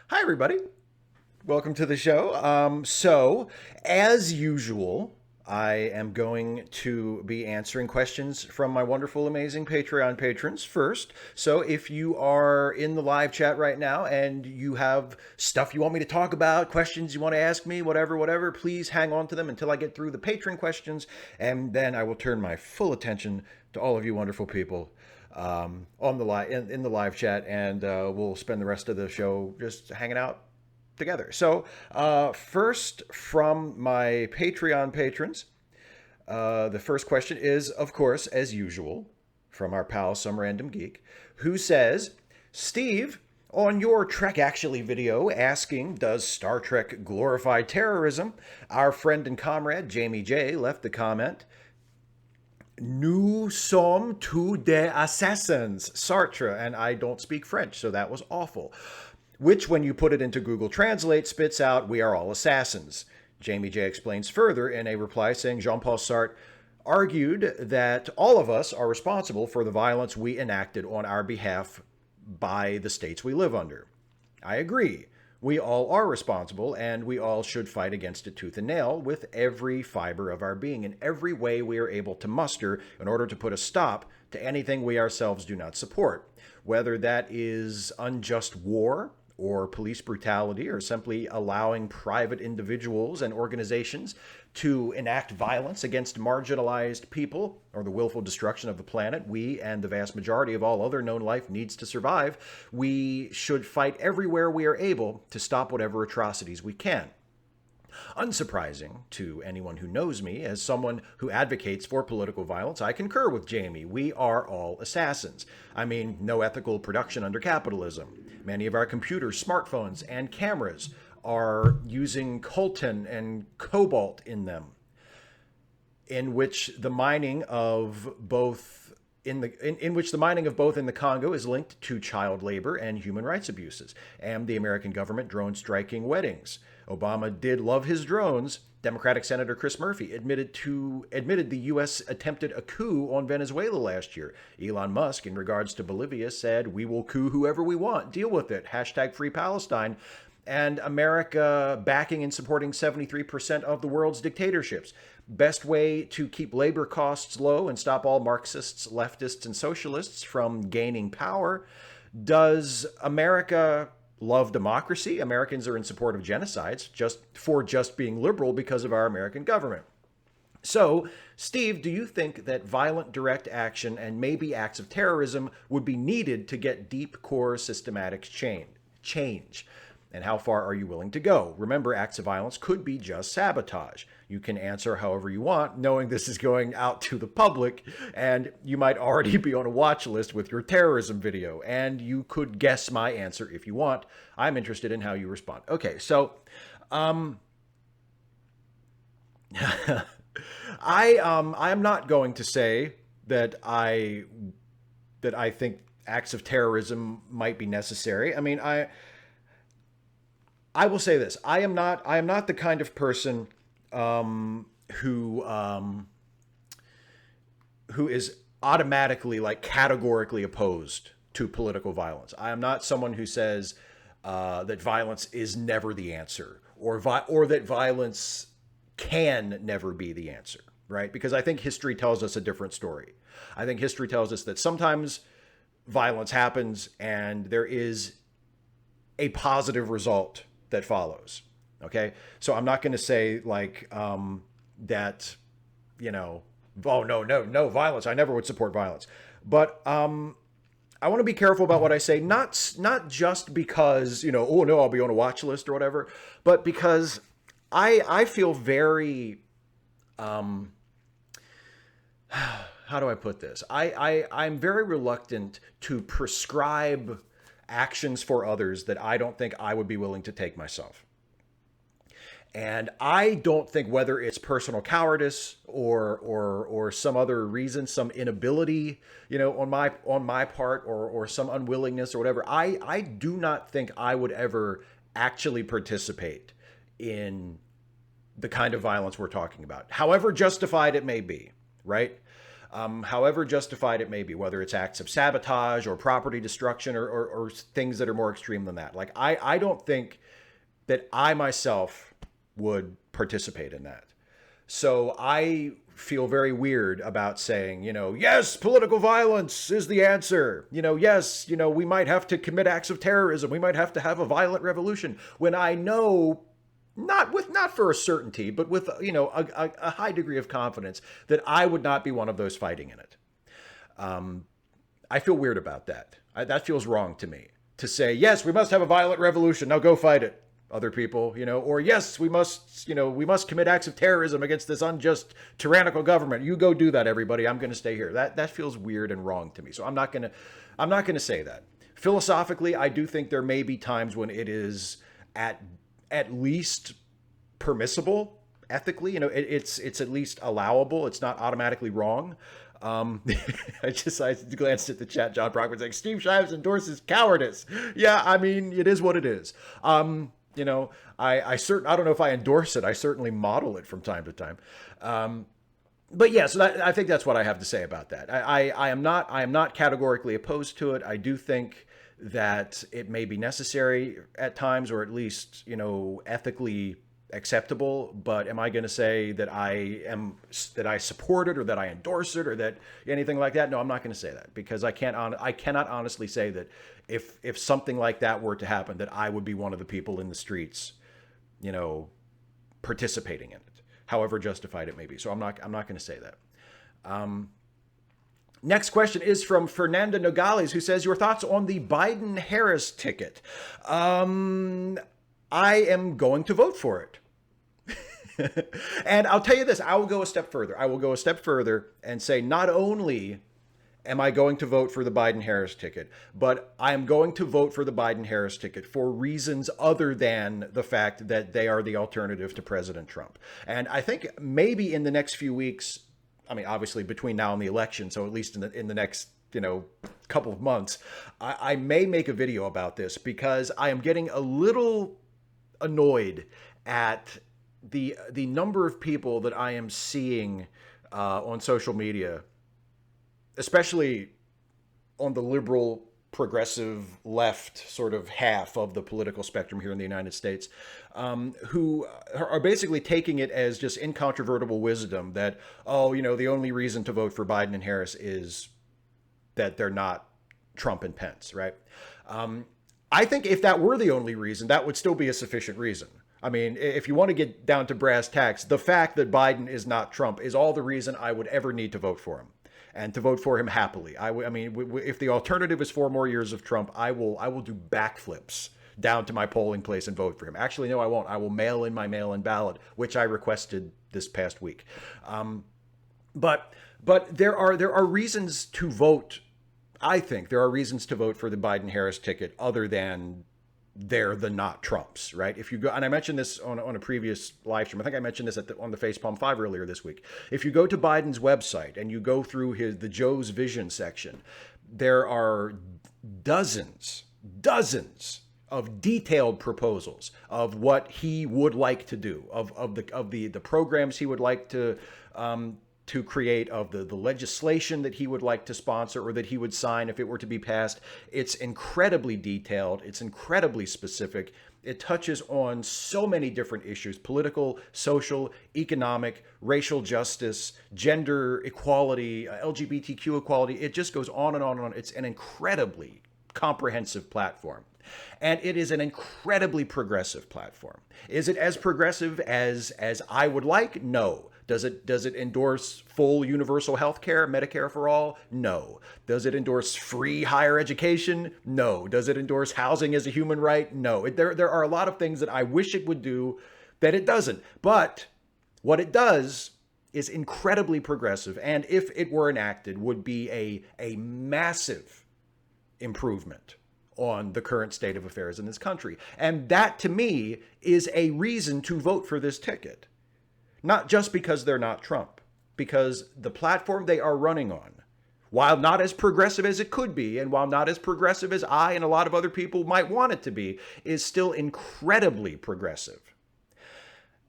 Hi, everybody. Welcome to the show. As usual, I am going to be answering questions from my wonderful, amazing Patreon patrons first. So, if you are in the live chat right now and you have stuff you want me to talk about, questions you want to ask me, whatever, please hang on to them until I get through the patron questions, and then I will turn my full attention to all of you wonderful people on the in the live chat, and we'll spend the rest of the show just hanging out together. So, first from my Patreon patrons, the first question is, of course, as usual, from our pal Some Random Geek, who says, Steve, on your Trek Actually video asking, does Star Trek glorify terrorism? Our friend and comrade Jamie J left the comment, Nous sommes tous des assassins, Sartre, and I don't speak French, so that was awful. Which, when you put it into Google Translate, spits out, we are all assassins. Jamie J explains further in a reply saying Jean-Paul Sartre argued that all of us are responsible for the violence we enacted on our behalf by the states we live under. I agree. We all are responsible, and we all should fight against it tooth and nail with every fiber of our being in every way we are able to muster in order to put a stop to anything we ourselves do not support, whether that is unjust war or police brutality, or simply allowing private individuals and organizations to enact violence against marginalized people, or the willful destruction of the planet we and the vast majority of all other known life needs to survive. We should fight everywhere we are able to stop whatever atrocities we can. Unsurprising to anyone who knows me as someone who advocates for political violence, I concur with Jamie. We are all assassins. I mean, no ethical production under capitalism. Many of our computers, smartphones, and cameras are using coltan and cobalt in them, in which the mining of both in the Congo is linked to child labor and human rights abuses, and the American government drone striking weddings. Obama did love his drones. Democratic Senator Chris Murphy admitted the U.S. attempted a coup on Venezuela last year. Elon Musk, in regards to Bolivia, said, we will coup whoever we want. Deal with it. Hashtag Free Palestine. And America backing and supporting 73% of the world's dictatorships. Best way to keep labor costs low and stop all Marxists, leftists, and socialists from gaining power. Does America love democracy? Americans are in support of genocides just being liberal because of our American government. So, Steve, do you think that violent direct action and maybe acts of terrorism would be needed to get deep core systematic change? And how far are you willing to go? Remember, acts of violence could be just sabotage. You can answer however you want, knowing this is going out to the public, and you might already be on a watch list with your terrorism video, and you could guess my answer if you want. I'm interested in how you respond. Okay, so I'm not going to say that I think acts of terrorism might be necessary. I mean, I will say this: I am not the kind of person who is automatically, like, categorically opposed to political violence. I am not someone who says that violence is never the answer, or that violence can never be the answer, right? Because I think history tells us a different story. I think history tells us that sometimes violence happens and there is a positive result that follows. Okay, so I'm not going to say like that, oh no violence. I never would support violence, but I want to be careful about what I say. Not just because oh no, I'll be on a watch list or whatever, but because I feel very how do I put this? I'm very reluctant to prescribe actions for others that I don't think I would be willing to take myself. And I don't think, whether it's personal cowardice or some other reason, some inability, on my part, or some unwillingness or whatever, I do not think I would ever actually participate in the kind of violence we're talking about, however justified it may be, right? however justified it may be, whether it's acts of sabotage or property destruction or things that are more extreme than that. Like, I don't think that I myself would participate in that. So I feel very weird about saying, yes, political violence is the answer. Yes, we might have to commit acts of terrorism. We might have to have a violent revolution, when I know, not for a certainty, but with, a high degree of confidence that I would not be one of those fighting in it. I feel weird about that. That feels wrong to me, to say, yes, we must have a violent revolution. Now go fight it, other people, or yes, we must commit acts of terrorism against this unjust, tyrannical government. You go do that, everybody. I'm going to stay here. That feels weird and wrong to me. So I'm not going to say that. Philosophically, I do think there may be times when it is at least permissible ethically. It's at least allowable. It's not automatically wrong. I glanced at the chat. John Brockman's like, Steve Shives endorses cowardice. Yeah, I mean, it is what it is. I don't know if I endorse it. I certainly model it from time to time. But yeah, so I think that's what I have to say about that. I am not categorically opposed to it. I do think that it may be necessary at times, or at least, ethically acceptable. But am I going to say that I support it, or that I endorse it, or that anything like that? No, I'm not going to say that, because I cannot honestly say that if something like that were to happen, that I would be one of the people in the streets, participating in it, however justified it may be. So I'm not going to say that. Next question is from Fernanda Nogales, who says, your thoughts on the Biden-Harris ticket. I am going to vote for it. And I'll tell you this, I will go a step further and say, not only am I going to vote for the Biden-Harris ticket, but I'm going to vote for the Biden-Harris ticket for reasons other than the fact that they are the alternative to President Trump. And I think maybe in the next few weeks, I mean, obviously between now and the election, so at least in the next, couple of months, I may make a video about this, because I am getting a little annoyed at the number of people that I am seeing on social media, especially on the liberal, progressive, left sort of half of the political spectrum here in the United States, who are basically taking it as just incontrovertible wisdom that, the only reason to vote for Biden and Harris is that they're not Trump and Pence, right? I think if that were the only reason, that would still be a sufficient reason. I mean, if you want to get down to brass tacks, the fact that Biden is not Trump is all the reason I would ever need to vote for him, and to vote for him happily. I mean, if the alternative is 4 more years of Trump, I will do backflips down to my polling place and vote for him. Actually, no, I won't. I will mail in my mail-in ballot, which I requested this past week. But there are reasons to vote. I think there are reasons to vote for the Biden-Harris ticket other than they're the not Trumps, right? If you go, and I mentioned this on a previous live stream. I think I mentioned this on the Facepalm 5 earlier this week. If you go to Biden's website and you go through the Joe's Vision section, there are dozens of detailed proposals of what he would like to do, of the programs he would like to create, of the legislation that he would like to sponsor or that he would sign if it were to be passed. It's incredibly detailed. It's incredibly specific. It touches on so many different issues: political, social, economic, racial justice, gender equality, LGBTQ equality. It just goes on and on and on. It's an incredibly comprehensive platform. And it is an incredibly progressive platform. Is it as progressive as I would like? No. Does it endorse full universal health care, Medicare for all? No. Does it endorse free higher education? No. Does it endorse housing as a human right? No. There are a lot of things that I wish it would do that it doesn't. But what it does is incredibly progressive, and if it were enacted, would be a massive improvement on the current state of affairs in this country. And that, to me, is a reason to vote for this ticket. Not just because they're not Trump, because the platform they are running on, while not as progressive as it could be, and while not as progressive as I and a lot of other people might want it to be, is still incredibly progressive.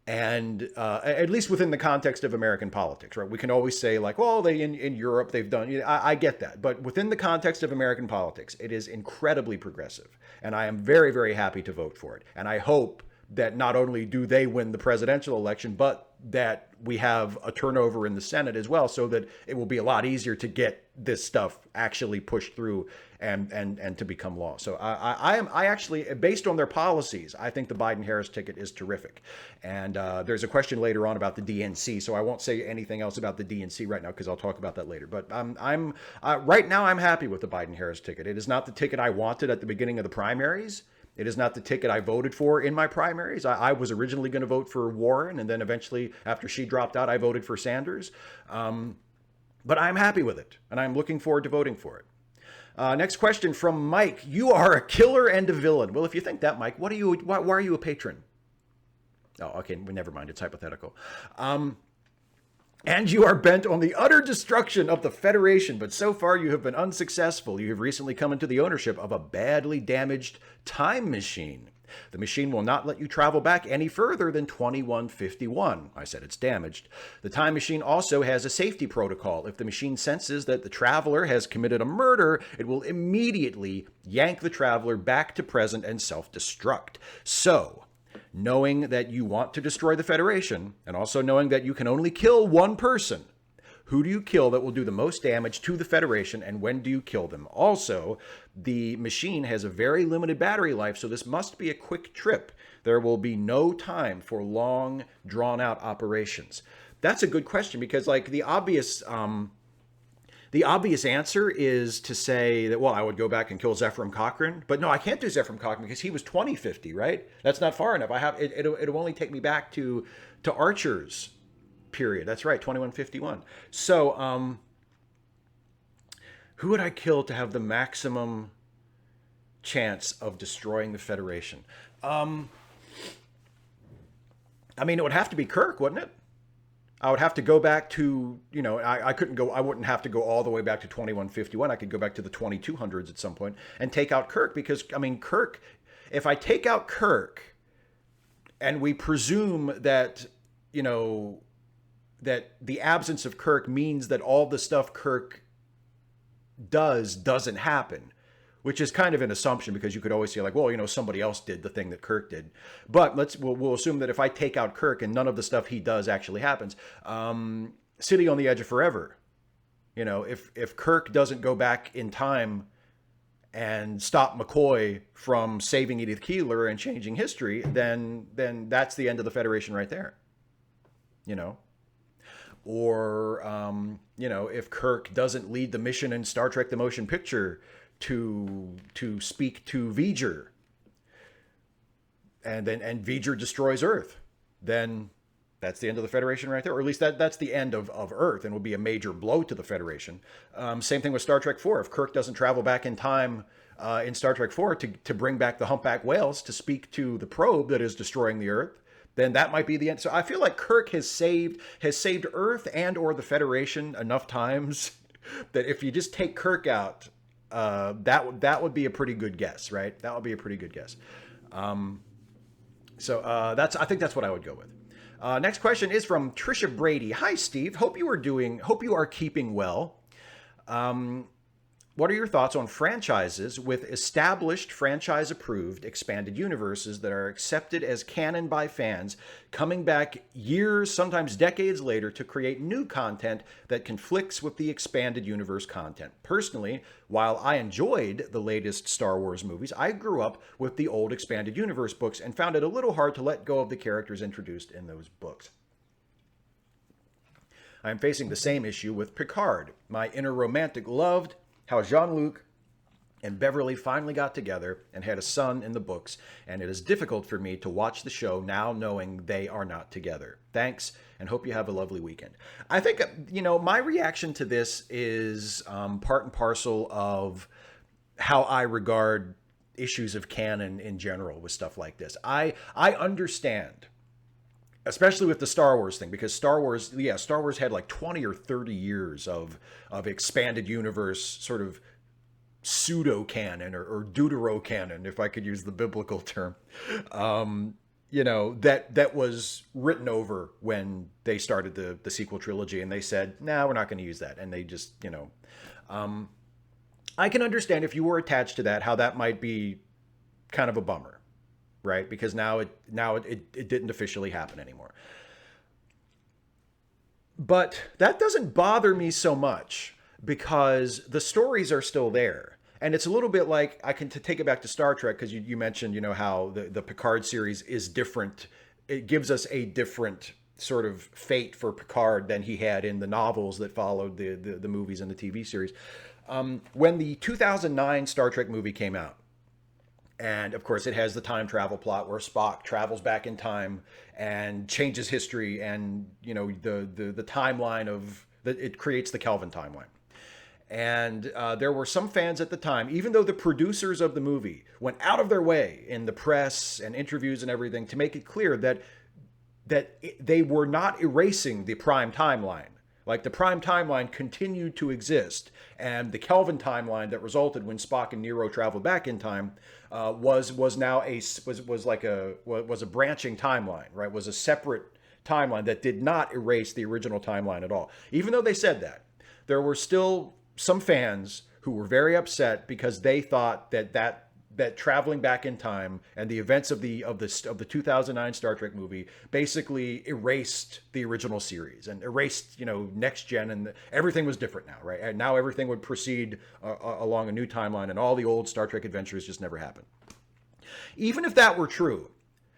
And at least within the context of American politics, right? We can always say like, well, they in Europe they've done. I get that, but within the context of American politics, it is incredibly progressive, and I am very, very happy to vote for it. And I hope that not only do they win the presidential election, but that we have a turnover in the Senate as well, so that it will be a lot easier to get this stuff actually pushed through and to become law. So I actually, based on their policies, I think the Biden-Harris ticket is terrific. And there's a question later on about the DNC, so I won't say anything else about the DNC right now because I'll talk about that later. But I'm right now I'm happy with the Biden-Harris ticket. It is not the ticket I wanted at the beginning of the primaries. It is not the ticket I voted for in my primaries. I was originally going to vote for Warren, and then eventually, after she dropped out, I voted for Sanders. But I'm happy with it, and I'm looking forward to voting for it. Next question from Mike. You are a killer and a villain. Well, if you think that, Mike, why are you a patron? Oh, okay, never mind. It's hypothetical. And you are bent on the utter destruction of the Federation, but so far you have been unsuccessful. You have recently come into the ownership of a badly damaged time machine. The machine will not let you travel back any further than 2151. I said it's damaged. The time machine also has a safety protocol. If the machine senses that the traveler has committed a murder, it will immediately yank the traveler back to present and self-destruct. So, knowing that you want to destroy the Federation, and also knowing that you can only kill one person, who do you kill that will do the most damage to the Federation, and when do you kill them? Also, the machine has a very limited battery life, so this must be a quick trip. There will be no time for long, drawn-out operations. That's a good question, because like the obvious answer is to say that, well, I would go back and kill Zephyr Cochrane. But no, I can't do Zephyr Cochrane because he was 2050, right? That's not far enough. It'll only take me back to Archer's period. That's right, 2151. So who would I kill to have the maximum chance of destroying the Federation? I mean, it would have to be Kirk, wouldn't it? I would have to go back to, I wouldn't have to go all the way back to 2151. I could go back to the 2200s at some point and take out Kirk because, I mean, Kirk, if I take out Kirk and we presume that, that the absence of Kirk means that all the stuff Kirk doesn't happen, which is kind of an assumption because you could always say like, well, somebody else did the thing that Kirk did. But we'll assume that if I take out Kirk and none of the stuff he does actually happens, City on the Edge of Forever, if Kirk doesn't go back in time and stop McCoy from saving Edith Keeler and changing history, then that's the end of the Federation right there, Or, if Kirk doesn't lead the mission in Star Trek: The Motion Picture to speak to Voyager, and Voyager destroys Earth, then that's the end of the Federation right there. Or at least that's the end of Earth and will be a major blow to the Federation. Same thing with Star Trek 4. If Kirk doesn't travel back in time in Star Trek 4 to bring back the humpback whales to speak to the probe that is destroying the Earth, then that might be the end. So I feel like Kirk has saved Earth and or the Federation enough times that if you just take Kirk out, that would be a pretty good guess, right? That would be a pretty good guess. I think that's what I would go with. Next question is from Trisha Brady. Hi, Steve. Hope you are keeping well. What are your thoughts on franchises with established franchise-approved expanded universes that are accepted as canon by fans, coming back years, sometimes decades later to create new content that conflicts with the expanded universe content? Personally, while I enjoyed the latest Star Wars movies, I grew up with the old expanded universe books and found it a little hard to let go of the characters introduced in those books. I am facing the same issue with Picard. My inner romantic loved how Jean-Luc and Beverly finally got together and had a son in the books, and it is difficult for me to watch the show now knowing they are not together. Thanks, and hope you have a lovely weekend. I think, my reaction to this is part and parcel of how I regard issues of canon in general with stuff like this. I understand, especially with the Star Wars thing, because Star Wars had like 20 or 30 years of expanded universe sort of pseudo-canon or deutero-canon, if I could use the biblical term. that was written over when they started the sequel trilogy, and they said, "Nah, we're not going to use that," and they just, I can understand if you were attached to that, how that might be kind of a bummer, right? Because now it didn't officially happen anymore. But that doesn't bother me so much because the stories are still there. And it's a little bit like, I can take it back to Star Trek, because you mentioned, how the Picard series is different. It gives us a different sort of fate for Picard than he had in the novels that followed the movies and the TV series. When the 2009 Star Trek movie came out, and of course, it has the time travel plot where Spock travels back in time and changes history, and the timeline it creates the Kelvin timeline. And there were some fans at the time, even though the producers of the movie went out of their way in the press and interviews and everything to make it clear that they were not erasing the prime timeline. Like, the prime timeline continued to exist, and the Kelvin timeline that resulted when Spock and Nero traveled back in time was a branching timeline, right? Was a separate timeline that did not erase the original timeline at all. Even though they said that, there were still some fans who were very upset because they thought that traveling back in time and the events of the 2009 Star Trek movie basically erased the original series and erased, Next Gen, and everything was different now, right? And now everything would proceed along a new timeline, and all the old Star Trek adventures just never happened. Even if that were true,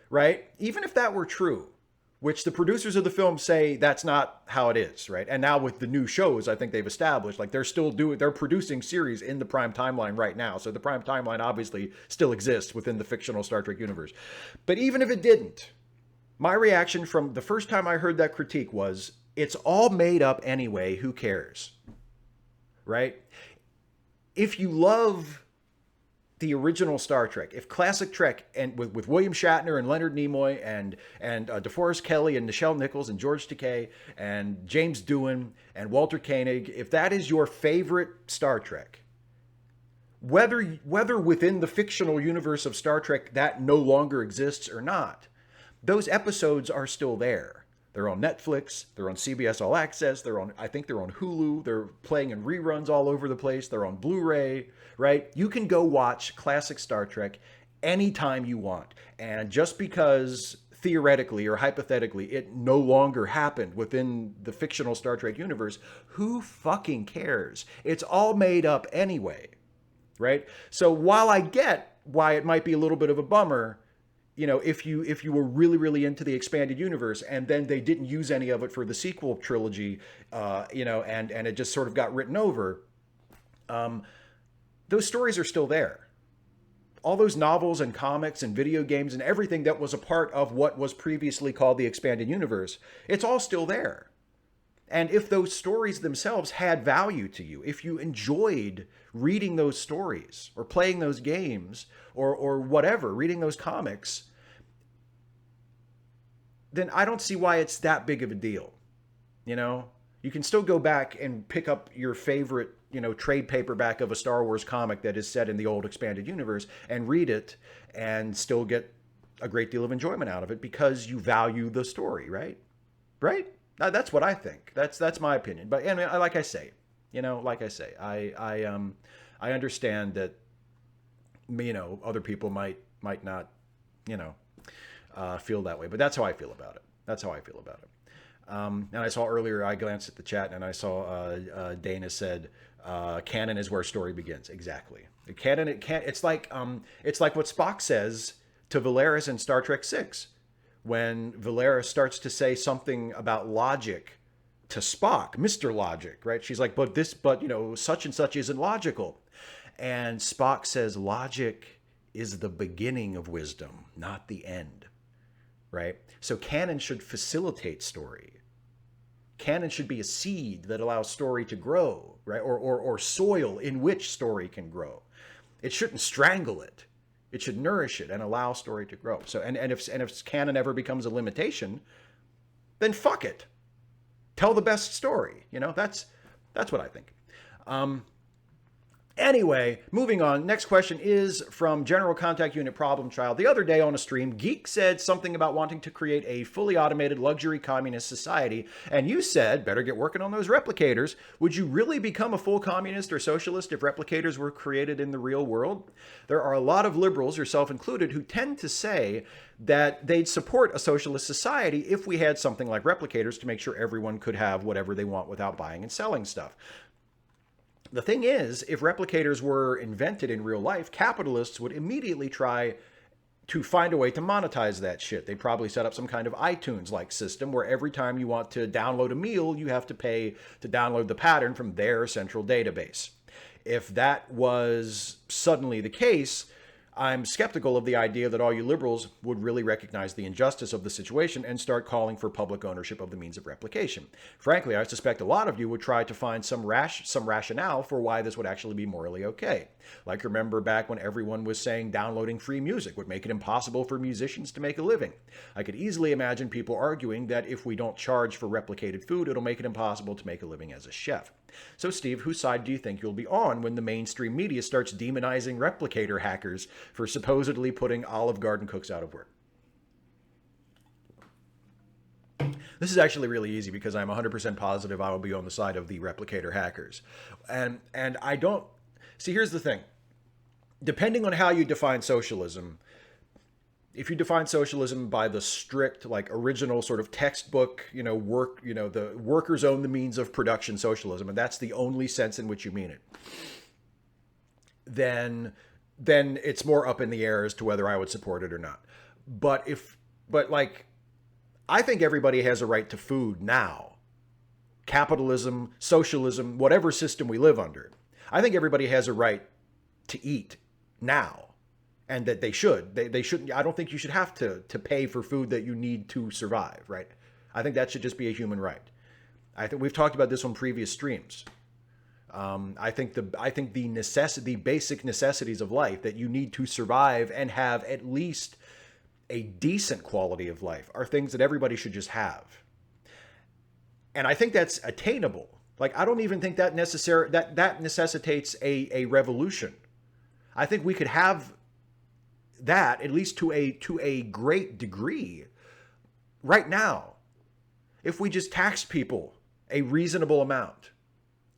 right? Even if that were true, which the producers of the film say that's not how it is, right? And now with the new shows, I think they've established, like, they're producing series in the prime timeline right now. So the prime timeline obviously still exists within the fictional Star Trek universe. But even if it didn't, my reaction from the first time I heard that critique was, it's all made up anyway, who cares? Right? If you love the original Star Trek, if classic Trek, and with William Shatner and Leonard Nimoy and DeForest Kelley and Nichelle Nichols and George Takei and James Doohan and Walter Koenig, if that is your favorite Star Trek, whether within the fictional universe of Star Trek that no longer exists or not, those episodes are still there. They're on Netflix, they're on CBS All Access, I think they're on Hulu, they're playing in reruns all over the place, they're on Blu-ray, right? You can go watch classic Star Trek anytime you want. And just because theoretically or hypothetically it no longer happened within the fictional Star Trek universe, who fucking cares? It's all made up anyway, right? So while I get why it might be a little bit of a bummer, if you were really, really into the expanded universe and then they didn't use any of it for the sequel trilogy, and it just sort of got written over, those stories are still there. All those novels and comics and video games and everything that was a part of what was previously called the expanded universe, it's all still there. And if those stories themselves had value to you, if you enjoyed reading those stories or playing those games or whatever, reading those comics, then I don't see why it's that big of a deal. You can still go back and pick up your favorite, trade paperback of a Star Wars comic that is set in the old expanded universe and read it and still get a great deal of enjoyment out of it because you value the story, right? Right? That's what I think. That's my opinion. But like I say, I understand that, other people might not, feel that way. But that's how I feel about it. And I saw earlier, I glanced at the chat and I saw Dana said, canon is where story begins. Exactly. It's like what Spock says to Valeris in Star Trek VI. When Valeris starts to say something about logic to Spock, Mr. Logic, right? She's like, but such and such isn't logical. And Spock says, logic is the beginning of wisdom, not the end, right? So canon should facilitate story. Canon should be a seed that allows story to grow, right? Or soil in which story can grow. It shouldn't strangle it. It should nourish it and allow story to grow. So, and if canon ever becomes a limitation, then fuck it. Tell the best story. That's what I think. Anyway, moving on. Next question is from General Contact Unit Problem Child. The other day on a stream, Geek said something about wanting to create a fully automated luxury communist society, and you said, better get working on those replicators. Would you really become a full communist or socialist if replicators were created in the real world? There are a lot of liberals, yourself included, who tend to say that they'd support a socialist society if we had something like replicators to make sure everyone could have whatever they want without buying and selling stuff. The thing is, if replicators were invented in real life, capitalists would immediately try to find a way to monetize that shit. They'd probably set up some kind of iTunes-like system where every time you want to download a meal, you have to pay to download the pattern from their central database. If that was suddenly the case, I'm skeptical of the idea that all you liberals would really recognize the injustice of the situation and start calling for public ownership of the means of replication. Frankly, I suspect a lot of you would try to find some rationale for why this would actually be morally okay. Like, remember back when everyone was saying downloading free music would make it impossible for musicians to make a living. I could easily imagine people arguing that if we don't charge for replicated food, it'll make it impossible to make a living as a chef. So, Steve, whose side do you think you'll be on when the mainstream media starts demonizing replicator hackers for supposedly putting Olive Garden cooks out of work? This is actually really easy because I'm 100% positive I will be on the side of the replicator hackers. And I don't... See, here's the thing. Depending on how you define socialism, if you define socialism by the strict, like, original sort of textbook, the workers own the means of production socialism, and that's the only sense in which you mean it, then it's more up in the air as to whether I would support it or not. But I think everybody has a right to food now. Capitalism, socialism, whatever system we live under. I think everybody has a right to eat now. And that they should. They shouldn't. I don't think you should have to pay for food that you need to survive, right? I think that should just be a human right. I think we've talked about this on previous streams. I think the basic necessities of life that you need to survive and have at least a decent quality of life are things that everybody should just have. And I think that's attainable. Like, I don't even think that necessitates a revolution. I think we could have that, at least to a great degree, right now, if we just taxed people a reasonable amount.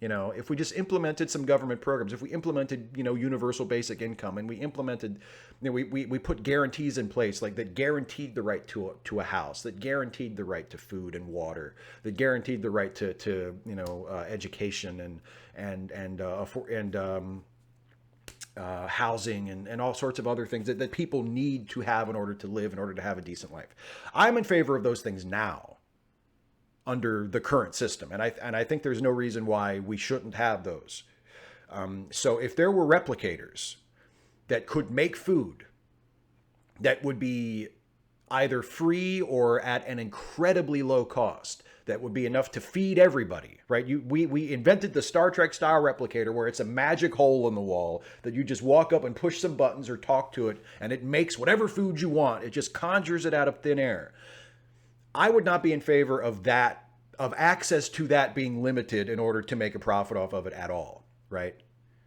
If we just implemented some government programs, if we implemented, universal basic income, and we implemented, we put guarantees in place, like, that guaranteed the right to a house, that guaranteed the right to food and water, that guaranteed the right to education and housing and all sorts of other things that people need to have in order to live, in order to have a decent life. I'm in favor of those things now under the current system. And I think there's no reason why we shouldn't have those. So if there were replicators that could make food that would be either free or at an incredibly low cost, that would be enough to feed everybody, right? We invented the Star Trek style replicator where it's a magic hole in the wall that you just walk up and push some buttons or talk to it, and it makes whatever food you want. It just conjures it out of thin air. I would not be in favor of that, of access to that being limited in order to make a profit off of it at all, right?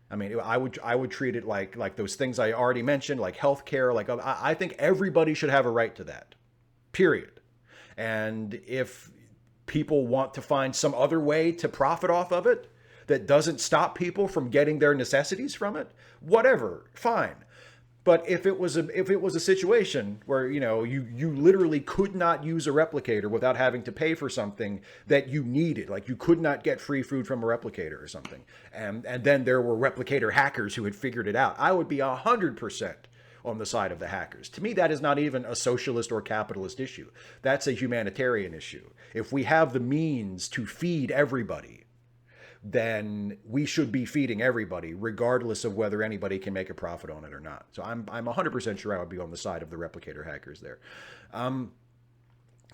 I mean, I would treat it like those things I already mentioned, like healthcare. Like, I think everybody should have a right to that, period. And if people want to find some other way to profit off of it that doesn't stop people from getting their necessities from it, whatever, fine. But if it was a situation where, you literally could not use a replicator without having to pay for something that you needed, like you could not get free food from a replicator or something, and then there were replicator hackers who had figured it out, I would be 100% on the side of the hackers. To me, that is not even a socialist or capitalist issue. That's a humanitarian issue. If we have the means to feed everybody, then we should be feeding everybody, regardless of whether anybody can make a profit on it or not. So I'm 100% sure I would be on the side of the replicator hackers there.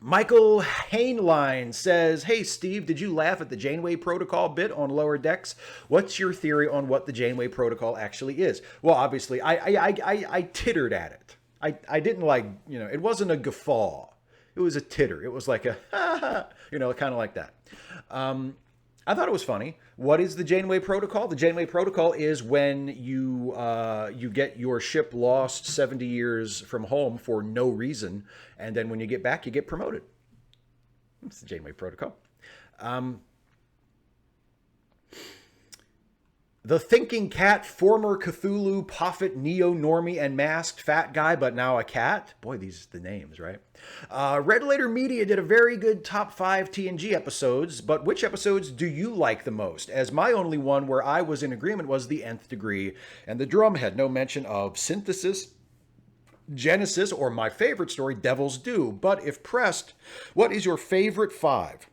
Michael Hainline says, "Hey, Steve, did you laugh at the Janeway protocol bit on Lower Decks? What's your theory on what the Janeway protocol actually is?" Well, obviously, I tittered at it. I didn't it wasn't a guffaw. It was a titter. It was like a, kind of like that. I thought it was funny. What is the Janeway Protocol? The Janeway Protocol is when you get your ship lost 70 years from home for no reason, and then when you get back, you get promoted. It's the Janeway Protocol. Um, The Thinking Cat, former Cthulhu, Prophet, neo-normie, and masked fat guy, but now a cat. Boy, these are the names, right? Red Letter Media did a very good top 5 TNG episodes, but which episodes do you like the most? As my only one where I was in agreement was the Nth Degree and the Drumhead. No mention of Synthesis, Genesis, or my favorite story, Devil's Due. But if pressed, what is your favorite 5?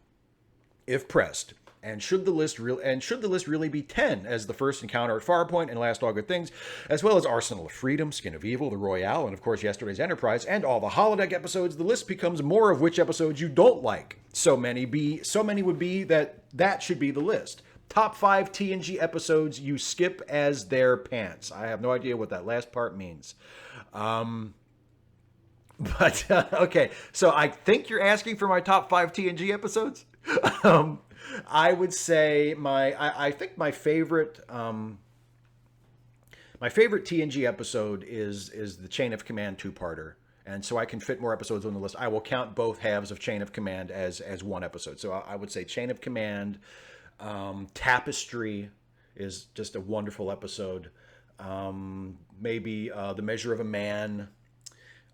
If pressed. And should the list really be 10 as the first encounter at Farpoint and Last All Good Things, as well as Arsenal of Freedom, Skin of Evil, The Royale, and of course yesterday's Enterprise, and all the holodeck episodes? The list becomes more of which episodes you don't like. So many would be that should be the list. Top 5 TNG episodes you skip as their pants. I have no idea what that last part means. Okay, so I think you're asking for my top 5 TNG episodes. I would say I think my favorite TNG episode is the Chain of Command 2-parter, and so I can fit more episodes on the list. I will count both halves of Chain of Command as one episode. So I would say Chain of Command, Tapestry is just a wonderful episode. Maybe The Measure of a Man.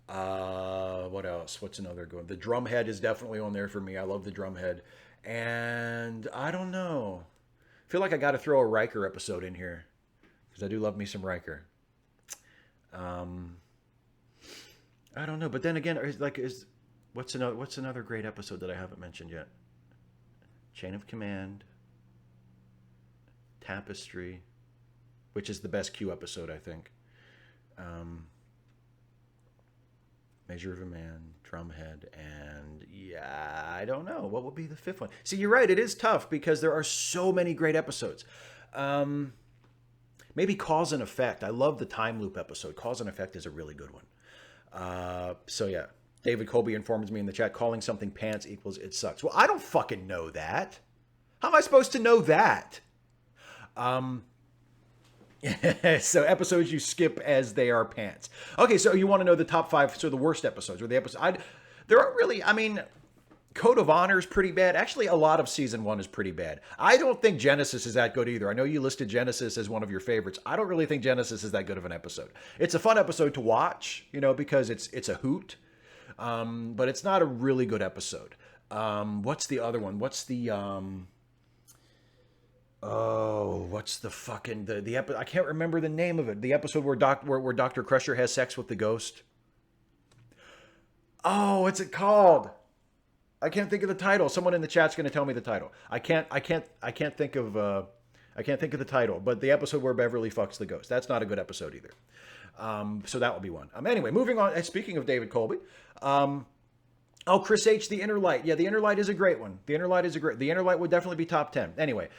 What else? What's another good one? The Drumhead is definitely on there for me. I love the Drumhead. And I don't know. I feel like I got to throw a Riker episode in here because I do love me some Riker. I don't know, but then again, what's another great episode that I haven't mentioned yet? Chain of Command, Tapestry, which is the best Q episode, I think. Measure of a Man, Drumhead, and yeah, I don't know. What would be the 5th one? See, you're right. It is tough because there are so many great episodes. Maybe Cause and Effect. I love the Time Loop episode. Cause and Effect is a really good one. So yeah, David Colby informs me in the chat, calling something pants equals it sucks. Well, I don't fucking know that. How am I supposed to know that? So episodes you skip as they are pants. Okay, so you want to know the top 5, so the worst episodes, or the episode. There aren't really, Code of Honor is pretty bad. Actually, a lot of season 1 is pretty bad. I don't think Genesis is that good either. I know you listed Genesis as one of your favorites. I don't really think Genesis is that good of an episode. It's a fun episode to watch, because it's a hoot, but it's not a really good episode. What's the other one? What's the what's the fucking the episode? I can't remember the name of it. The episode where Dr. Crusher has sex with the ghost. Oh, what's it called? I can't think of the title. Someone in the chat's going to tell me the title. I can't think of the title. But the episode where Beverly fucks the ghost. That's not a good episode either. So that will be one. Anyway, moving on. Speaking of David Colby. Chris H., The Inner Light. Yeah, The Inner Light is a great one. The Inner Light would definitely be top 10. Anyway,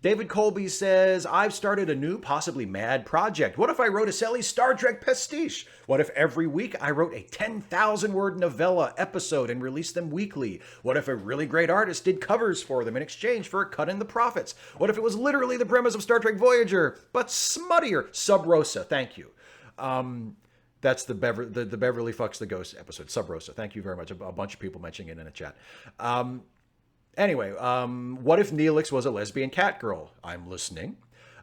David Colby says, I've started a new, possibly mad project. What if I wrote a Selly's Star Trek pastiche? What if every week I wrote a 10,000-word novella episode and released them weekly? What if a really great artist did covers for them in exchange for a cut in the profits? What if it was literally the premise of Star Trek Voyager, but smuttier? Sub Rosa, thank you. That's the Beverly Fucks the Ghost episode, Sub Rosa. Thank you very much. A bunch of people mentioning it in the chat. Anyway, what if Neelix was a lesbian cat girl? I'm listening.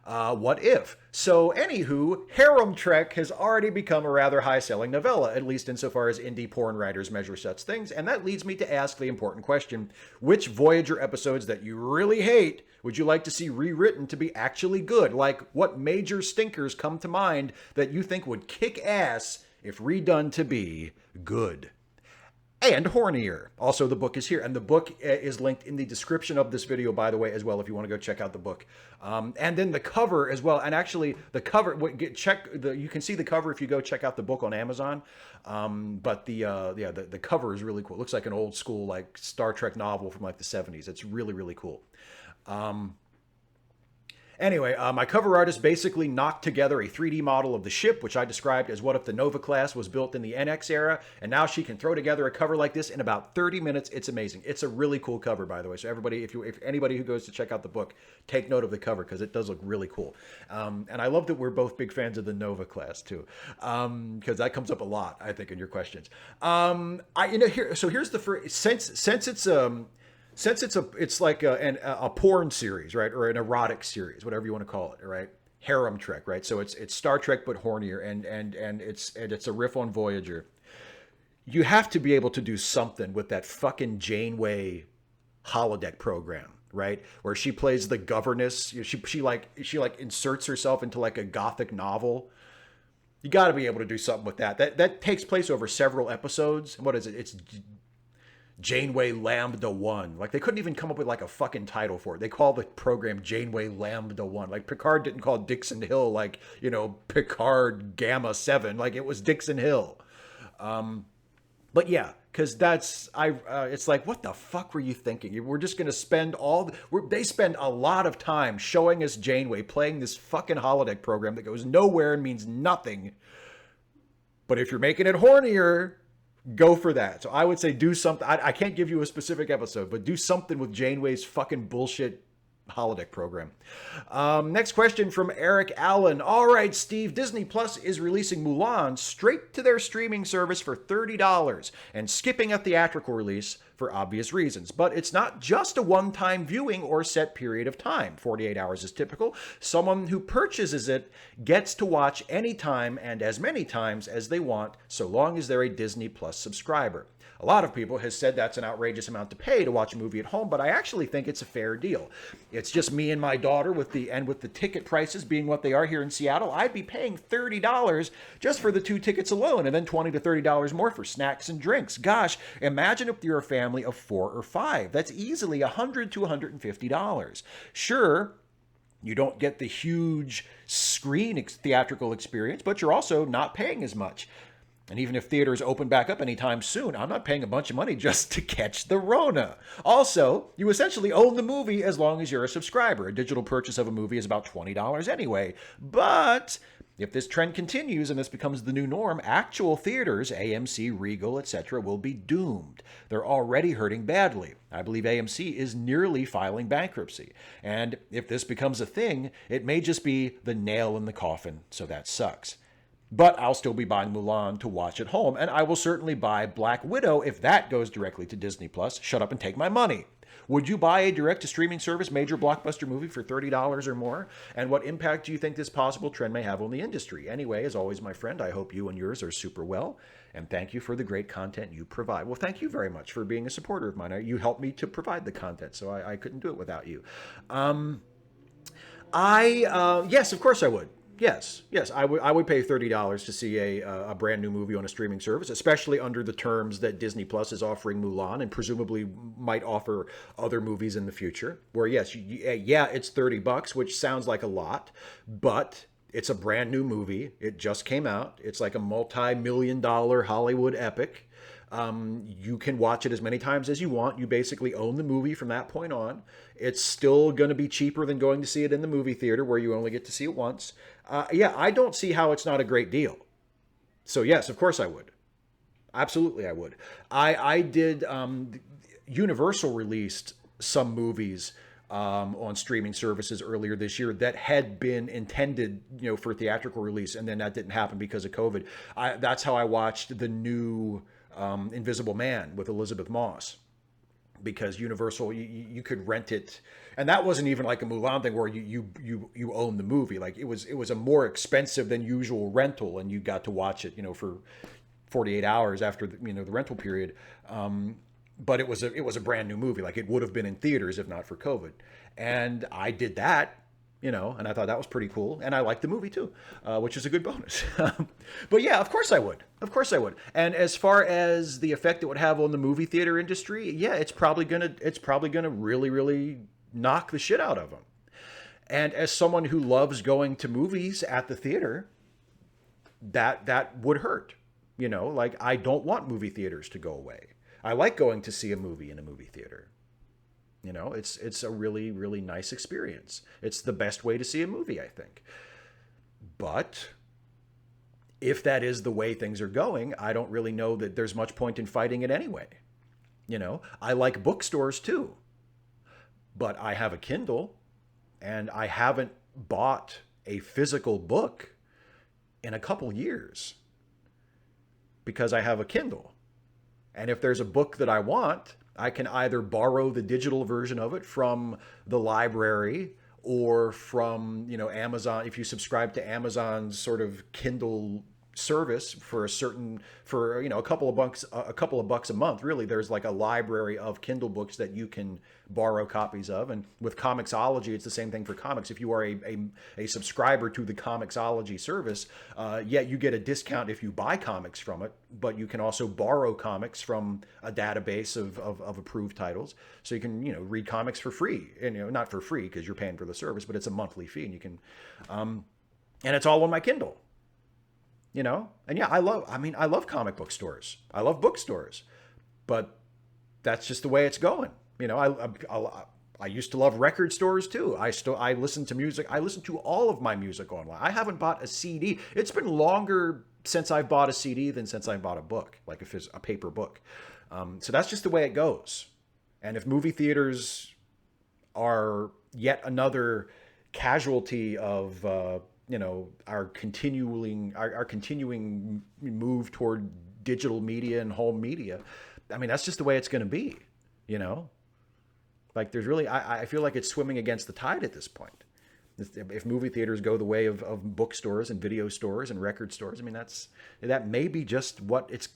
What if? So, anywho, Harem Trek has already become a rather high-selling novella, at least insofar as indie porn writers measure such things, and that leads me to ask the important question, which Voyager episodes that you really hate would you like to see rewritten to be actually good? Like, what major stinkers come to mind that you think would kick ass if redone to be good? And hornier. Also, the book is here, and the book is linked in the description of this video, by the way, as well, if you want to go check out the book. And then the cover as well. And actually, the cover, you can see the cover if you go check out the book on Amazon. But the cover is really cool. It looks like an old school, Star Trek novel from the 70s. It's really, really cool. Anyway, my cover artist basically knocked together a 3D model of the ship, which I described as what if the Nova class was built in the NX era, and now she can throw together a cover like this in about 30 minutes. It's amazing. It's a really cool cover, by the way. So everybody, if anybody who goes to check out the book, take note of the cover because it does look really cool. And I love that we're both big fans of the Nova class too, because that comes up a lot, I think, in your questions. Here's the first since it's like a porn series, right, or an erotic series, whatever you want to call it, right? Harem Trek, right? So it's Star Trek but hornier, and it's a riff on Voyager. You have to be able to do something with that fucking Janeway holodeck program, right? Where she plays the governess. She like inserts herself into like a gothic novel. You got to be able to do something with that. That takes place over several episodes. What is it? It's Janeway Lambda 1. Like, they couldn't even come up with like a fucking title for it. They call the program Janeway Lambda 1. Like, Picard didn't call Dixon Hill like, Picard Gamma 7. Like, it was Dixon Hill. But yeah, because it's like, what the fuck were you thinking? We're just going to spend they spend a lot of time showing us Janeway playing this fucking holodeck program that goes nowhere and means nothing. But if you're making it hornier, go for that. So I would say do something. I can't give you a specific episode, but do something with Janeway's fucking bullshit holodeck program. Next question from Eric Allen. All right, Steve, Disney Plus is releasing Mulan straight to their streaming service for $30 and skipping a theatrical release for obvious reasons. But it's not just a one-time viewing or set period of time. 48 hours is typical. Someone who purchases it gets to watch anytime and as many times as they want, so long as they're a Disney Plus subscriber. A lot of people has said that's an outrageous amount to pay to watch a movie at home, but I actually think it's a fair deal. It's just me and my daughter with the ticket prices being what they are here in Seattle, I'd be paying $30 just for the 2 tickets alone, and then $20 to $30 more for snacks and drinks. Gosh, imagine if you're a family of 4 or 5. That's easily $100 to $150. Sure, you don't get the huge screen theatrical experience, but you're also not paying as much. And even if theaters open back up anytime soon, I'm not paying a bunch of money just to catch the Rona. Also, you essentially own the movie as long as you're a subscriber. A digital purchase of a movie is about $20 anyway. But if this trend continues and this becomes the new norm, actual theaters, AMC, Regal, etc., will be doomed. They're already hurting badly. I believe AMC is nearly filing bankruptcy. And if this becomes a thing, it may just be the nail in the coffin, so that sucks. But I'll still be buying Mulan to watch at home, and I will certainly buy Black Widow if that goes directly to Disney+. Shut up and take my money. Would you buy a direct-to-streaming service major blockbuster movie for $30 or more? And what impact do you think this possible trend may have on the industry? Anyway, as always, my friend, I hope you and yours are super well, and thank you for the great content you provide. Well, thank you very much for being a supporter of mine. You helped me to provide the content, so I couldn't do it without you. Yes, of course I would. Yes, I would pay $30 to see a brand new movie on a streaming service, especially under the terms that Disney Plus is offering Mulan and presumably might offer other movies in the future. Where yes, it's $30, which sounds like a lot, but it's a brand new movie. It just came out. It's like a multi-million-dollar Hollywood epic. You can watch it as many times as you want. You basically own the movie from that point on. It's still going to be cheaper than going to see it in the movie theater where you only get to see it once. I don't see how it's not a great deal. So yes, of course I would. Absolutely I would. I did, Universal released some movies on streaming services earlier this year that had been intended, for theatrical release, and then that didn't happen because of COVID. That's how I watched the new Invisible Man with Elizabeth Moss, because Universal, you could rent it, and that wasn't even like a Mulan thing where you own the movie. Like it was a more expensive than usual rental, and you got to watch it, for 48 hours after the rental period. But it was a brand new movie. Like it would have been in theaters if not for COVID, and I did that. And I thought that was pretty cool. And I liked the movie too, which is a good bonus. But yeah, of course I would. Of course I would. And as far as the effect it would have on the movie theater industry, yeah, it's probably gonna really, really knock the shit out of them. And as someone who loves going to movies at the theater, that would hurt. Like I don't want movie theaters to go away. I like going to see a movie in a movie theater. You know, it's a really, really nice experience. It's the best way to see a movie, I think. But if that is the way things are going, I don't really know that there's much point in fighting it anyway. You know, I like bookstores too, but I have a Kindle and I haven't bought a physical book in a couple years because I have a Kindle. And if there's a book that I want, I can either borrow the digital version of it from the library or from, you know, Amazon. If you subscribe to Amazon's sort of Kindle service for you know, a couple of bucks a month, really, there's like a library of Kindle books that you can borrow copies of. And with Comixology, it's the same thing for comics. If you are a subscriber to the Comixology service, you get a discount if you buy comics from it, but you can also borrow comics from a database of approved titles. So you can, you know, read comics for free. And, you know, not for free because you're paying for the service, but it's a monthly fee, and you can, and it's all on my Kindle. You know, and yeah, I love comic book stores. I love bookstores, but that's just the way it's going. You know, I used to love record stores too. I listen to music. I listen to all of my music online. I haven't bought a CD. It's been longer since I've bought a CD than since I bought a book, like if it's a paper book. So that's just the way it goes. And if movie theaters are yet another casualty of you know, our continuing move toward digital media and home media, I mean, that's just the way it's going to be, you know? Like, there's really, I feel like it's swimming against the tide at this point. If movie theaters go the way of bookstores and video stores and record stores, I mean, that may be just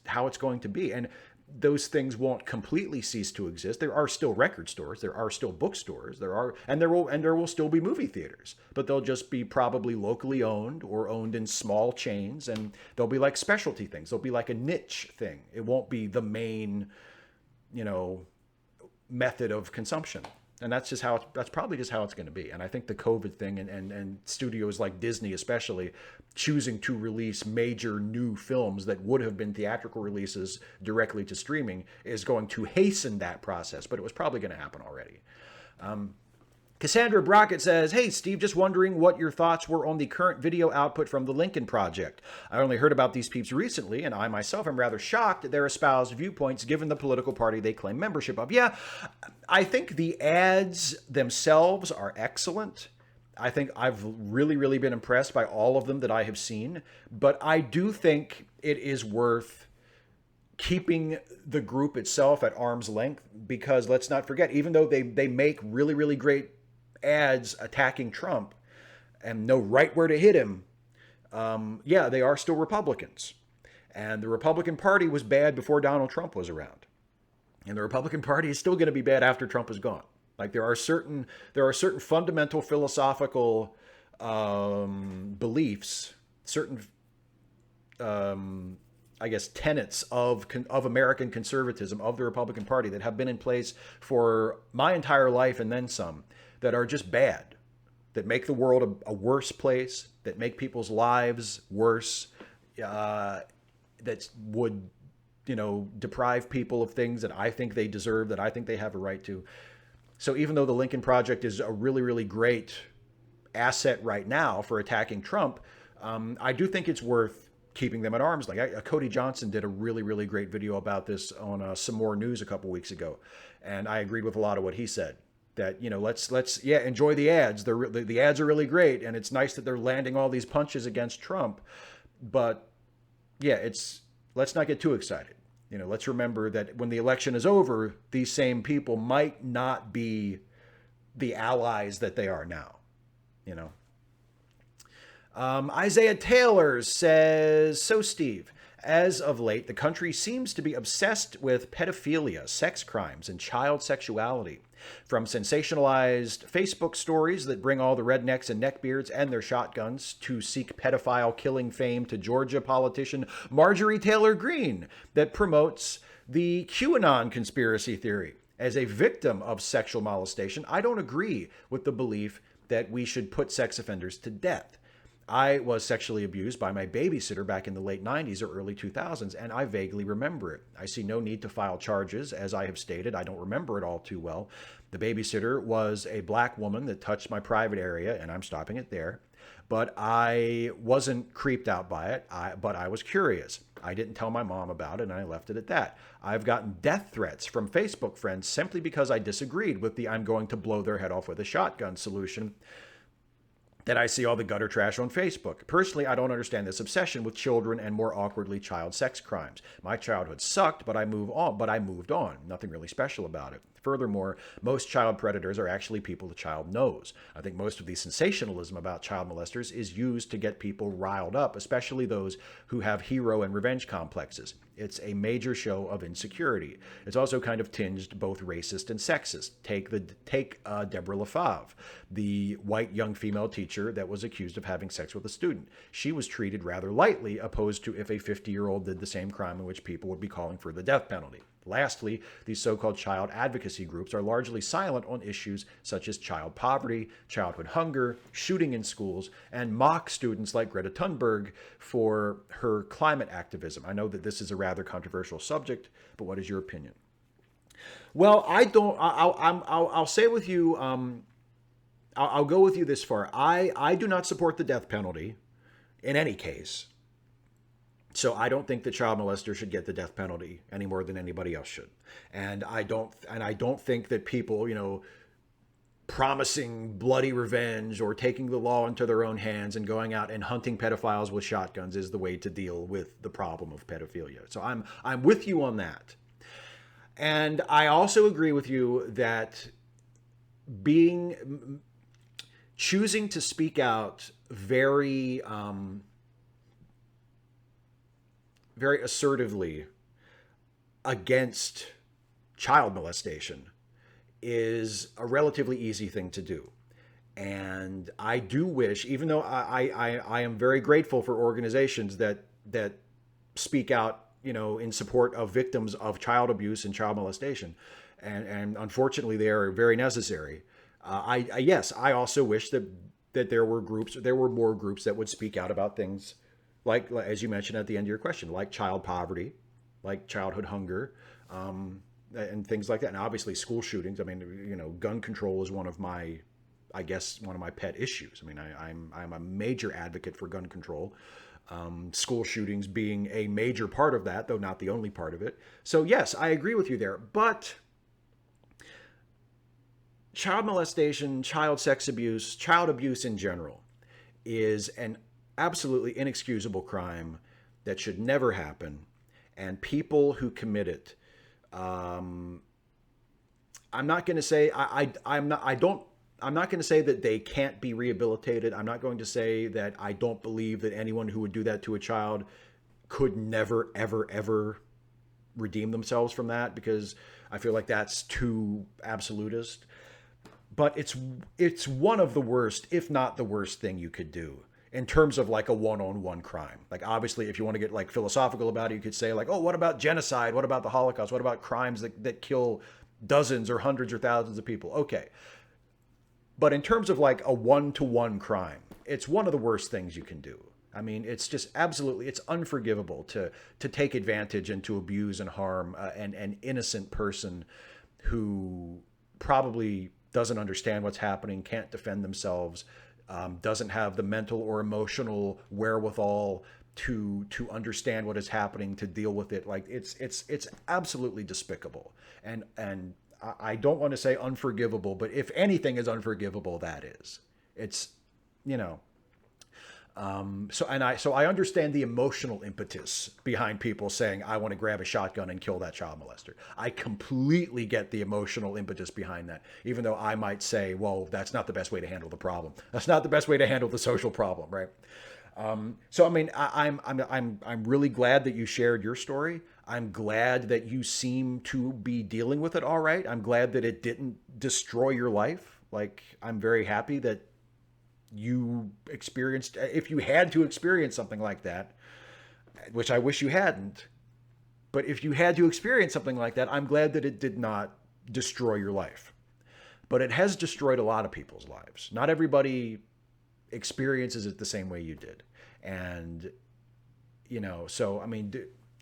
how it's going to be. And those things won't completely cease to exist. There are still record stores, there are still bookstores, there will still be movie theaters, but they'll just be probably locally owned or owned in small chains, and they'll be like specialty things. They'll be like a niche thing. It won't be the main, you know, method of consumption. And that's probably just how it's going to be. And I think the COVID thing and studios like Disney especially choosing to release major new films that would have been theatrical releases directly to streaming is going to hasten that process. But it was probably going to happen already. Cassandra Brockett says, "Hey, Steve, just wondering what your thoughts were on the current video output from the Lincoln Project. I only heard about these peeps recently, and I myself am rather shocked at their espoused viewpoints given the political party they claim membership of." Yeah, I think the ads themselves are excellent. I think I've really, really been impressed by all of them that I have seen. But I do think it is worth keeping the group itself at arm's length, because let's not forget, even though they make really, really great ads attacking Trump and know right where to hit him, they are still Republicans. And the Republican Party was bad before Donald Trump was around. And the Republican Party is still going to be bad after Trump is gone. Like, there are certain fundamental philosophical beliefs, certain I guess tenets of American conservatism, of the Republican Party, that have been in place for my entire life and then some, that are just bad, that make the world a worse place, that make people's lives worse, that would, you know, deprive people of things that I think they deserve, that I think they have a right to. So even though the Lincoln Project is a really, really great asset right now for attacking Trump, I do think it's worth keeping them at arm's length. Cody Johnson did a really, really great video about this on Some More News a couple weeks ago, and I agreed with a lot of what he said. That, you know, let's enjoy the ads. The ads are really great, and it's nice that they're landing all these punches against Trump. But yeah, let's not get too excited. You know, let's remember that when the election is over, these same people might not be the allies that they are now. You know. Isaiah Taylor says, "So Steve, as of late, the country seems to be obsessed with pedophilia, sex crimes, and child sexuality. From sensationalized Facebook stories that bring all the rednecks and neckbeards and their shotguns to seek pedophile killing fame, to Georgia politician Marjorie Taylor Greene that promotes the QAnon conspiracy theory. As a victim of sexual molestation, I don't agree with the belief that we should put sex offenders to death. I was sexually abused by my babysitter back in the late 90s or early 2000s, and I vaguely remember it. I see no need to file charges. As I have stated, I don't remember it all too well. The babysitter was a black woman that touched my private area, and I'm stopping it there. But I wasn't creeped out by it, but I was curious. I didn't tell my mom about it, and I left it at that. I've gotten death threats from Facebook friends simply because I disagreed with the "I'm going to blow their head off with a shotgun" solution that I see all the gutter trash on Facebook. Personally, I don't understand this obsession with children and, more awkwardly, child sex crimes. My childhood sucked, but I moved on. Nothing really special about it. Furthermore, most child predators are actually people the child knows. I think most of the sensationalism about child molesters is used to get people riled up, especially those who have hero and revenge complexes. It's a major show of insecurity. It's also kind of tinged both racist and sexist. Take Deborah LaFave, the white young female teacher that was accused of having sex with a student. She was treated rather lightly, opposed to if a 50-year-old did the same crime, in which people would be calling for the death penalty. Lastly, these so-called child advocacy groups are largely silent on issues such as child poverty, childhood hunger, shooting in schools, and mock students like Greta Thunberg for her climate activism. I know that this is a rather controversial subject, but what is your opinion? Well, I don't. I'll say with you. I'll go with you this far. I do not support the death penalty in any case. So I don't think the child molester should get the death penalty any more than anybody else should. And I don't think that people, promising bloody revenge or taking the law into their own hands and going out and hunting pedophiles with shotguns is the way to deal with the problem of pedophilia. So I'm with you on that. And I also agree with you that choosing to speak out very assertively against child molestation is a relatively easy thing to do. And I do wish, even though I am very grateful for organizations that speak out, in support of victims of child abuse and child molestation, and unfortunately they are very necessary. Yes, I also wish that there were more groups that would speak out about things like, as you mentioned at the end of your question, like child poverty, like childhood hunger, and things like that. And obviously school shootings. I mean, gun control is one of my pet issues. I mean, I'm a major advocate for gun control. School shootings being a major part of that, though not the only part of it. So yes, I agree with you there. But child molestation, child sex abuse, child abuse in general is an absolutely inexcusable crime that should never happen. And people who commit it, I'm not going to say I'm not going to say that they can't be rehabilitated. I'm not going to say that I don't believe that anyone who would do that to a child could never, ever, ever redeem themselves from that, because I feel like that's too absolutist. But it's one of the worst, if not the worst thing you could do in terms of like a one-on-one crime. Like, obviously, if you want to get like philosophical about it, you could say like, oh, what about genocide? What about the Holocaust? What about crimes that kill dozens or hundreds or thousands of people? Okay. But in terms of like a one-to-one crime, it's one of the worst things you can do. I mean, it's just absolutely, it's unforgivable to take advantage and to abuse and harm an innocent person who probably doesn't understand what's happening, can't defend themselves, doesn't have the mental or emotional wherewithal to understand what is happening, to deal with it. Like, it's absolutely despicable. And I don't want to say unforgivable, but if anything is unforgivable, that is. It's, so I understand the emotional impetus behind people saying, I want to grab a shotgun and kill that child molester. I completely get the emotional impetus behind that, even though I might say, well, that's not the best way to handle the problem. That's not the best way to handle the social problem, right? So I mean, I'm really glad that you shared your story. I'm glad that you seem to be dealing with it all right. I'm glad that it didn't destroy your life. Like, I'm very happy that you experienced, if you had to experience something like that, which I wish you hadn't, but if you had to experience something like that, I'm glad that it did not destroy your life. But it has destroyed a lot of people's lives. Not everybody experiences it the same way you did. And, so, I mean,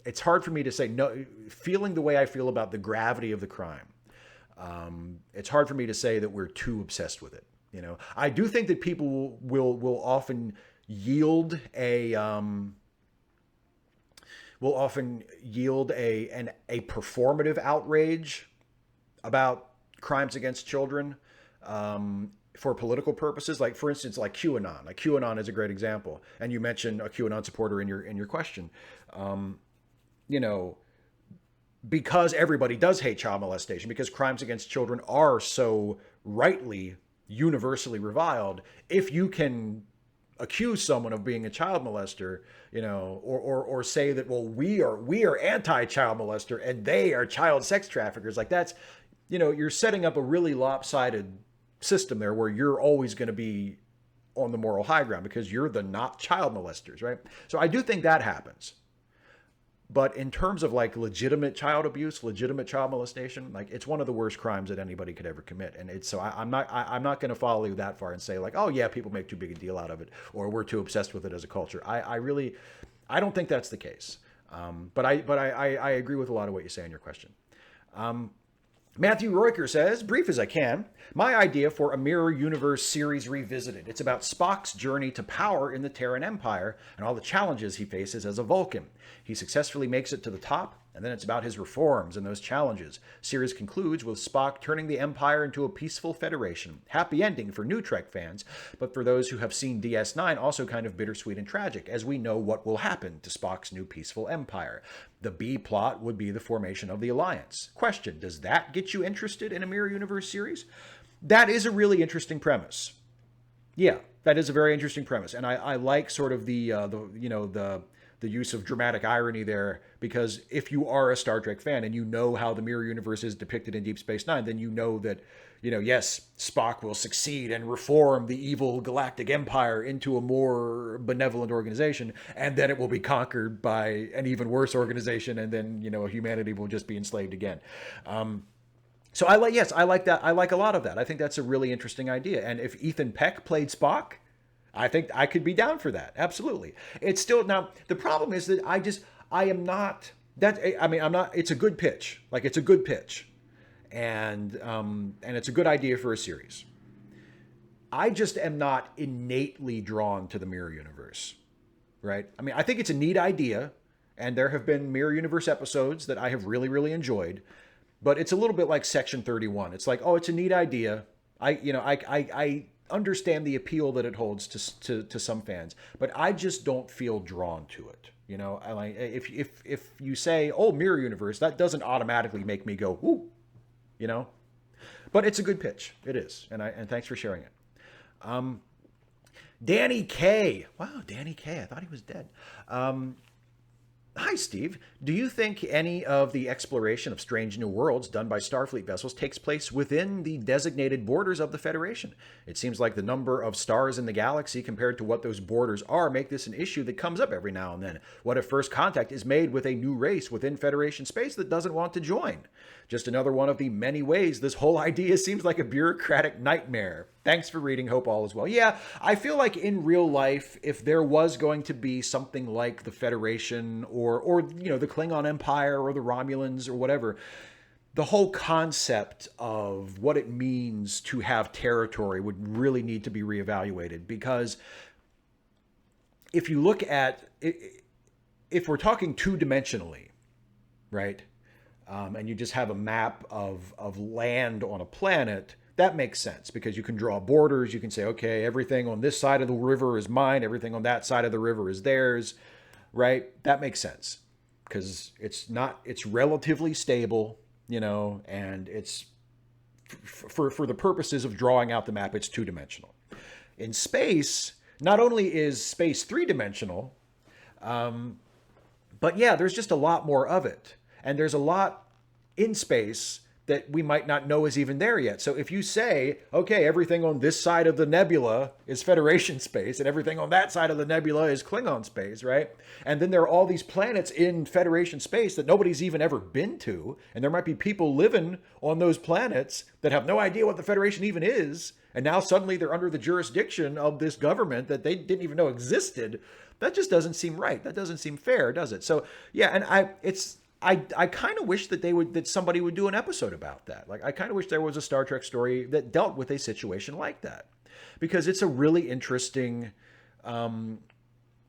it's hard for me to say no, feeling the way I feel about the gravity of the crime. It's hard for me to say that we're too obsessed with it. I do think that people will often yield a performative outrage about crimes against children for political purposes. Like, for instance, like QAnon. Like, QAnon is a great example, and you mentioned a QAnon supporter in your question. Because everybody does hate child molestation, because crimes against children are so rightly universally reviled, if you can accuse someone of being a child molester, or say that, well, we are anti-child molester and they are child sex traffickers, like that's, you're setting up a really lopsided system there where you're always going to be on the moral high ground because you're the not child molesters, right? So I do think that happens. But in terms of like legitimate child abuse, legitimate child molestation, like it's one of the worst crimes that anybody could ever commit. And it's, so I'm not going to follow you that far and say like, oh yeah, people make too big a deal out of it, or we're too obsessed with it as a culture. I don't think that's the case. But I agree with a lot of what you say in your question. Matthew Royker says, brief as I can, my idea for a Mirror Universe series revisited. It's about Spock's journey to power in the Terran Empire and all the challenges he faces as a Vulcan. He successfully makes it to the top, and then it's about his reforms and those challenges. Series concludes with Spock turning the Empire into a peaceful federation. Happy ending for new Trek fans, but for those who have seen DS9, also kind of bittersweet and tragic, as we know what will happen to Spock's new peaceful empire. The B plot would be the formation of the Alliance. Question, does that get you interested in a Mirror Universe series? That is a really interesting premise. Yeah, that is a very interesting premise. And I like sort of the use of dramatic irony there, because if you are a Star Trek fan and you know how the Mirror Universe is depicted in Deep Space Nine, then you know that, yes, Spock will succeed and reform the evil galactic empire into a more benevolent organization, and then it will be conquered by an even worse organization, and then, humanity will just be enslaved again. So I like that. I like a lot of that. I think that's a really interesting idea. And if Ethan Peck played Spock, I think I could be down for that. Absolutely. It's still, now the problem is that I'm not, it's a good pitch. Like, it's a good pitch. And it's a good idea for a series. I just am not innately drawn to the Mirror Universe, right? I mean, I think it's a neat idea, and there have been Mirror Universe episodes that I have really, really enjoyed, but it's a little bit like Section 31. It's like, oh, it's a neat idea. I understand the appeal that it holds to some fans, but I just don't feel drawn to it. I like, if you say, oh, Mirror Universe, that doesn't automatically make me go, ooh, but it's a good pitch. It is. And thanks for sharing it. Danny K. Wow, Danny K. I thought he was dead. Hi, Steve. Do you think any of the exploration of strange new worlds done by Starfleet vessels takes place within the designated borders of the Federation? It seems like the number of stars in the galaxy compared to what those borders are make this an issue that comes up every now and then. What if first contact is made with a new race within Federation space that doesn't want to join? Just another one of the many ways this whole idea seems like a bureaucratic nightmare. Thanks for reading. Hope all is well. Yeah, I feel like in real life, if there was going to be something like the Federation or the Klingon Empire or the Romulans or whatever, the whole concept of what it means to have territory would really need to be reevaluated. Because if you look at it, if we're talking two-dimensionally, right, and you just have a map of land on a planet, that makes sense because you can draw borders. You can say, okay, everything on this side of the river is mine. Everything on that side of the river is theirs, right? That makes sense because it's relatively stable, and it's for the purposes of drawing out the map, it's two-dimensional. In space, not only is space three-dimensional, but yeah, there's just a lot more of it. And there's a lot in space that we might not know is even there yet. So if you say, okay, everything on this side of the nebula is Federation space and everything on that side of the nebula is Klingon space, right? And then there are all these planets in Federation space that nobody's even ever been to. And there might be people living on those planets that have no idea what the Federation even is. And now suddenly they're under the jurisdiction of this government that they didn't even know existed. That just doesn't seem right. That doesn't seem fair, does it? So yeah, and I kind of wish that that somebody would do an episode about that. Like I kind of wish there was a Star Trek story that dealt with a situation like that, because it's a really interesting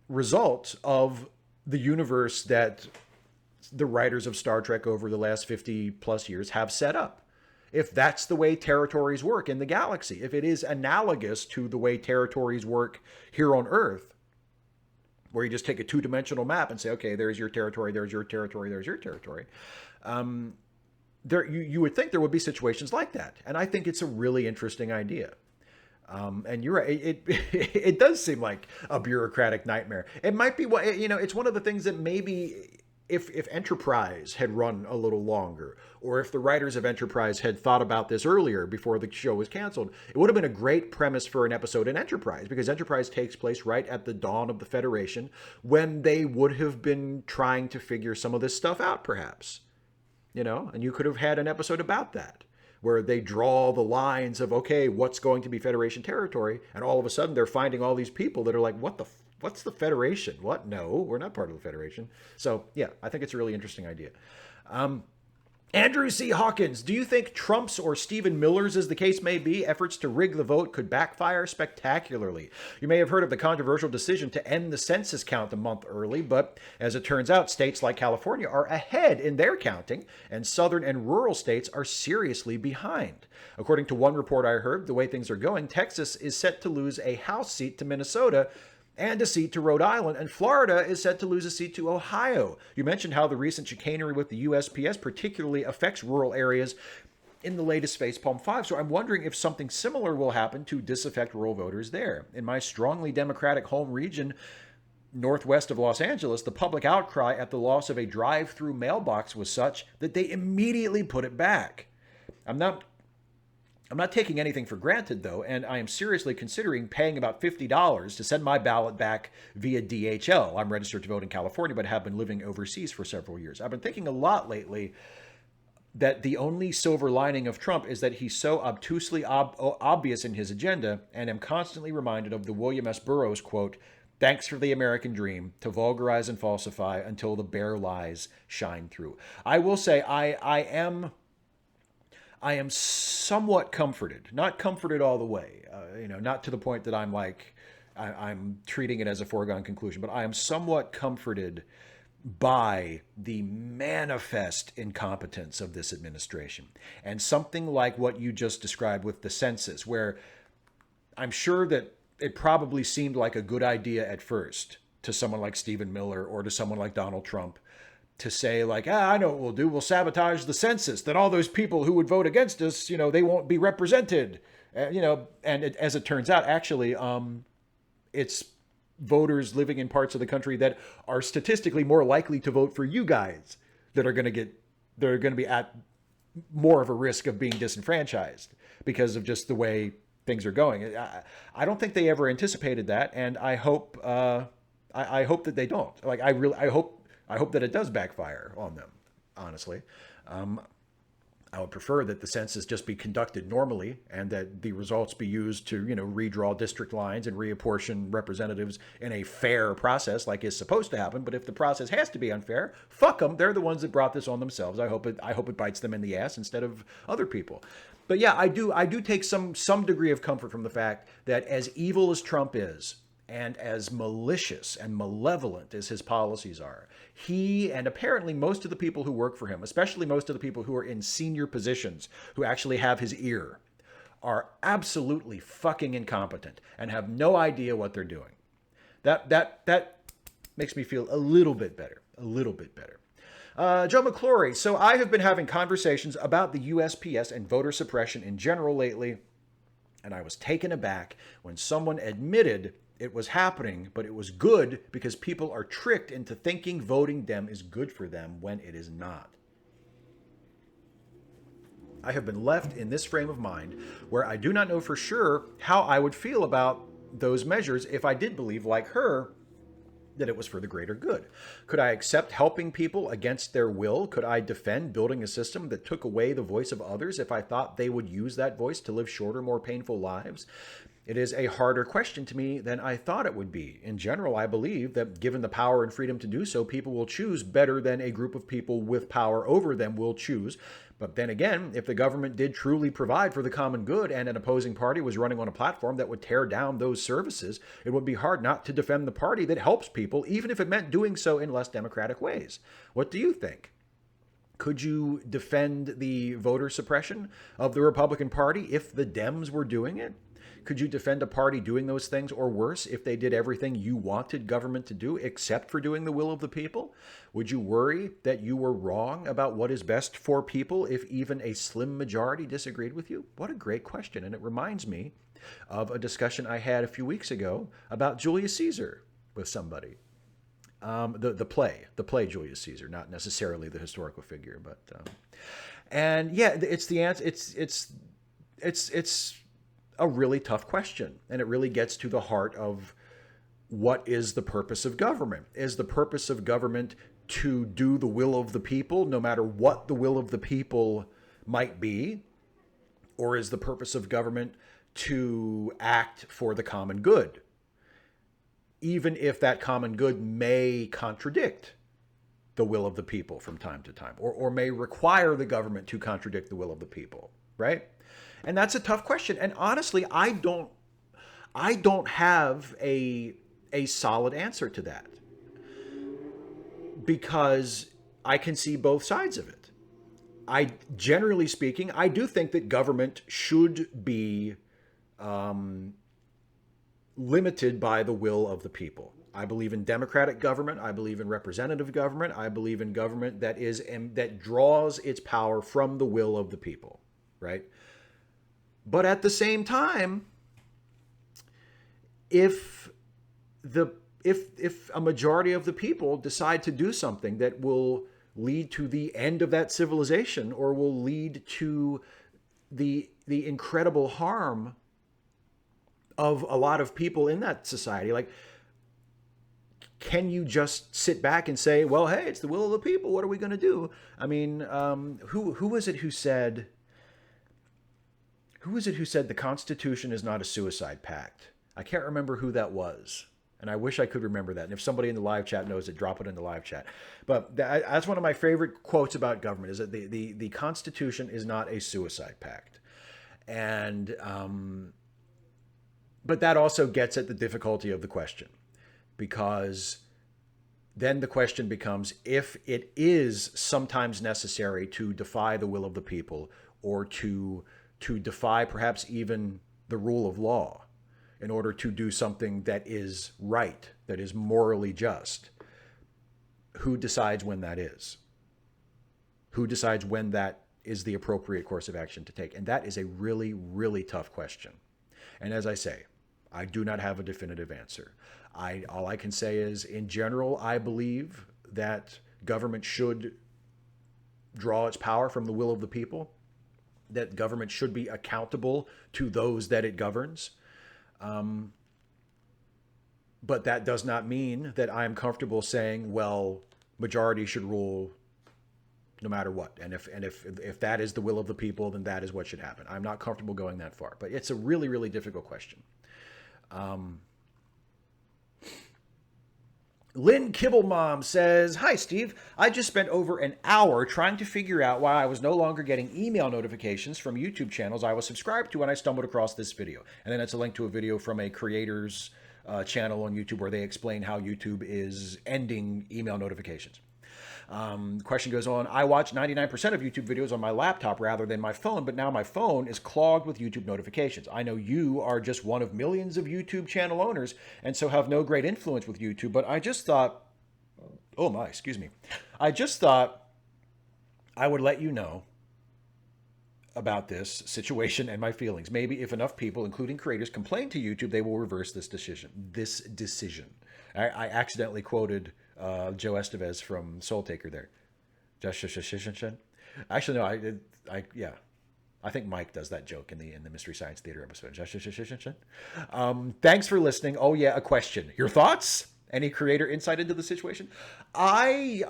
result of the universe that the writers of Star Trek over the last 50 plus years have set up. If that's the way territories work in the galaxy, if it is analogous to the way territories work here on Earth, where you just take a two-dimensional map and say, okay, there's your territory, there's your territory, there's your territory. You would think there would be situations like that. And I think it's a really interesting idea. And you're right, it does seem like a bureaucratic nightmare. It might be, it's one of the things that maybe if Enterprise had run a little longer, or if the writers of Enterprise had thought about this earlier before the show was canceled, it would have been a great premise for an episode in Enterprise, because Enterprise takes place right at the dawn of the Federation, when they would have been trying to figure some of this stuff out, perhaps. And you could have had an episode about that, where they draw the lines of, okay, what's going to be Federation territory, and all of a sudden they're finding all these people that are like, what's the Federation? What? No, we're not part of the Federation. So yeah, I think it's a really interesting idea. Andrew C. Hawkins, do you think Trump's or Stephen Miller's, as the case may be, efforts to rig the vote could backfire spectacularly? You may have heard of the controversial decision to end the census count a month early, but as it turns out, states like California are ahead in their counting, and southern and rural states are seriously behind. According to one report I heard, the way things are going, Texas is set to lose a House seat to Minnesota and a seat to Rhode Island, and Florida is set to lose a seat to Ohio. You mentioned how the recent chicanery with the USPS particularly affects rural areas in the latest Facepalm 5, so I'm wondering if something similar will happen to disaffect rural voters there. In my strongly Democratic home region, northwest of Los Angeles, the public outcry at the loss of a drive-through mailbox was such that they immediately put it back. I'm not taking anything for granted, though, and I am seriously considering paying about $50 to send my ballot back via DHL. I'm registered to vote in California, but have been living overseas for several years. I've been thinking a lot lately that the only silver lining of Trump is that he's so obtusely obvious in his agenda, and am constantly reminded of the William S. Burroughs quote, "Thanks for the American dream, to vulgarize and falsify until the bare lies shine through." I will say I am somewhat comforted, not comforted all the way, not to the point that I'm like, I'm treating it as a foregone conclusion, but I am somewhat comforted by the manifest incompetence of this administration. And something like what you just described with the census, where I'm sure that it probably seemed like a good idea at first to someone like Stephen Miller or to someone like Donald Trump, to say like, I know what we'll do. We'll sabotage the census. Then all those people who would vote against us, they won't be represented. As it turns out, actually, it's voters living in parts of the country that are statistically more likely to vote for you guys that are going to be at more of a risk of being disenfranchised because of just the way things are going. I don't think they ever anticipated that, and I hope I hope that they don't. Like I hope that it does backfire on them, honestly. I would prefer that the census just be conducted normally and that the results be used to, redraw district lines and reapportion representatives in a fair process like is supposed to happen. But if the process has to be unfair, fuck them. They're the ones that brought this on themselves. I hope it bites them in the ass instead of other people. But yeah, I do take some degree of comfort from the fact that as evil as Trump is, and as malicious and malevolent as his policies are, he and apparently most of the people who work for him, especially most of the people who are in senior positions who actually have his ear, are absolutely fucking incompetent and have no idea what they're doing. That makes me feel a little bit better. Joe McClory, so I have been having conversations about the USPS and voter suppression in general lately, and I was taken aback when someone admitted it was happening, but it was good because people are tricked into thinking voting them is good for them when it is not. I have been left in this frame of mind where I do not know for sure how I would feel about those measures if I did believe, like her, that it was for the greater good? Could I accept helping people against their will? Could I defend building a system that took away the voice of others if I thought they would use that voice to live shorter, more painful lives? It is a harder question to me than I thought it would be. In general, I believe that given the power and freedom to do so, people will choose better than a group of people with power over them will choose. But then again, if the government did truly provide for the common good and an opposing party was running on a platform that would tear down those services, it would be hard not to defend the party that helps people, even if it meant doing so in less democratic ways. What do you think? Could you defend the voter suppression of the Republican Party if the Dems were doing it? Could you defend a party doing those things or worse if they did everything you wanted government to do except for doing the will of the people? Would you worry that you were wrong about what is best for people if even a slim majority disagreed with you? What a great question. And it reminds me of a discussion I had a few weeks ago about Julius Caesar with somebody. The play Julius Caesar, not necessarily the historical figure, but and yeah, it's the answer. It's a really tough question, and it really gets to the heart of what is the purpose of government. Is the purpose of government to do the will of the people, no matter what the will of the people might be? Or is the purpose of government to act for the common good, even if that common good may contradict the will of the people from time to time, or may require the government to contradict the will of the people, right? And that's a tough question. And honestly, I don't have a solid answer to that, because I can see both sides of it. Generally speaking, I do think that government should be limited by the will of the people. I believe in democratic government. I believe in representative government. I believe in government that draws its power from the will of the people, right? But at the same time, if a majority of the people decide to do something that will lead to the end of that civilization, or will lead to the incredible harm of a lot of people in that society, like, can you just sit back and say, well, hey, it's the will of the people, what are we going to do? I mean, who was it who said the Constitution is not a suicide pact? I can't remember who that was, and I wish I could remember that. And if somebody in the live chat knows it, drop it in the live chat. But that's one of my favorite quotes about government, is that the Constitution is not a suicide pact. And but that also gets at the difficulty of the question, because then the question becomes, if it is sometimes necessary to defy the will of the people, or to defy perhaps even the rule of law in order to do something that is right, that is morally just, who decides when that is? Who decides when that is the appropriate course of action to take? And that is a really, really tough question. And as I say, I do not have a definitive answer. All I can say is, in general, I believe that government should draw its power from the will of the people, that government should be accountable to those that it governs. But that does not mean that I'm comfortable saying, well, majority should rule no matter what. And if that is the will of the people, then that is what should happen. I'm not comfortable going that far, but it's a really, really difficult question. Lynn Kibblemom says, hi, Steve. I just spent over an hour trying to figure out why I was no longer getting email notifications from YouTube channels I was subscribed to when I stumbled across this video. And then it's a link to a video from a creator's channel on YouTube where they explain how YouTube is ending email notifications. Question goes on. I watch 99% of YouTube videos on my laptop rather than my phone, but now my phone is clogged with YouTube notifications. I know you are just one of millions of YouTube channel owners and so have no great influence with YouTube, but I just thought, I just thought I would let you know about this situation and my feelings. Maybe if enough people, including creators, complain to YouTube, they will reverse this decision. I accidentally quoted Joe Estevez from Soul Taker there. Actually, no, I think Mike does that joke in the Mystery Science Theater episode. Thanks for listening. Oh yeah, a question. Your thoughts? Any creator insight into the situation? I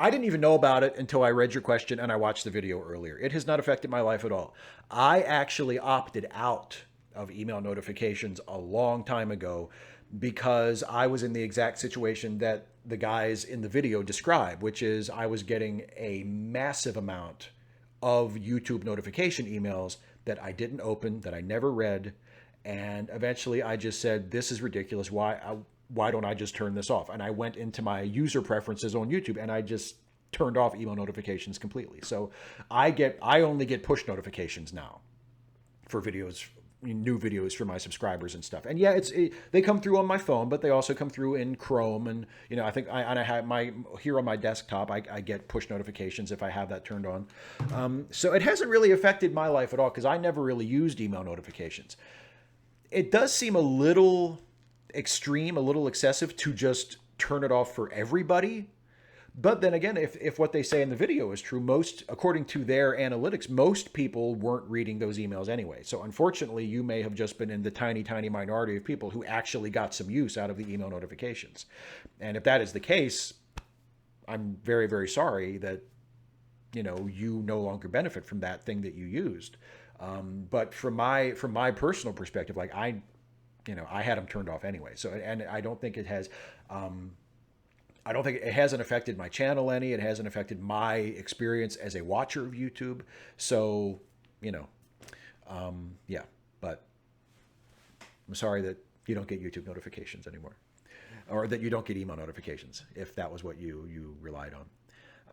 didn't even know about it until I read your question and I watched the video earlier. It has not affected my life at all. I actually opted out of email notifications a long time ago because I was in the exact situation that the guys in the video describe, which is I was getting a massive amount of YouTube notification emails that I didn't open, that I never read, and eventually I just said, this is ridiculous. Why don't I just turn this off? And I went into my user preferences on YouTube and I just turned off email notifications completely. So I only get push notifications now for videos, new videos for my subscribers and stuff. And yeah, they come through on my phone, but they also come through in Chrome. And, you know, I think I have here on my desktop, I get push notifications if I have that turned on. So it hasn't really affected my life at all because I never really used email notifications. It does seem a little extreme, a little excessive to just turn it off for everybody. But then again, if what they say in the video is true, according to their analytics, most people weren't reading those emails anyway. So unfortunately, you may have just been in the tiny, tiny minority of people who actually got some use out of the email notifications. And if that is the case, I'm very, very sorry that, you know, you no longer benefit from that thing that you used. But from my personal perspective, like I had them turned off anyway. So, and I don't think it has, I don't think it hasn't affected my channel any. It hasn't affected my experience as a watcher of YouTube. So, you know, yeah, but I'm sorry that you don't get YouTube notifications anymore, or that you don't get email notifications if that was what you relied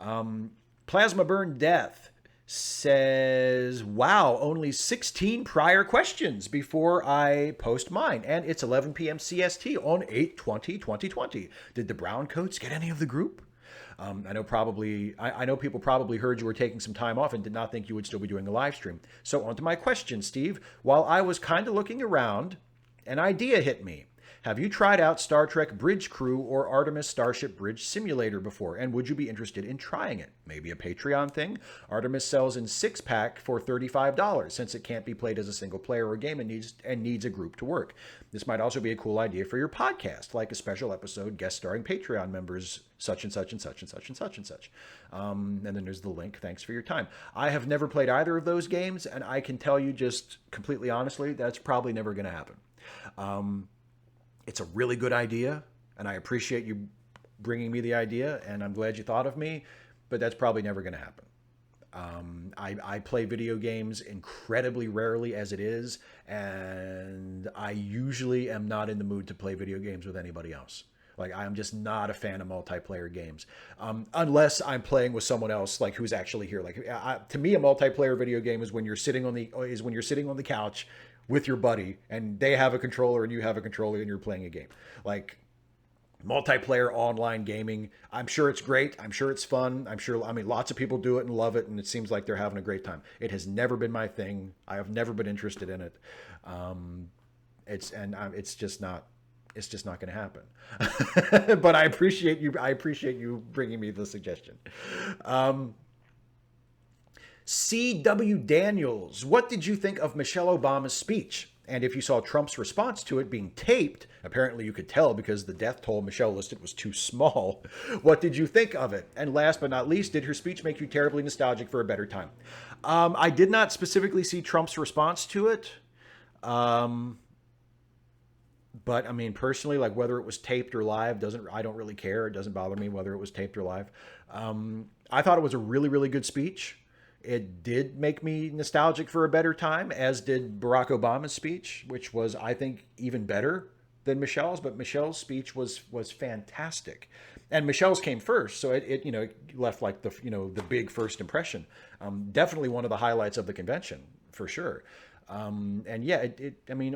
on. Plasma Burn Death says, wow, only 16 prior questions before I post mine. And it's 11 p.m. CST on 8/20/2020. Did the brown coats get any of the group? I know people probably heard you were taking some time off and did not think you would still be doing a live stream. So on to my question, Steve. While I was kind of looking around, an idea hit me. Have you tried out Star Trek Bridge Crew or Artemis Starship Bridge Simulator before? And would you be interested in trying it? Maybe a Patreon thing? Artemis sells in 6-pack for $35 since it can't be played as a single player or game and needs a group to work. This might also be a cool idea for your podcast, like a special episode guest starring Patreon members, such and such and such and such and such and such. And then there's the link. Thanks for your time. I have never played either of those games, and I can tell you just completely honestly, that's probably never going to happen. It's a really good idea, and I appreciate you bringing me the idea, and I'm glad you thought of me, but that's probably never going to happen. I play video games incredibly rarely as it is, and I usually am not in the mood to play video games with anybody else. Like, I'm just not a fan of multiplayer games, unless I'm playing with someone else, like who's actually here. Like, to me, a multiplayer video game is when you're sitting on the couch with your buddy and they have a controller and you have a controller and you're playing a game. Like, multiplayer online gaming, I'm sure it's great. I'm sure it's fun. Lots of people do it and love it, and it seems like they're having a great time. It has never been my thing. I have never been interested in it. It's just not going to happen. But I appreciate you bringing me the suggestion. C.W. Daniels, what did you think of Michelle Obama's speech? And if you saw Trump's response to it being taped, apparently you could tell because the death toll Michelle listed was too small. What did you think of it? And last but not least, did her speech make you terribly nostalgic for a better time? I did not specifically see Trump's response to it. But I mean, personally, like whether it was taped or live, I don't really care. It doesn't bother me whether it was taped or live. I thought it was a really, really good speech. It did make me nostalgic for a better time, as did Barack Obama's speech, which was, I think, even better than Michelle's. But Michelle's speech was fantastic, and Michelle's came first, so it left like the big first impression. Definitely one of the highlights of the convention for sure. And yeah,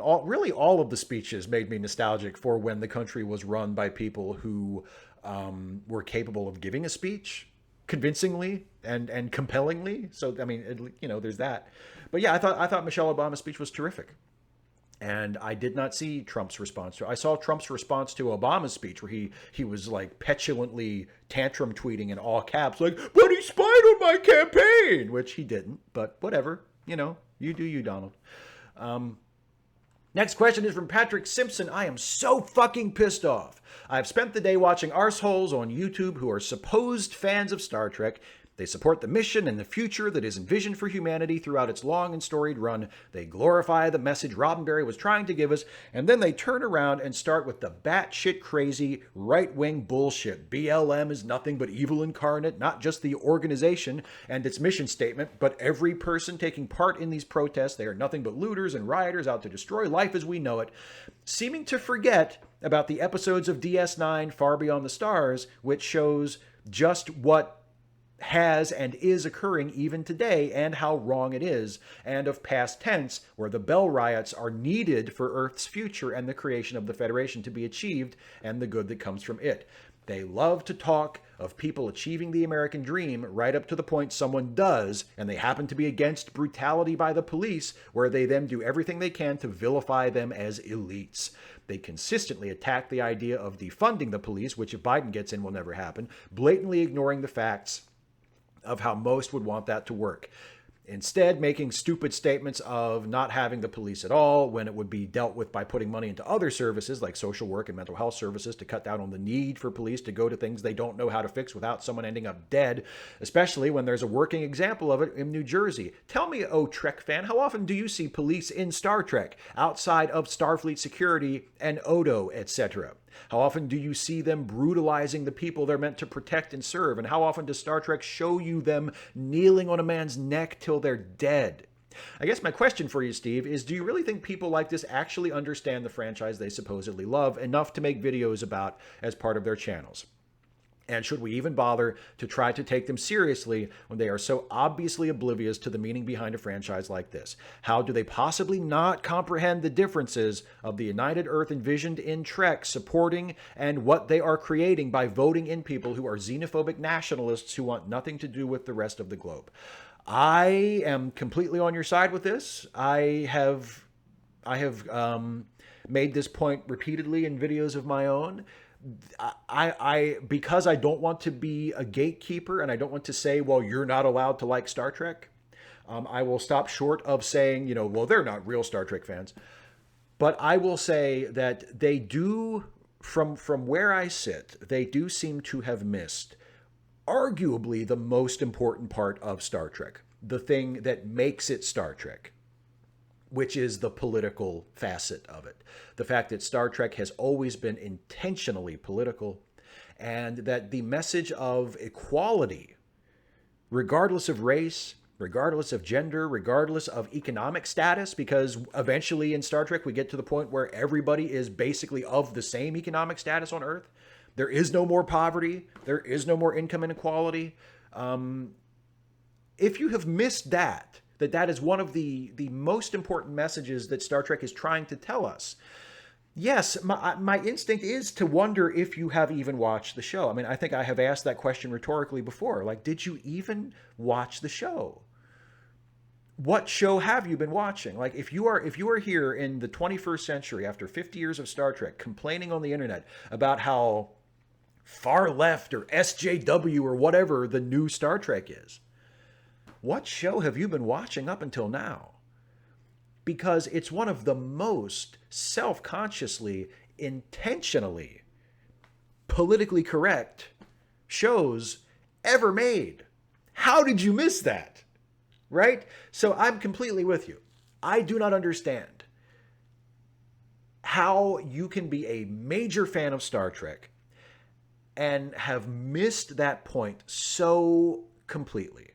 all of the speeches made me nostalgic for when the country was run by people who were capable of giving a speech convincingly and compellingly. So I mean, there's that. But yeah, I thought Michelle Obama's speech was terrific. And I did not see Trump's response to it. I saw Trump's response to Obama's speech where he was like petulantly tantrum tweeting in all caps, like, but he spied on my campaign, which he didn't, but whatever, you do you, Donald. Next question is from Patrick Simpson. I am so fucking pissed off. I've spent the day watching arseholes on YouTube who are supposed fans of Star Trek. They support the mission and the future that is envisioned for humanity throughout its long and storied run. They glorify the message Roddenberry was trying to give us, and then they turn around and start with the batshit crazy right-wing bullshit. BLM is nothing but evil incarnate, not just the organization and its mission statement, but every person taking part in these protests. They are nothing but looters and rioters out to destroy life as we know it, seeming to forget about the episodes of DS9 Far Beyond the Stars, which shows just what has and is occurring even today and how wrong it is, and of past tense, where the Bell riots are needed for Earth's future and the creation of the Federation to be achieved and the good that comes from it. They love to talk of people achieving the American dream right up to the point someone does, and they happen to be against brutality by the police, where they then do everything they can to vilify them as elites. They consistently attack the idea of defunding the police, which if Biden gets in will never happen, blatantly ignoring the facts of how most would want that to work. Instead, making stupid statements of not having the police at all when it would be dealt with by putting money into other services like social work and mental health services to cut down on the need for police to go to things they don't know how to fix without someone ending up dead, especially when there's a working example of it in New Jersey. Tell me, oh Trek fan, how often do you see police in Star Trek outside of Starfleet security and Odo, etc.? How often do you see them brutalizing the people they're meant to protect and serve? And how often does Star Trek show you them kneeling on a man's neck till they're dead? I guess my question for you, Steve, is do you really think people like this actually understand the franchise they supposedly love enough to make videos about as part of their channels? And should we even bother to try to take them seriously when they are so obviously oblivious to the meaning behind a franchise like this? How do they possibly not comprehend the differences of the United Earth envisioned in Trek supporting and what they are creating by voting in people who are xenophobic nationalists who want nothing to do with the rest of the globe? I am completely on your side with this. I have made this point repeatedly in videos of my own. Because I don't want to be a gatekeeper and I don't want to say, well, you're not allowed to like Star Trek. I will stop short of saying, well, they're not real Star Trek fans. But I will say that they do, from where I sit, they do seem to have missed arguably the most important part of Star Trek, the thing that makes it Star Trek, which is the political facet of it. The fact that Star Trek has always been intentionally political, and that the message of equality, regardless of race, regardless of gender, regardless of economic status, because eventually in Star Trek we get to the point where everybody is basically of the same economic status on Earth. There is no more poverty. There is no more income inequality. If you have missed that is one of the most important messages that Star Trek is trying to tell us. Yes, my instinct is to wonder if you have even watched the show. I mean, I think I have asked that question rhetorically before. Like, did you even watch the show? What show have you been watching? Like, if you are here in the 21st century after 50 years of Star Trek complaining on the internet about how far left or SJW or whatever the new Star Trek is, what show have you been watching up until now? Because it's one of the most self-consciously, intentionally, politically correct shows ever made. How did you miss that? Right? So I'm completely with you. I do not understand how you can be a major fan of Star Trek and have missed that point so completely.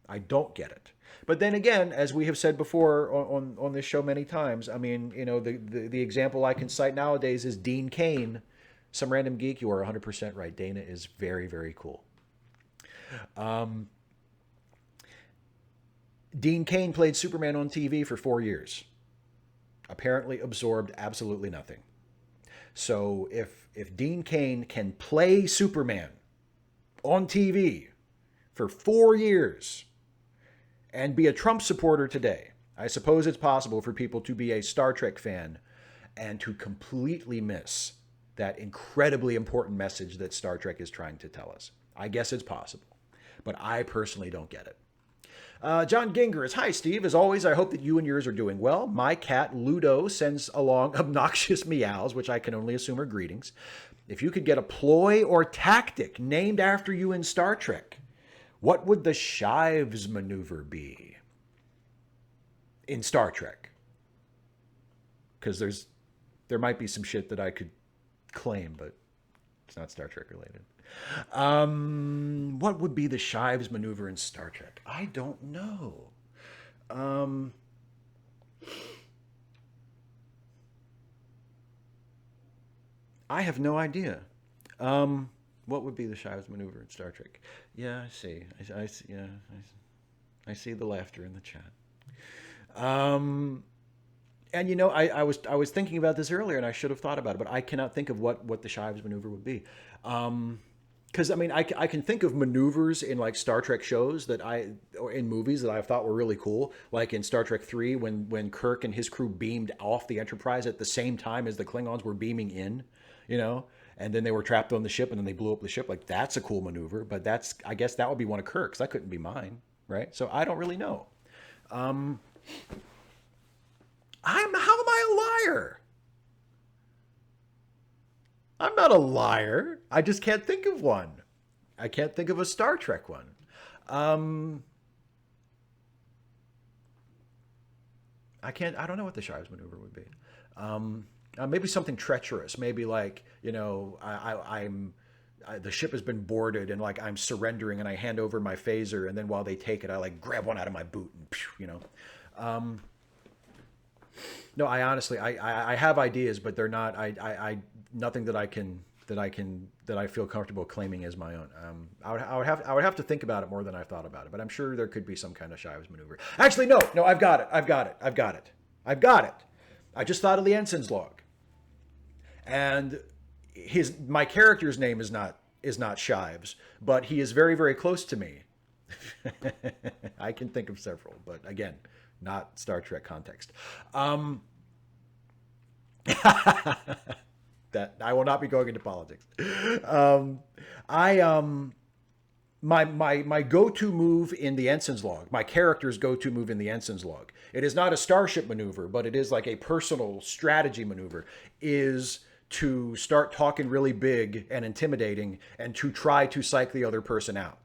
I don't get it. But then again, as we have said before on this show many times, I mean, the example I can cite nowadays is Dean Cain. Some random geek, you are 100% right. Dana is very, very cool. Dean Cain played Superman on TV for 4 years. Apparently absorbed absolutely nothing. So if Dean Cain can play Superman on TV for 4 years and be a Trump supporter today, I suppose it's possible for people to be a Star Trek fan and to completely miss that incredibly important message that Star Trek is trying to tell us. I guess it's possible, but I personally don't get it. John Gingers, hi Steve. As always, I hope that you and yours are doing well. My cat Ludo sends along obnoxious meows, which I can only assume are greetings. If you could get a ploy or tactic named after you in Star Trek, what would the Shives Maneuver be in Star Trek? Because there might be some shit that I could claim, but it's not Star Trek related. What would be the Shives Maneuver in Star Trek? I don't know. I have no idea. What would be the Shives Maneuver in Star Trek? Yeah, I see. I see. Yeah, I see the laughter in the chat. And you know, I was thinking about this earlier, and I should have thought about it, but I cannot think of what the Shives Maneuver would be. Because I mean, I can think of maneuvers in like Star Trek shows or in movies that I thought were really cool, like in Star Trek 3 when Kirk and his crew beamed off the Enterprise at the same time as the Klingons were beaming in, you know, and then they were trapped on the ship and then they blew up the ship. Like that's a cool maneuver, but I guess that would be one of Kirk's. That couldn't be mine, right? So I don't really know. How am I a liar? I'm not a liar. I just can't think of one. I can't think of a Star Trek one. I don't know what the Shives Maneuver would be. Maybe something treacherous. Maybe like, you know, the ship has been boarded and like I'm surrendering and I hand over my phaser and then while they take it, I like grab one out of my boot and, you know. No, I honestly, I have ideas, but they're not, nothing that I feel comfortable claiming as my own. I would have to think about it more than I've thought about it, but I'm sure there could be some kind of Shives Maneuver. Actually, no, I've got it. I just thought of the Ensign's log. And my character's name is not Shives, but he is very, very close to me. I can think of several, but again, not Star Trek context. That I will not be going into politics. My go-to move in the Ensign's log, my character's go-to move in the Ensign's log, it is not a starship maneuver, but it is like a personal strategy maneuver, is to start talking really big and intimidating and to try to psych the other person out.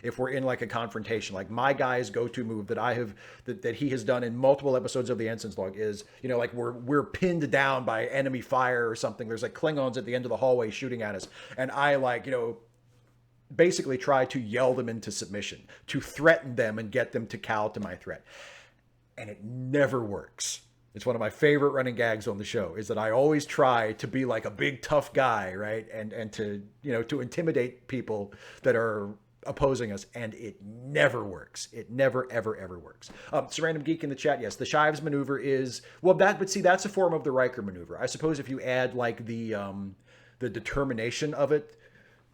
If we're in like a confrontation, like my guy's go-to move that he has done in multiple episodes of the Ensign's log is, you know, like we're pinned down by enemy fire or something. There's like Klingons at the end of the hallway shooting at us. And I like, you know, basically try to yell them into submission, to threaten them and get them to cow to my threat. And it never works. It's one of my favorite running gags on the show is that I always try to be like a big tough guy, right? And to, you know, to intimidate people that are opposing us, and it never works. It never, ever, ever works. Random Geek in the chat, yes, the Shives Maneuver is, well, but see, that's a form of the Riker Maneuver. I suppose if you add like the determination of it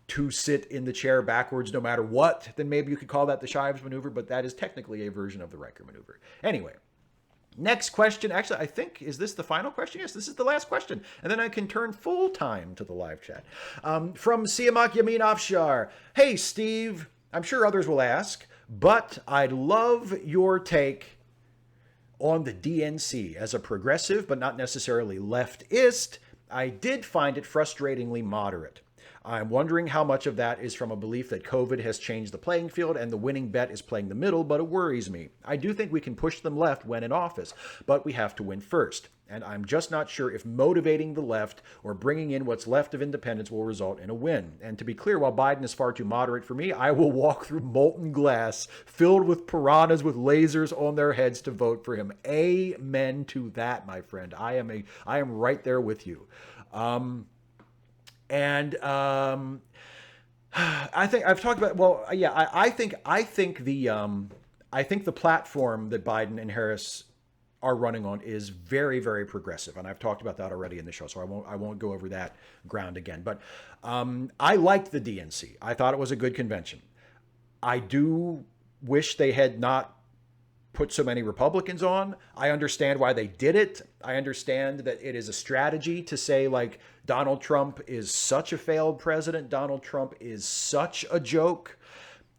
to sit in the chair backwards no matter what, then maybe you could call that the Shives Maneuver, but that is technically a version of the Riker Maneuver. Anyway, next question. Actually, I think, is this the final question? Yes, this is the last question. And then I can turn full time to the live chat. From Siamak Yamin Afshar. Hey, Steve, I'm sure others will ask, but I'd love your take on the DNC. As a progressive, but not necessarily leftist, I did find it frustratingly moderate. I'm wondering how much of that is from a belief that COVID has changed the playing field and the winning bet is playing the middle, but it worries me. I do think we can push them left when in office, but we have to win first. And I'm just not sure if motivating the left or bringing in what's left of independence will result in a win. And to be clear, while Biden is far too moderate for me, I will walk through molten glass filled with piranhas with lasers on their heads to vote for him. Amen to that, my friend. I am right there with you. I think I've talked about, well, yeah, I think the platform that Biden and Harris are running on is very, very progressive. And I've talked about that already in the show, so I won't go over that ground again. But I liked the DNC. I thought it was a good convention. I do wish they had not put so many Republicans on. I understand why they did it. I understand that it is a strategy to say, like, Donald Trump is such a failed president. Donald Trump is such a joke.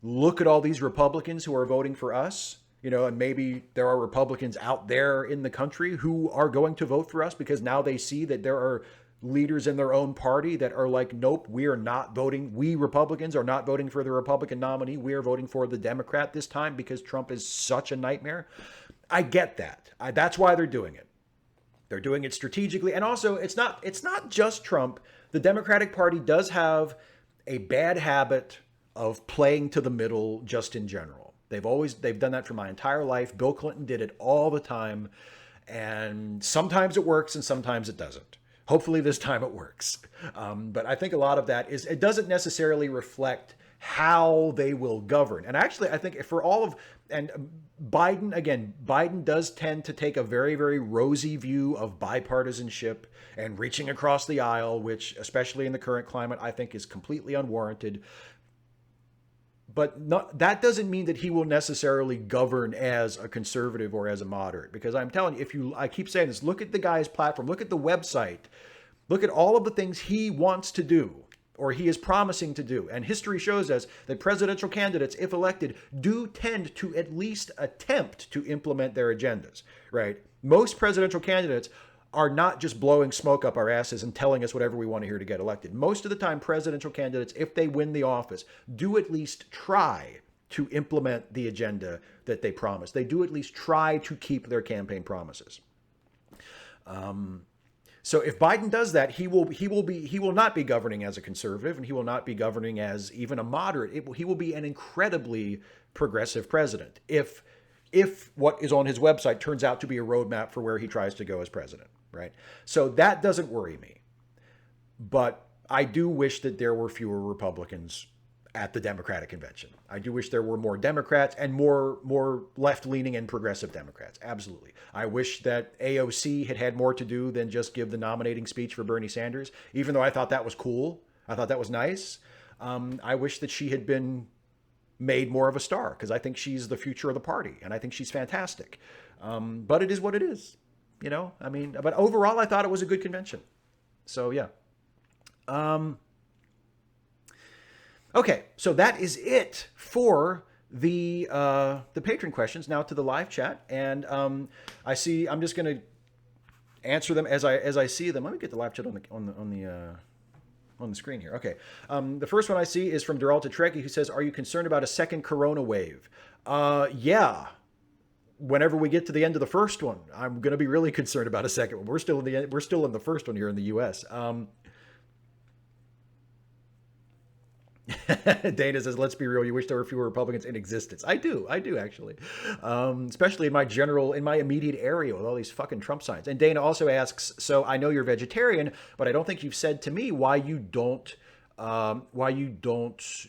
look at all these Republicans who are voting for us, you know, and maybe there are Republicans out there in the country who are going to vote for us because now they see that there are leaders in their own party that are like, nope, we are not voting. We Republicans are not voting for the Republican nominee. We are voting for the Democrat this time because Trump is such a nightmare. I get that. That's why they're doing it. They're doing it strategically. And also, it's not just Trump. The Democratic Party does have a bad habit of playing to the middle just in general. They've done that for my entire life. Bill Clinton did it all the time. And sometimes it works and sometimes it doesn't. Hopefully this time it works. But I think a lot of that is, it doesn't necessarily reflect how they will govern. And actually, I think for all of, and Biden does tend to take a very, very rosy view of bipartisanship and reaching across the aisle, which, especially in the current climate, I think is completely unwarranted. But that doesn't mean that he will necessarily govern as a conservative or as a moderate. Because I'm telling you, I keep saying this, look at the guy's platform, look at the website, look at all of the things he wants to do or he is promising to do. And history shows us that presidential candidates, if elected, do tend to at least attempt to implement their agendas, right? Most presidential candidates are not just blowing smoke up our asses and telling us whatever we want to hear to get elected. Most of the time, presidential candidates, if they win the office, do at least try to implement the agenda that they promise. They do at least try to keep their campaign promises. So if Biden does that, he will not be governing as a conservative, and he will not be governing as even a moderate. He will be an incredibly progressive president if what is on his website turns out to be a roadmap for where he tries to go as president. Right. So that doesn't worry me. But I do wish that there were fewer Republicans at the Democratic convention. I do wish there were more Democrats and more left-leaning and progressive Democrats. Absolutely. I wish that AOC had more to do than just give the nominating speech for Bernie Sanders, even though I thought that was cool. I thought that was nice. I wish that she had been made more of a star because I think she's the future of the party and I think she's fantastic. But it is what it is. You know, I mean, but overall, I thought it was a good convention. So, yeah. Okay, so that is it for the patron questions. Now to the live chat, and I'm just going to answer them as I see them. Let me get the live chat on the screen here. Okay, the first one I see is from Deralta Trekkie, who says, "Are you concerned about a second corona wave?" Yeah. Whenever we get to the end of the first one, I'm going to be really concerned about a second one. We're still in the first one here in the U.S. Dana says, "Let's be real. You wish there were fewer Republicans in existence." I do actually, especially in my immediate area with all these fucking Trump signs. And Dana also asks, "So I know you're vegetarian, but I don't think you've said to me why you don't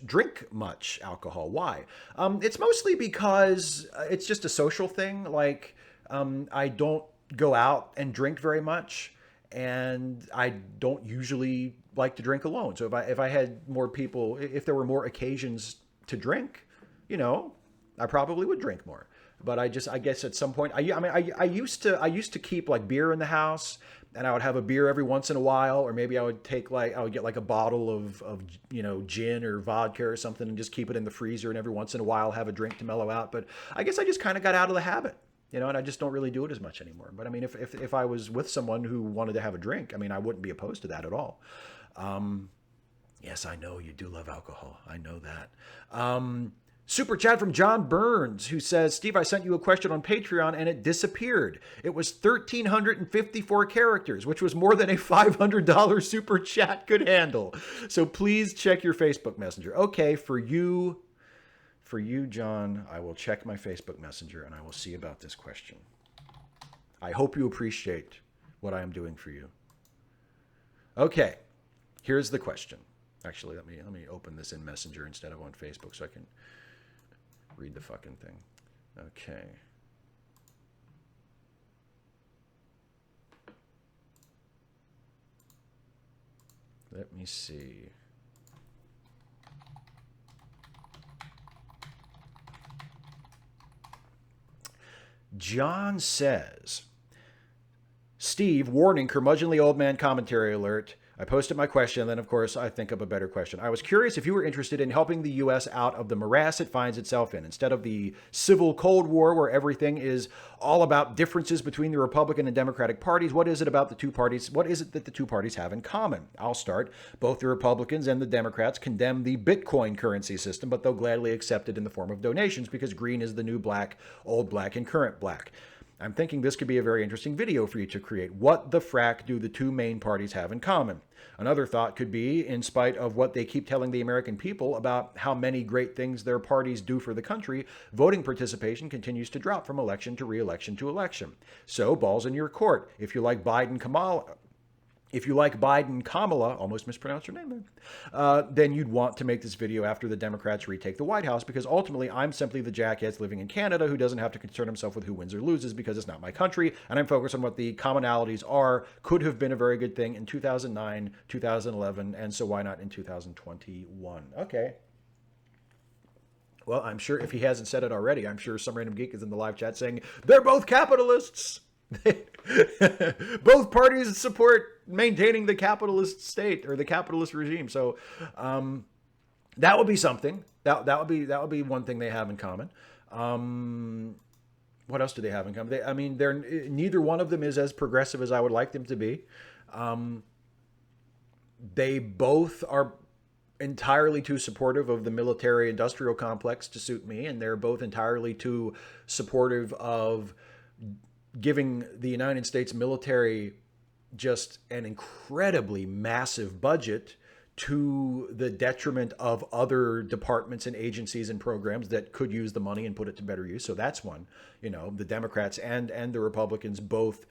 drink much alcohol. Why?" It's mostly because it's just a social thing. Like, I don't go out and drink very much, and I don't usually like to drink alone. So if I had more people, if there were more occasions to drink, you know, I probably would drink more. But I guess at some point, I used to keep like beer in the house, and I would have a beer every once in a while, or maybe I would get like a bottle of you know, gin or vodka or something and just keep it in the freezer, and every once in a while have a drink to mellow out. But I guess I just kind of got out of the habit, you know, and I just don't really do it as much anymore. But I mean, if I was with someone who wanted to have a drink, I mean, I wouldn't be opposed to that at all. Yes, I know you do love alcohol. I know that. Super chat from John Burns, who says, "Steve, I sent you a question on Patreon and it disappeared. It was 1,354 characters, which was more than a $500 super chat could handle. So please check your Facebook Messenger." Okay, for you, John, I will check my Facebook Messenger and I will see about this question. I hope you appreciate what I am doing for you. Okay, here's the question. Actually, let me open this in Messenger instead of on Facebook so I can read the fucking thing. Okay. Let me see. John says, "Steve, warning, curmudgeonly old man commentary alert. I posted my question, and then, of course, I think of a better question. I was curious if you were interested in helping the U.S. out of the morass it finds itself in. Instead of the civil Cold War, where everything is all about differences between the Republican and Democratic parties, what is it about the two parties? What is it that the two parties have in common? I'll start. Both the Republicans and the Democrats condemn the Bitcoin currency system, but they'll gladly accept it in the form of donations because green is the new black, old black, and current black. I'm thinking this could be a very interesting video for you to create. What the frack do the two main parties have in common? Another thought could be, in spite of what they keep telling the American people about how many great things their parties do for the country, voting participation continues to drop from election to re-election to election. So, balls in your court. If you like Kamala, almost mispronounced her name there, then you'd want to make this video after the Democrats retake the White House, because ultimately I'm simply the jackass living in Canada who doesn't have to concern himself with who wins or loses because it's not my country, and I'm focused on what the commonalities are, could have been a very good thing in 2009, 2011, and so why not in 2021? Okay. Well, I'm sure if he hasn't said it already, I'm sure some random geek is in the live chat saying, they're both capitalists! Both parties support maintaining the capitalist state or the capitalist regime. So that would be something. That would be one thing they have in common. What else do they have in common? They're neither one of them is as progressive as I would like them to be. They both are entirely too supportive of the military industrial complex to suit me, and they're both entirely too supportive of giving the United States military just an incredibly massive budget to the detriment of other departments and agencies and programs that could use the money and put it to better use. So that's one. The Democrats and the Republicans both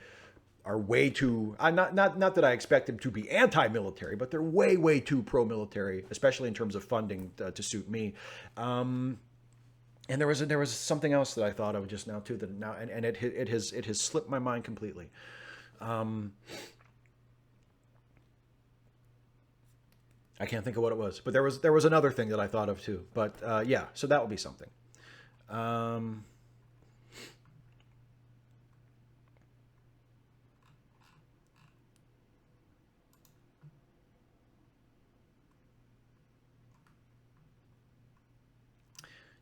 are way too, not that I expect them to be anti-military, but they're way too pro-military, especially in terms of funding to suit me. And there was something else that I thought of just now too, that now and it has slipped my mind completely. I can't think of what it was, but there was another thing that I thought of too. But yeah, so that would be something.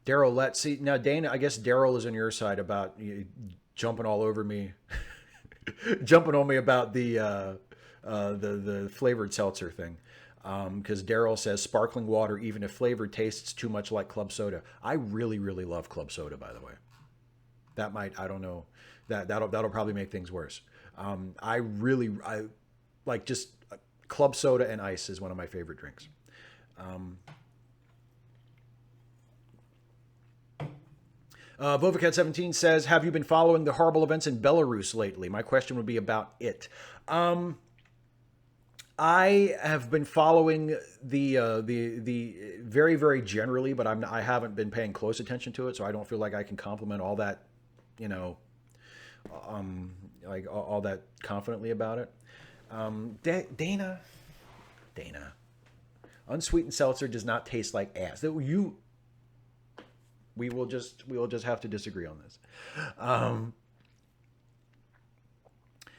Daryl, let's see. Now, Dana, I guess Daryl is on your side about jumping all over me, jumping on me about the flavored seltzer thing. Because Daryl says sparkling water, even if flavored, tastes too much like club soda. I really love club soda, by the way. That might, I don't know, that'll probably make things worse. I like just club soda and ice is one of my favorite drinks. Vovacat17 says, have you been following the horrible events in Belarus lately? My question would be about it. I have been following the very generally, but I haven't been paying close attention to it, so I don't feel like I can compliment all that, like all that confidently about it. Dana, unsweetened seltzer does not taste like ass. We will just have to disagree on this.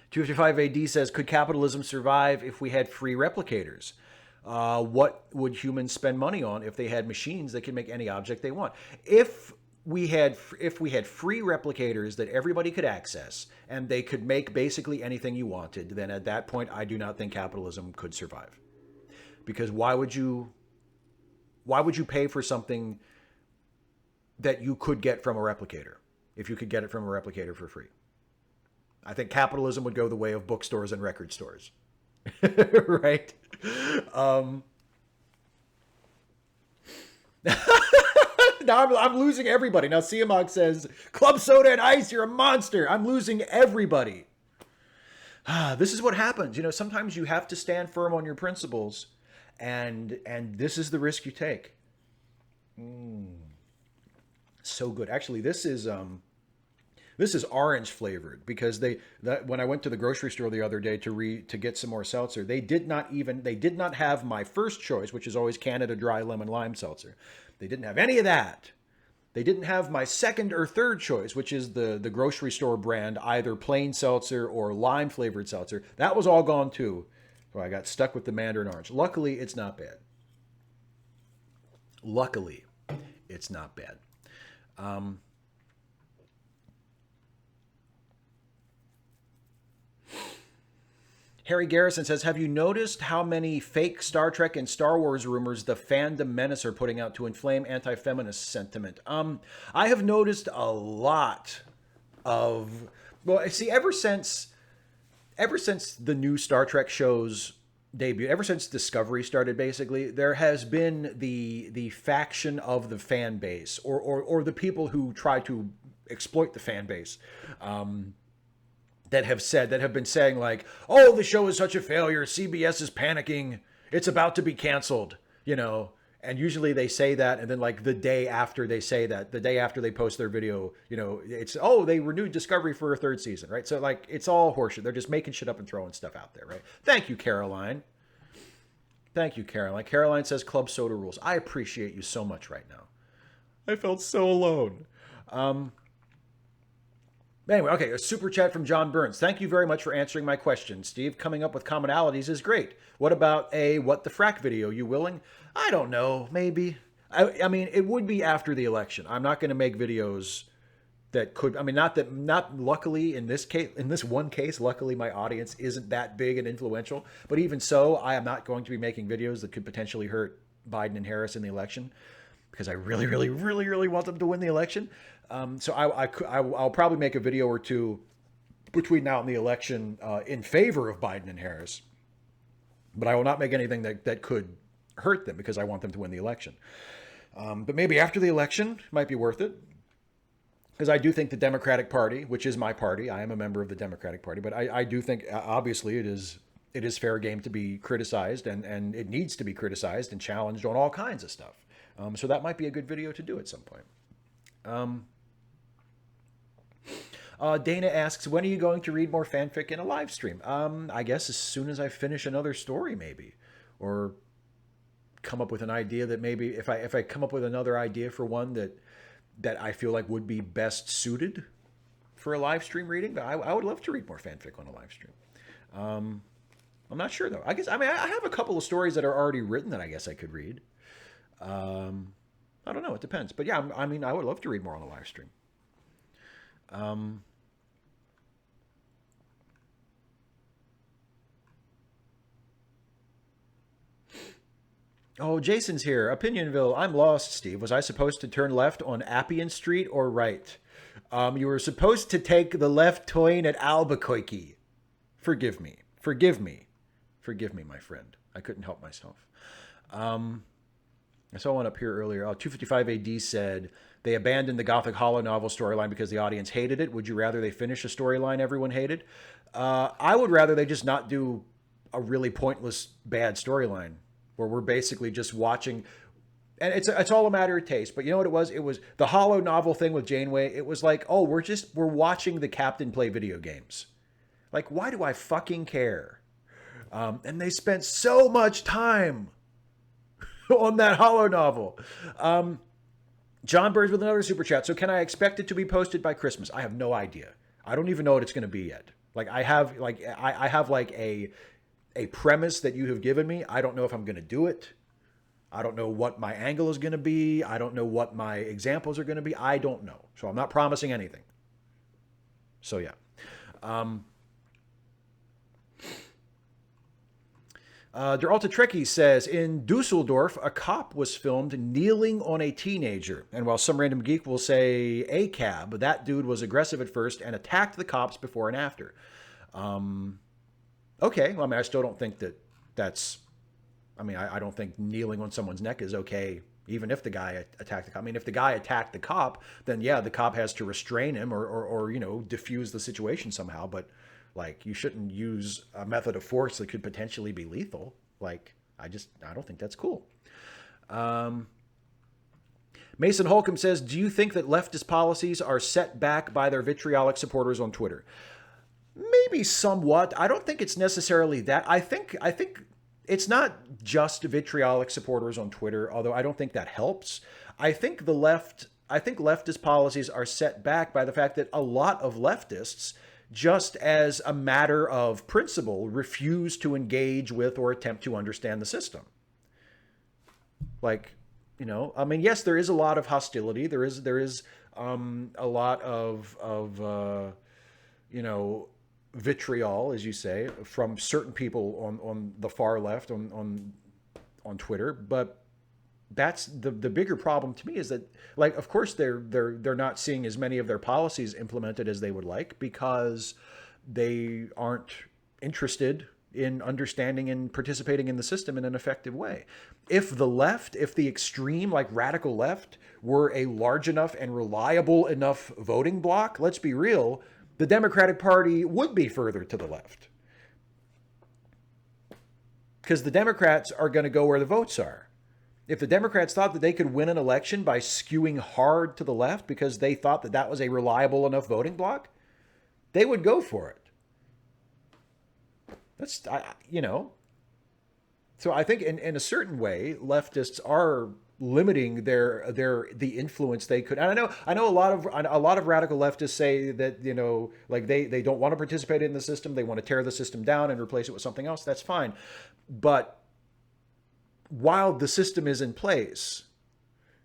255 AD says, could capitalism survive if we had free replicators? What would humans spend money on if they had machines that could make any object they want? If we had free replicators that everybody could access and they could make basically anything you wanted, then at that point I do not think capitalism could survive. Because why would you pay for something that you could get from a replicator if you could get it from a replicator for free? I think capitalism would go the way of bookstores and record stores. Right? Now I'm losing everybody. Now Siamog says, club soda and ice, you're a monster. I'm losing everybody. This is what happens. Sometimes you have to stand firm on your principles, and this is the risk you take. So good. Actually, this is orange flavored, because when I went to the grocery store the other day to get some more seltzer, they did not have my first choice, which is always Canada Dry Lemon Lime Seltzer. They didn't have any of that. They didn't have my second or third choice, which is the grocery store brand, either plain seltzer or lime flavored seltzer. That was all gone too. Well, I got stuck with the Mandarin Orange. Luckily, it's not bad. Luckily, it's not bad. Harry Garrison says, have you noticed how many fake Star Trek and Star Wars rumors the fandom menace are putting out to inflame anti-feminist sentiment? I have noticed a lot of, well, see, ever since the new Star Trek shows debut, ever since Discovery started, basically, there has been the faction of the fan base, or the people who try to exploit the fan base, that have been saying like, oh, the show is such a failure, CBS is panicking, it's about to be canceled, you know. And usually they say that, and then like the day after they say that, the day after they post their video, you know, it's, oh, they renewed Discovery for a third season, right? So like, it's all horseshit. They're just making shit up and throwing stuff out there, right? Thank you, Caroline. Thank you, Caroline. Caroline says Club Soda rules. I appreciate you so much right now. I felt so alone. Anyway, okay, a super chat from John Burns. Thank you very much for answering my question, Steve. Coming up with commonalities is great. What about a what the frack video? You willing? I don't know. Maybe. I mean, it would be after the election. I'm not going to make videos that could, I mean, not luckily in this case, in this one case, luckily my audience isn't that big and influential. But even so, I am not going to be making videos that could potentially hurt Biden and Harris in the election, because I really, really, really, really want them to win the election. So I'll probably make a video or two between now and the election in favor of Biden and Harris. But I will not make anything that could hurt them, because I want them to win the election. But maybe after the election might be worth it. Because I do think the Democratic Party, which is my party, I am a member of the Democratic Party, but I do think obviously it is fair game to be criticized, and it needs to be criticized and challenged on all kinds of stuff. So that might be a good video to do at some point. Dana asks, when are you going to read more fanfic in a live stream? I guess as soon as I finish another story, maybe, or come up with an idea that maybe if I come up with another idea for one that I feel like would be best suited for a live stream reading. I would love to read more fanfic on a live stream. I'm not sure though. I have a couple of stories that are already written that I guess I could read. I don't know. It depends. But yeah, I mean, I would love to read more on the live stream. Oh, Jason's here. Opinionville. I'm lost, Steve. Was I supposed to turn left on Appian Street or right? You were supposed to take the left turn at Albuquerque. Forgive me. Forgive me. Forgive me, my friend. I couldn't help myself. I saw one up here earlier. 255 AD said they abandoned the Gothic Hollow novel storyline because the audience hated it. Would you rather they finish a storyline everyone hated? I would rather they just not do a really pointless bad storyline where we're basically just watching. And it's all a matter of taste. But you know what it was? It was the Hollow novel thing with Janeway. It was like, oh, we're watching the captain play video games. Like, why do I fucking care? And they spent so much time on that Hollow novel. John Burns with another super chat. So can I expect it to be posted by Christmas? I have no idea. I don't even know what it's going to be yet. Like I have a premise that you have given me. I don't know if I'm going to do it. I don't know what my angle is going to be. I don't know what my examples are going to be. I don't know. So I'm not promising anything. So yeah. Der Alta Trekkie says, in Dusseldorf, a cop was filmed kneeling on a teenager. And while some random geek will say a cab, that dude was aggressive at first and attacked the cops before and after. Okay, well, I mean, I still don't think that's... I mean, I don't think kneeling on someone's neck is okay, even if the guy attacked the cop. I mean, if the guy attacked the cop, then yeah, the cop has to restrain him or you know, diffuse the situation somehow. But like, you shouldn't use a method of force that could potentially be lethal. Like, I don't think that's cool. Mason Holcomb says, do you think that leftist policies are set back by their vitriolic supporters on Twitter? Maybe somewhat. I don't think it's necessarily that. I think it's not just vitriolic supporters on Twitter, although I don't think that helps. I think leftist policies are set back by the fact that a lot of leftists just as a matter of principle, refuse to engage with or attempt to understand the system. Like, you know, I mean, yes, there is a lot of hostility. There is a lot of you know, vitriol, as you say, from certain people on the far left on Twitter. But that's the bigger problem to me, is that, like, of course they're not seeing as many of their policies implemented as they would like, because they aren't interested in understanding and participating in the system in an effective way. If the left, if the extreme, like radical left, were a large enough and reliable enough voting bloc, let's be real, the Democratic Party would be further to the left. Because the Democrats are going to go where the votes are. If the Democrats thought that they could win an election by skewing hard to the left because they thought that that was a reliable enough voting bloc, they would go for it. That's, you know. So I think in a certain way, leftists are limiting the influence they could. And I know a lot of radical leftists say that, you know, like they don't want to participate in the system. They want to tear the system down and replace it with something else. That's fine. But while the system is in place,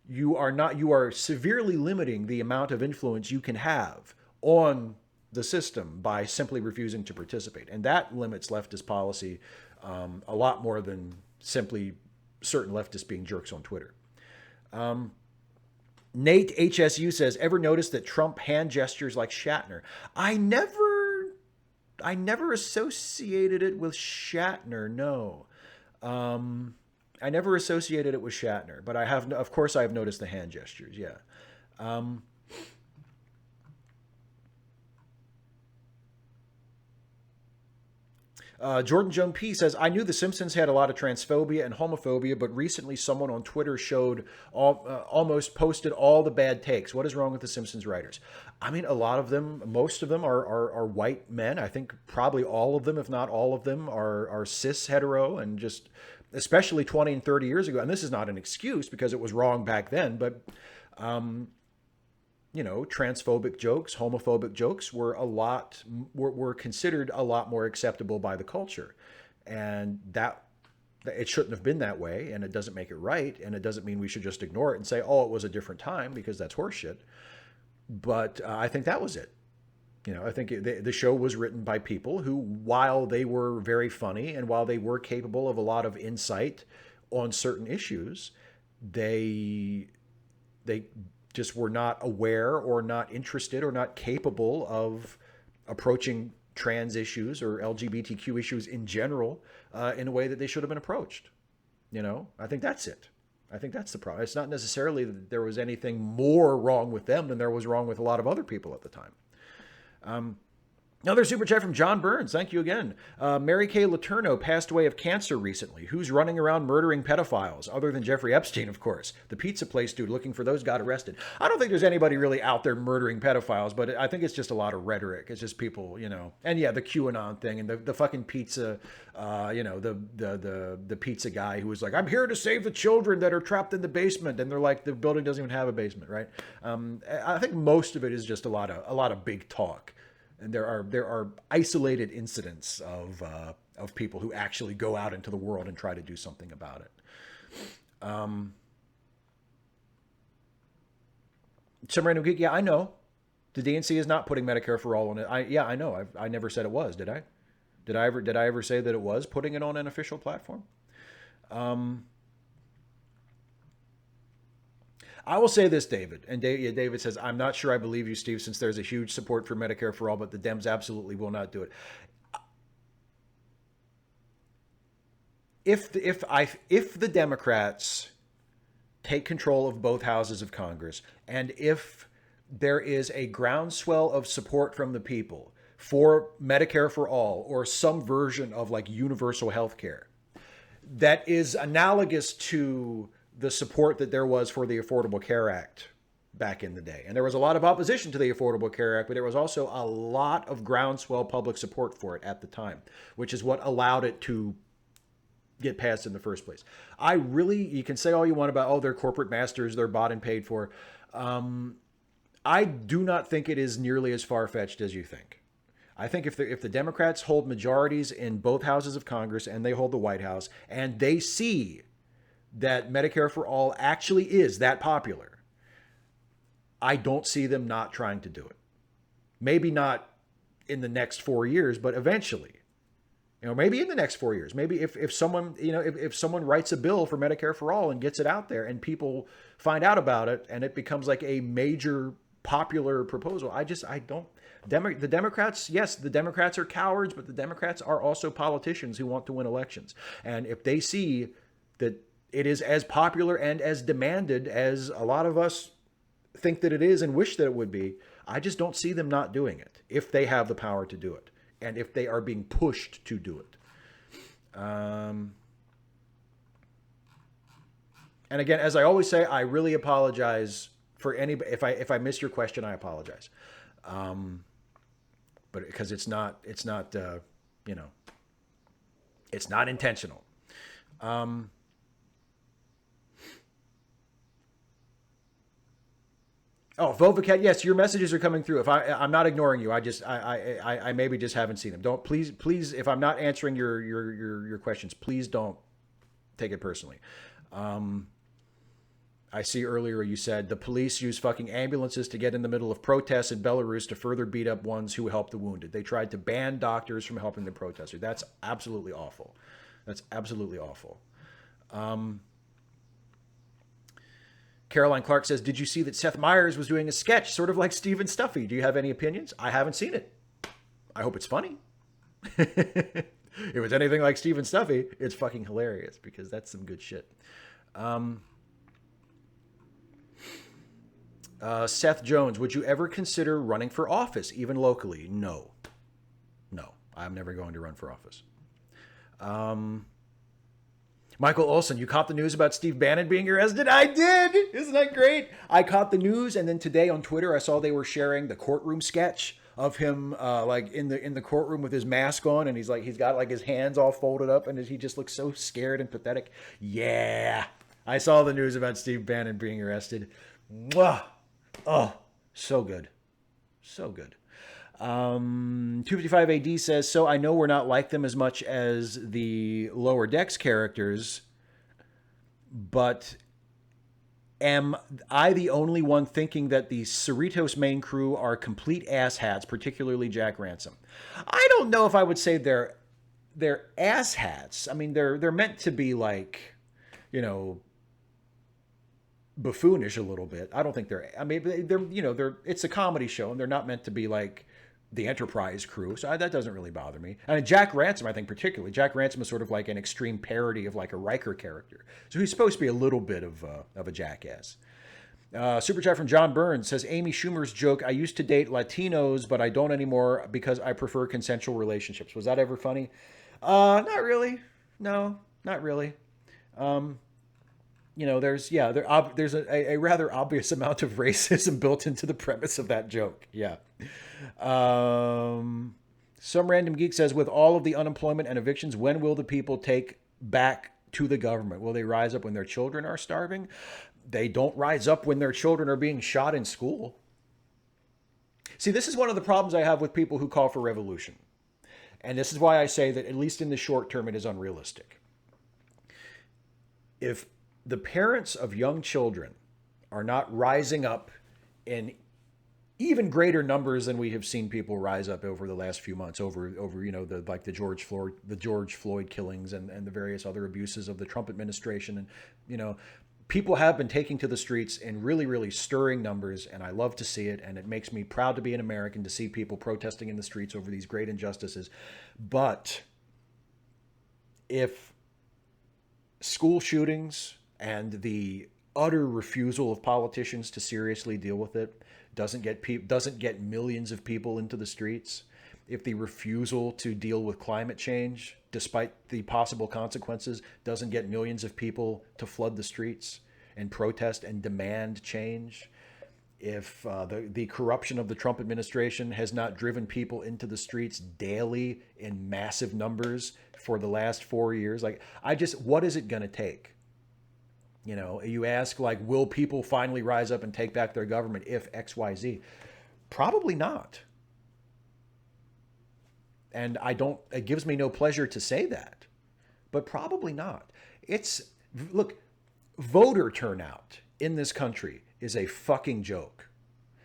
you are severely limiting the amount of influence you can have on the system by simply refusing to participate. And that limits leftist policy a lot more than simply certain leftists being jerks on Twitter. Nate HSU says, ever notice that Trump hand gestures like Shatner? I never associated it with Shatner, no. I never associated it with Shatner, but I have, of course, I have noticed the hand gestures. Yeah. Jordan Joan P says, I knew The Simpsons had a lot of transphobia and homophobia, but recently someone on Twitter showed almost posted all the bad takes. What is wrong with The Simpsons writers? I mean, a lot of them, most of them are white men. I think probably all of them, if not all of them, are cis hetero, and just especially 20 and 30 years ago. And this is not an excuse because it was wrong back then, but you know, transphobic jokes, homophobic jokes were considered a lot more acceptable by the culture. And that it shouldn't have been that way, and it doesn't make it right, and it doesn't mean we should just ignore it and say, oh, it was a different time, because that's horseshit. But I think that was it. You know, I think the show was written by people who, while they were very funny and while they were capable of a lot of insight on certain issues, they just were not aware or not interested or not capable of approaching trans issues or LGBTQ issues in general in a way that they should have been approached. You know, I think that's it. I think that's the problem. It's not necessarily that there was anything more wrong with them than there was wrong with a lot of other people at the time. Another super chat from John Burns. Thank you again. Mary Kay Letourneau passed away of cancer recently. Who's running around murdering pedophiles? Other than Jeffrey Epstein, of course. The pizza place dude looking for those got arrested. I don't think there's anybody really out there murdering pedophiles, but I think it's just a lot of rhetoric. It's just people, you know. And yeah, the QAnon thing and the fucking pizza, you know, the pizza guy who was like, I'm here to save the children that are trapped in the basement. And they're like, the building doesn't even have a basement, right? I think most of it is just a lot of big talk. And there are isolated incidents of people who actually go out into the world and try to do something about it. Some random geek, yeah, I know. The DNC is not putting Medicare for all on it. I know. I never said it was, did I? Did I ever say that it was putting it on an official platform? I will say this, David. And David says, I'm not sure I believe you, Steve, since there's a huge support for Medicare for all, but the Dems absolutely will not do it. If the Democrats take control of both houses of Congress, and if there is a groundswell of support from the people for Medicare for all, or some version of like universal health care that is analogous to the support that there was for the Affordable Care Act back in the day. And there was a lot of opposition to the Affordable Care Act, but there was also a lot of groundswell public support for it at the time, which is what allowed it to get passed in the first place. You can say all you want about, oh, they're corporate masters, they're bought and paid for. I do not think it is nearly as far-fetched as you think. I think if the Democrats hold majorities in both houses of Congress and they hold the White House and they see that Medicare for all actually is that popular, I don't see them not trying to do it. Maybe not in the next 4 years, but eventually. Maybe in the next 4 years. Maybe if someone, if someone writes a bill for Medicare for all and gets it out there and people find out about it and it becomes like a major popular proposal. I don't. The Democrats, yes, the Democrats are cowards, but the Democrats are also politicians who want to win elections. And if they see that it is as popular and as demanded as a lot of us think that it is and wish that it would be, I just don't see them not doing it if they have the power to do it and if they are being pushed to do it. And again, as I always say, I really apologize for anybody. If I missed your question, I apologize. But because it's not it's not intentional. Oh, Vovacat, yes, your messages are coming through. If I'm not ignoring you, I maybe just haven't seen them. Don't please if I'm not answering your questions, please don't take it personally. I see earlier you said the police use fucking ambulances to get in the middle of protests in Belarus to further beat up ones who help the wounded. They tried to ban doctors from helping the protesters. That's absolutely awful. That's absolutely awful. Caroline Clark says, did you see that Seth Meyers was doing a sketch sort of like Stephen Stuffy? Do you have any opinions? I haven't seen it. I hope it's funny. If it's anything like Stephen Stuffy, it's fucking hilarious because that's some good shit. Seth Jones, would you ever consider running for office, even locally? No. No, I'm never going to run for office. Michael Olson, you caught the news about Steve Bannon being arrested? I did! Isn't that great? I caught the news, and then today on Twitter, I saw they were sharing the courtroom sketch of him like in the courtroom with his mask on, and he's got like his hands all folded up, and he just looks so scared and pathetic. Yeah, I saw the news about Steve Bannon being arrested. Mwah! Oh, so good. So good. 255 AD says, so I know we're not like them as much as the Lower Decks characters, but am I the only one thinking that the Cerritos main crew are complete asshats, particularly Jack Ransom? I don't know if I would say they're asshats. I mean, they're meant to be like, buffoonish a little bit. I don't think they're it's a comedy show and they're not meant to be like the Enterprise crew. So that doesn't really bother me. And Jack Ransom, I think particularly, Jack Ransom is sort of like an extreme parody of like a Riker character. So he's supposed to be a little bit of a jackass. Super chat from John Burns says, Amy Schumer's joke, I used to date Latinos, but I don't anymore because I prefer consensual relationships. Was that ever funny? Not really. No, not really. There's a rather obvious amount of racism built into the premise of that joke. Yeah. Some random geek says, with all of the unemployment and evictions, when will the people take back to the government? Will they rise up when their children are starving? They don't rise up when their children are being shot in school. See, this is one of the problems I have with people who call for revolution. And this is why I say that at least in the short term, it is unrealistic. If the parents of young children are not rising up in even greater numbers than we have seen people rise up over the last few months, over the George Floyd killings and the various other abuses of the Trump administration, and people have been taking to the streets in really, really stirring numbers, and I love to see it, and it makes me proud to be an American to see people protesting in the streets over these great injustices. But if school shootings and the utter refusal of politicians to seriously deal with it doesn't get millions of people into the streets, if the refusal to deal with climate change, despite the possible consequences, doesn't get millions of people to flood the streets and protest and demand change, if the corruption of the Trump administration has not driven people into the streets daily in massive numbers for the last 4 years, what is it going to take? You ask, will people finally rise up and take back their government if X, Y, Z? Probably not. And it gives me no pleasure to say that, but probably not. Look, voter turnout in this country is a fucking joke.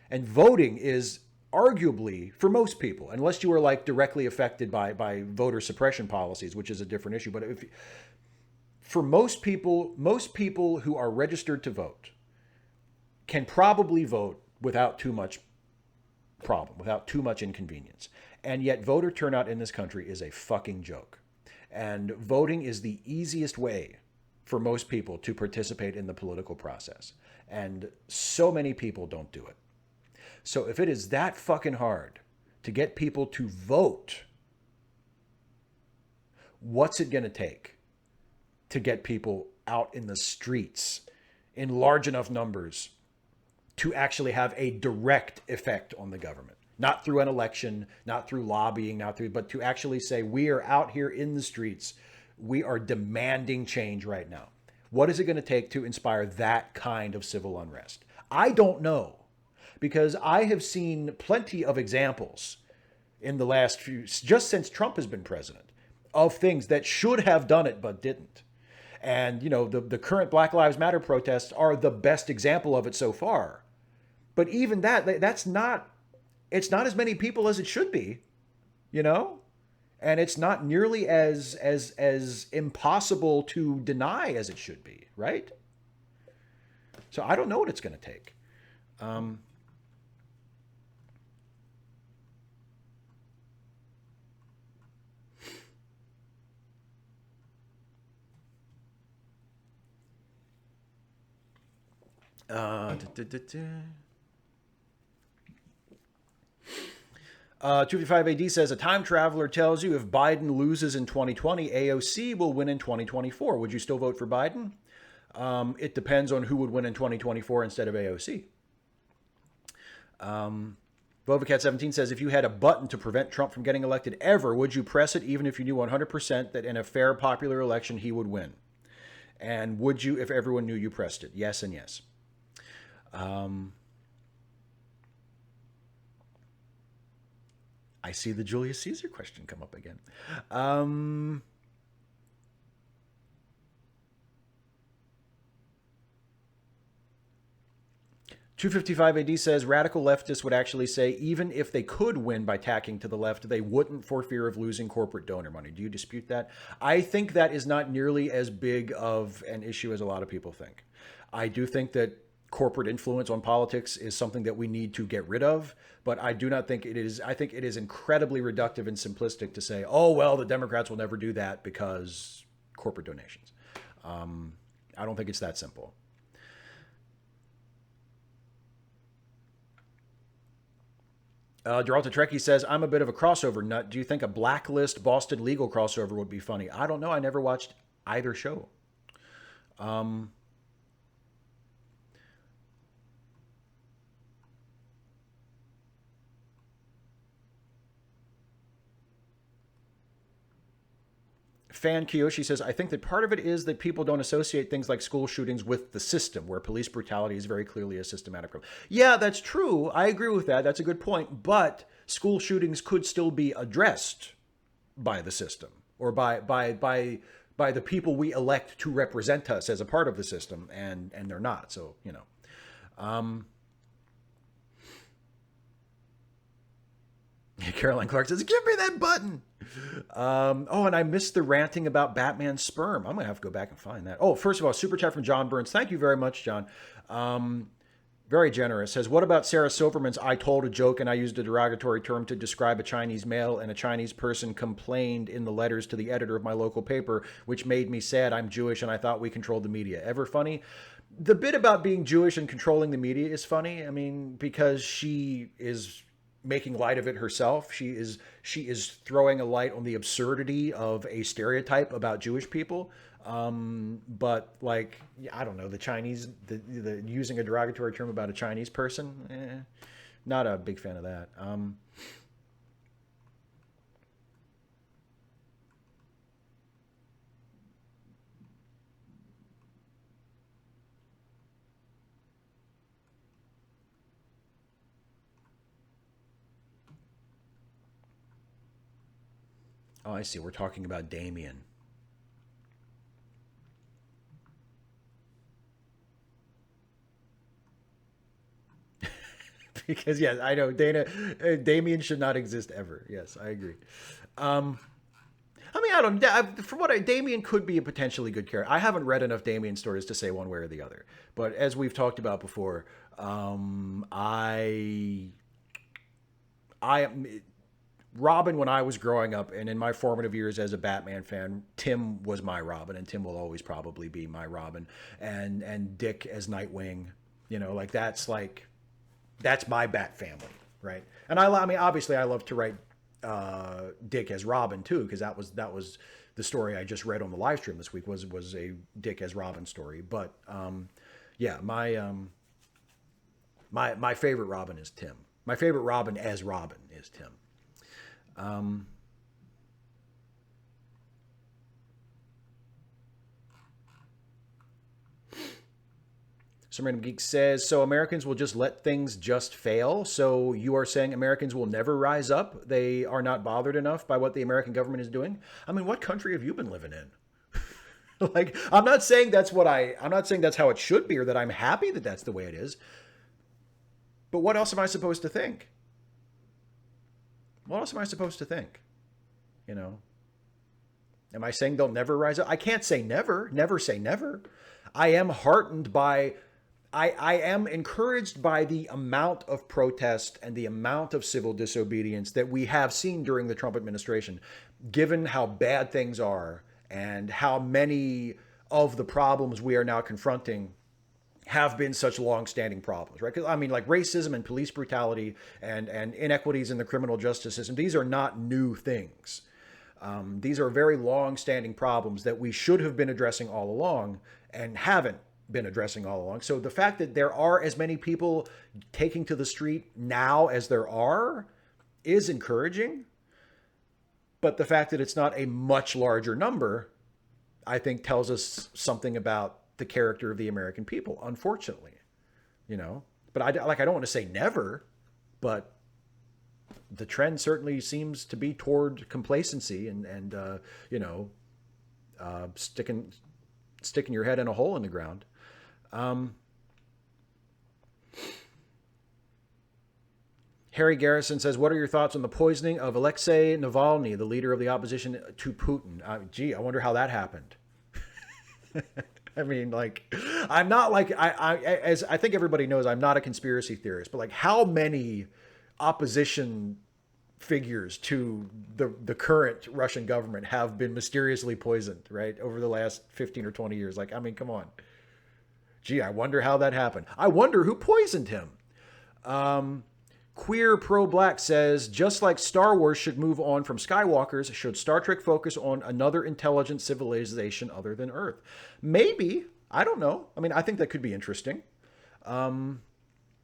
And voting is arguably, for most people, unless you are like directly affected by voter suppression policies, which is a different issue. But for most people who are registered to vote can probably vote without too much problem, without too much inconvenience. And yet voter turnout in this country is a fucking joke. And voting is the easiest way for most people to participate in the political process. And so many people don't do it. So if it is that fucking hard to get people to vote, what's it going to take to get people out in the streets in large enough numbers to actually have a direct effect on the government? Not through an election, not through lobbying, but to actually say, we are out here in the streets. We are demanding change right now. What is it going to take to inspire that kind of civil unrest? I don't know, because I have seen plenty of examples in the last just since Trump has been president, of things that should have done it but didn't. And, the current Black Lives Matter protests are the best example of it so far. But even it's not as many people as it should be, and it's not nearly as impossible to deny as it should be, right? So I don't know what it's going to take. Uh, 255 AD says, a time traveler tells you if Biden loses in 2020, AOC will win in 2024. Would you still vote for Biden? It depends on who would win in 2024 instead of AOC. Vovacat17 says, if you had a button to prevent Trump from getting elected ever, would you press it even if you knew 100% that in a fair popular election he would win? And would you if everyone knew you pressed it? Yes and yes. I see the Julius Caesar question come up again. 255 AD says radical leftists would actually say even if they could win by tacking to the left, they wouldn't for fear of losing corporate donor money. Do you dispute that? I think that is not nearly as big of an issue as a lot of people think. I do think that corporate influence on politics is something that we need to get rid of, but I do not think it is. I think it is incredibly reductive and simplistic to say, oh, well, the Democrats will never do that because corporate donations. I don't think it's that simple. Geralta Trekkie says, I'm a bit of a crossover nut. Do you think a Blacklist Boston Legal crossover would be funny? I don't know. I never watched either show. Fan Kiyoshi says, I think that part of it is that people don't associate things like school shootings with the system, where police brutality is very clearly a systematic problem. Yeah, that's true. I agree with that. That's a good point. But school shootings could still be addressed by the system or by the people we elect to represent us as a part of the system, and they're not. So, Caroline Clark says, give me that button. And I missed the ranting about Batman's sperm. I'm going to have to go back and find that. Oh, first of all, super chat from John Burns. Thank you very much, John. Very generous. Says, what about Sarah Silverman's I told a joke and I used a derogatory term to describe a Chinese male, and a Chinese person complained in the letters to the editor of my local paper, which made me sad. I'm Jewish and I thought we controlled the media. Ever funny? The bit about being Jewish and controlling the media is funny. I mean, because she is making light of it herself. She is throwing a light on the absurdity of a stereotype about Jewish people. But like, I don't know, the Chinese, the using a derogatory term about a Chinese person, not a big fan of that. Oh, I see. We're talking about Damien. Because yes, I know Damien should not exist ever. Yes, I agree. Um, I mean, I don't. From what Damien could be a potentially good character. I haven't read enough Damien stories to say one way or the other. But as we've talked about before, I Robin when I was growing up and in my formative years as a Batman fan, Tim was my Robin, and Tim will always probably be my Robin, and Dick as Nightwing. You know, that's my Bat family, right? And I mean, obviously, I love to write Dick as Robin too, because that was the story I just read on the live stream this week was a Dick as Robin story. But yeah, my favorite Robin is Tim. My favorite Robin as Robin is Tim. Um, Some random geek says, so Americans will just let things just fail. So you are saying Americans will never rise up? They are not bothered enough by what the American government is doing? I mean, what country have you been living in? Like, I'm not saying that's how it should be or that I'm happy that that's the way it is. But what else am I supposed to think? What else am I supposed to think? You know? Am I saying they'll never rise up? I can't say never. Never say never. I am heartened by... I am encouraged by the amount of protest and the amount of civil disobedience that we have seen during the Trump administration, given how bad things are and how many of the problems we are now confronting have been such long-standing problems, right? 'Cause, I mean, like racism and police brutality and inequities in the criminal justice system, these are not new things. These are very long-standing problems that we should have been addressing all along and haven't been addressing all along. So the fact that there are as many people taking to the street now as there are is encouraging. But the fact that it's not a much larger number, I think tells us something about the character of the American people, unfortunately, you know. But I don't want to say never, but the trend certainly seems to be toward complacency and you know, sticking your head in a hole in the ground. Harry Garrison says, what are your thoughts on the poisoning of Alexei Navalny, the leader of the opposition to Putin? Gee, I wonder how that happened. I mean, like, I'm not like, as I think everybody knows, I'm not a conspiracy theorist, but like how many opposition figures to the current Russian government have been mysteriously poisoned, right, over the last 15 or 20 years? Like, I mean, come on. Gee, I wonder how that happened. I wonder who poisoned him. Queer Pro Black says, just like Star Wars should move on from Skywalkers, should Star Trek focus on another intelligent civilization other than Earth? Maybe. I don't know. I mean, I think that could be interesting. I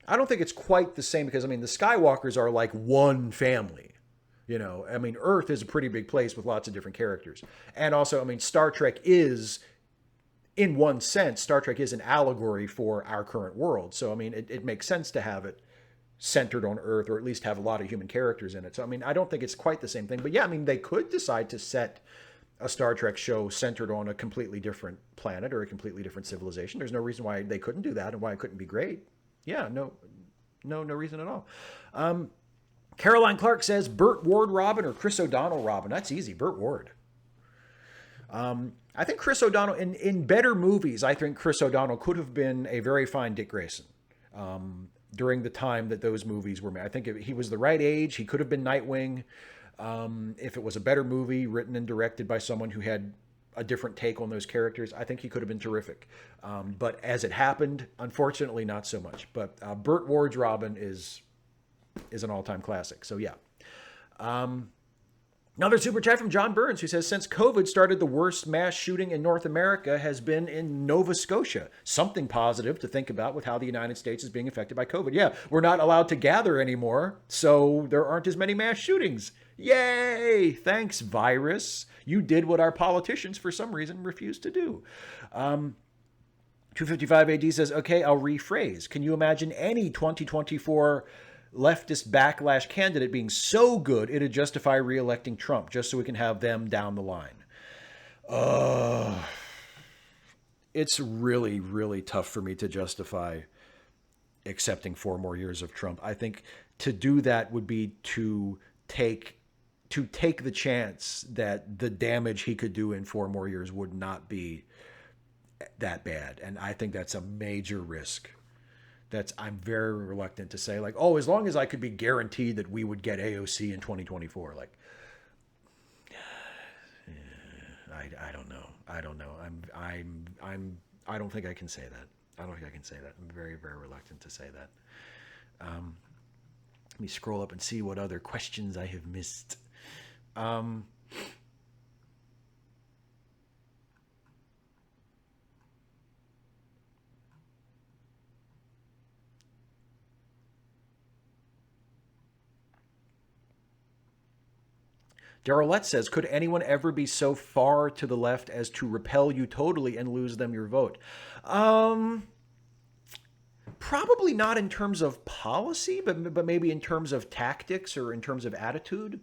don't think it's quite the same because, I mean, the Skywalkers are like one family. You know, I mean, Earth is a pretty big place with lots of different characters. And also, I mean, Star Trek is, in one sense, Star Trek is an allegory for our current world. So, I mean, it makes sense to have it centered on Earth, or at least have a lot of human characters in it. So, I mean, I don't think it's quite the same thing. But yeah, I mean, they could decide to set a Star Trek show centered on a completely different planet or a completely different civilization. There's no reason why they couldn't do that and why it couldn't be great. Yeah, no reason at all. Caroline Clark says, Burt Ward Robin or Chris O'Donnell Robin? That's easy, Burt Ward. I think Chris O'Donnell, in better movies, I think Chris O'Donnell could have been a very fine Dick Grayson during the time that those movies were made. I think he was the right age. He could have been Nightwing. If it was a better movie written and directed by someone who had a different take on those characters, I think he could have been terrific. But as it happened, unfortunately, not so much. But Burt Ward's Robin is an all-time classic. So yeah. Another super chat from John Burns, who says, since COVID started, the worst mass shooting in North America has been in Nova Scotia. Something positive to think about with how the United States is being affected by COVID. Yeah, we're not allowed to gather anymore, so there aren't as many mass shootings. Yay! Thanks, virus. You did what our politicians, for some reason, refused to do. 255 AD says, okay, I'll rephrase. Can you imagine any 2024 leftist backlash candidate being so good it'd justify re-electing Trump just so we can have them down the line. It's really, really tough for me to justify accepting 4 more years of Trump. I think to do that would be to take the chance that the damage he could do in 4 more years would not be that bad. And I think that's a major risk. I'm very reluctant to say, like, oh, as long as I could be guaranteed that we would get AOC in 2024, like, I don't know. I don't know. I don't think I can say that. I don't think I can say that. I'm very, very reluctant to say that. Let me scroll up and see what other questions I have missed. Darylette says, could anyone ever be so far to the left as to repel you totally and lose them your vote? Probably not in terms of policy, but maybe in terms of tactics or in terms of attitude.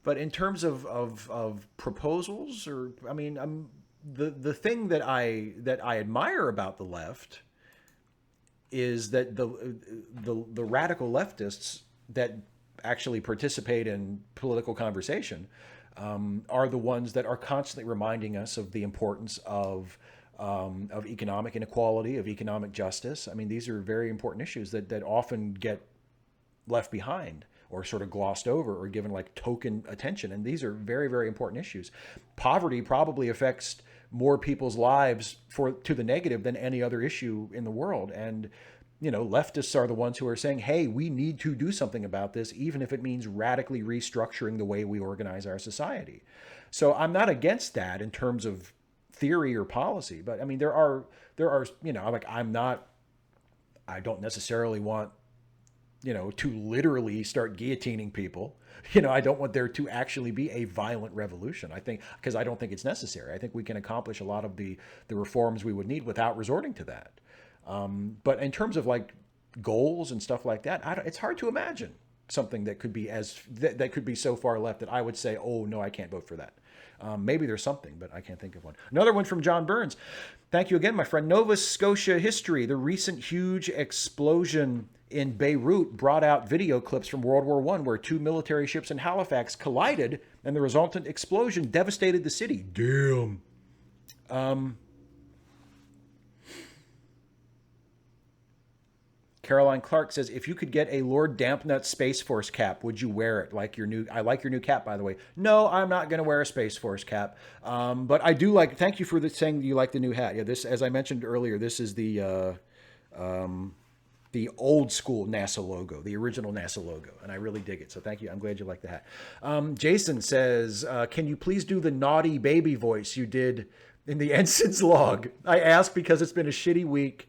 But in terms of proposals, or I mean, the thing that I admire about the left is that the radical leftists that actually participate in political conversation are the ones that are constantly reminding us of the importance of economic inequality, of economic justice. I mean, these are very important issues that often get left behind or sort of glossed over or given like token attention. And these are very, very important issues. Poverty probably affects more people's lives to the negative than any other issue in the world. And leftists are the ones who are saying, hey, we need to do something about this, even if it means radically restructuring the way we organize our society. So I'm not against that in terms of theory or policy, but I mean, there are, like, I don't necessarily want, to literally start guillotining people. I don't want there to actually be a violent revolution. Because I don't think it's necessary. I think we can accomplish a lot of the reforms we would need without resorting to that. But in terms of like goals and stuff like that, it's hard to imagine something that could be that could be so far left that I would say, oh no, I can't vote for that. Maybe there's something, but I can't think of one. Another one from John Burns. Thank you again, my friend. Nova Scotia history. The recent huge explosion in Beirut brought out video clips from World War I where 2 military ships in Halifax collided and the resultant explosion devastated the city. Damn. Caroline Clark says, if you could get a Lord Dampnut Space Force cap, would you wear it? I like your new cap, by the way. No, I'm not going to wear a Space Force cap. But I do thank you for saying you like the new hat. Yeah, this, as I mentioned earlier, this is the old school NASA logo, the original NASA logo. And I really dig it. So thank you. I'm glad you like the hat. Jason says, can you please do the naughty baby voice you did in the Ensign's log? I ask because it's been a shitty week.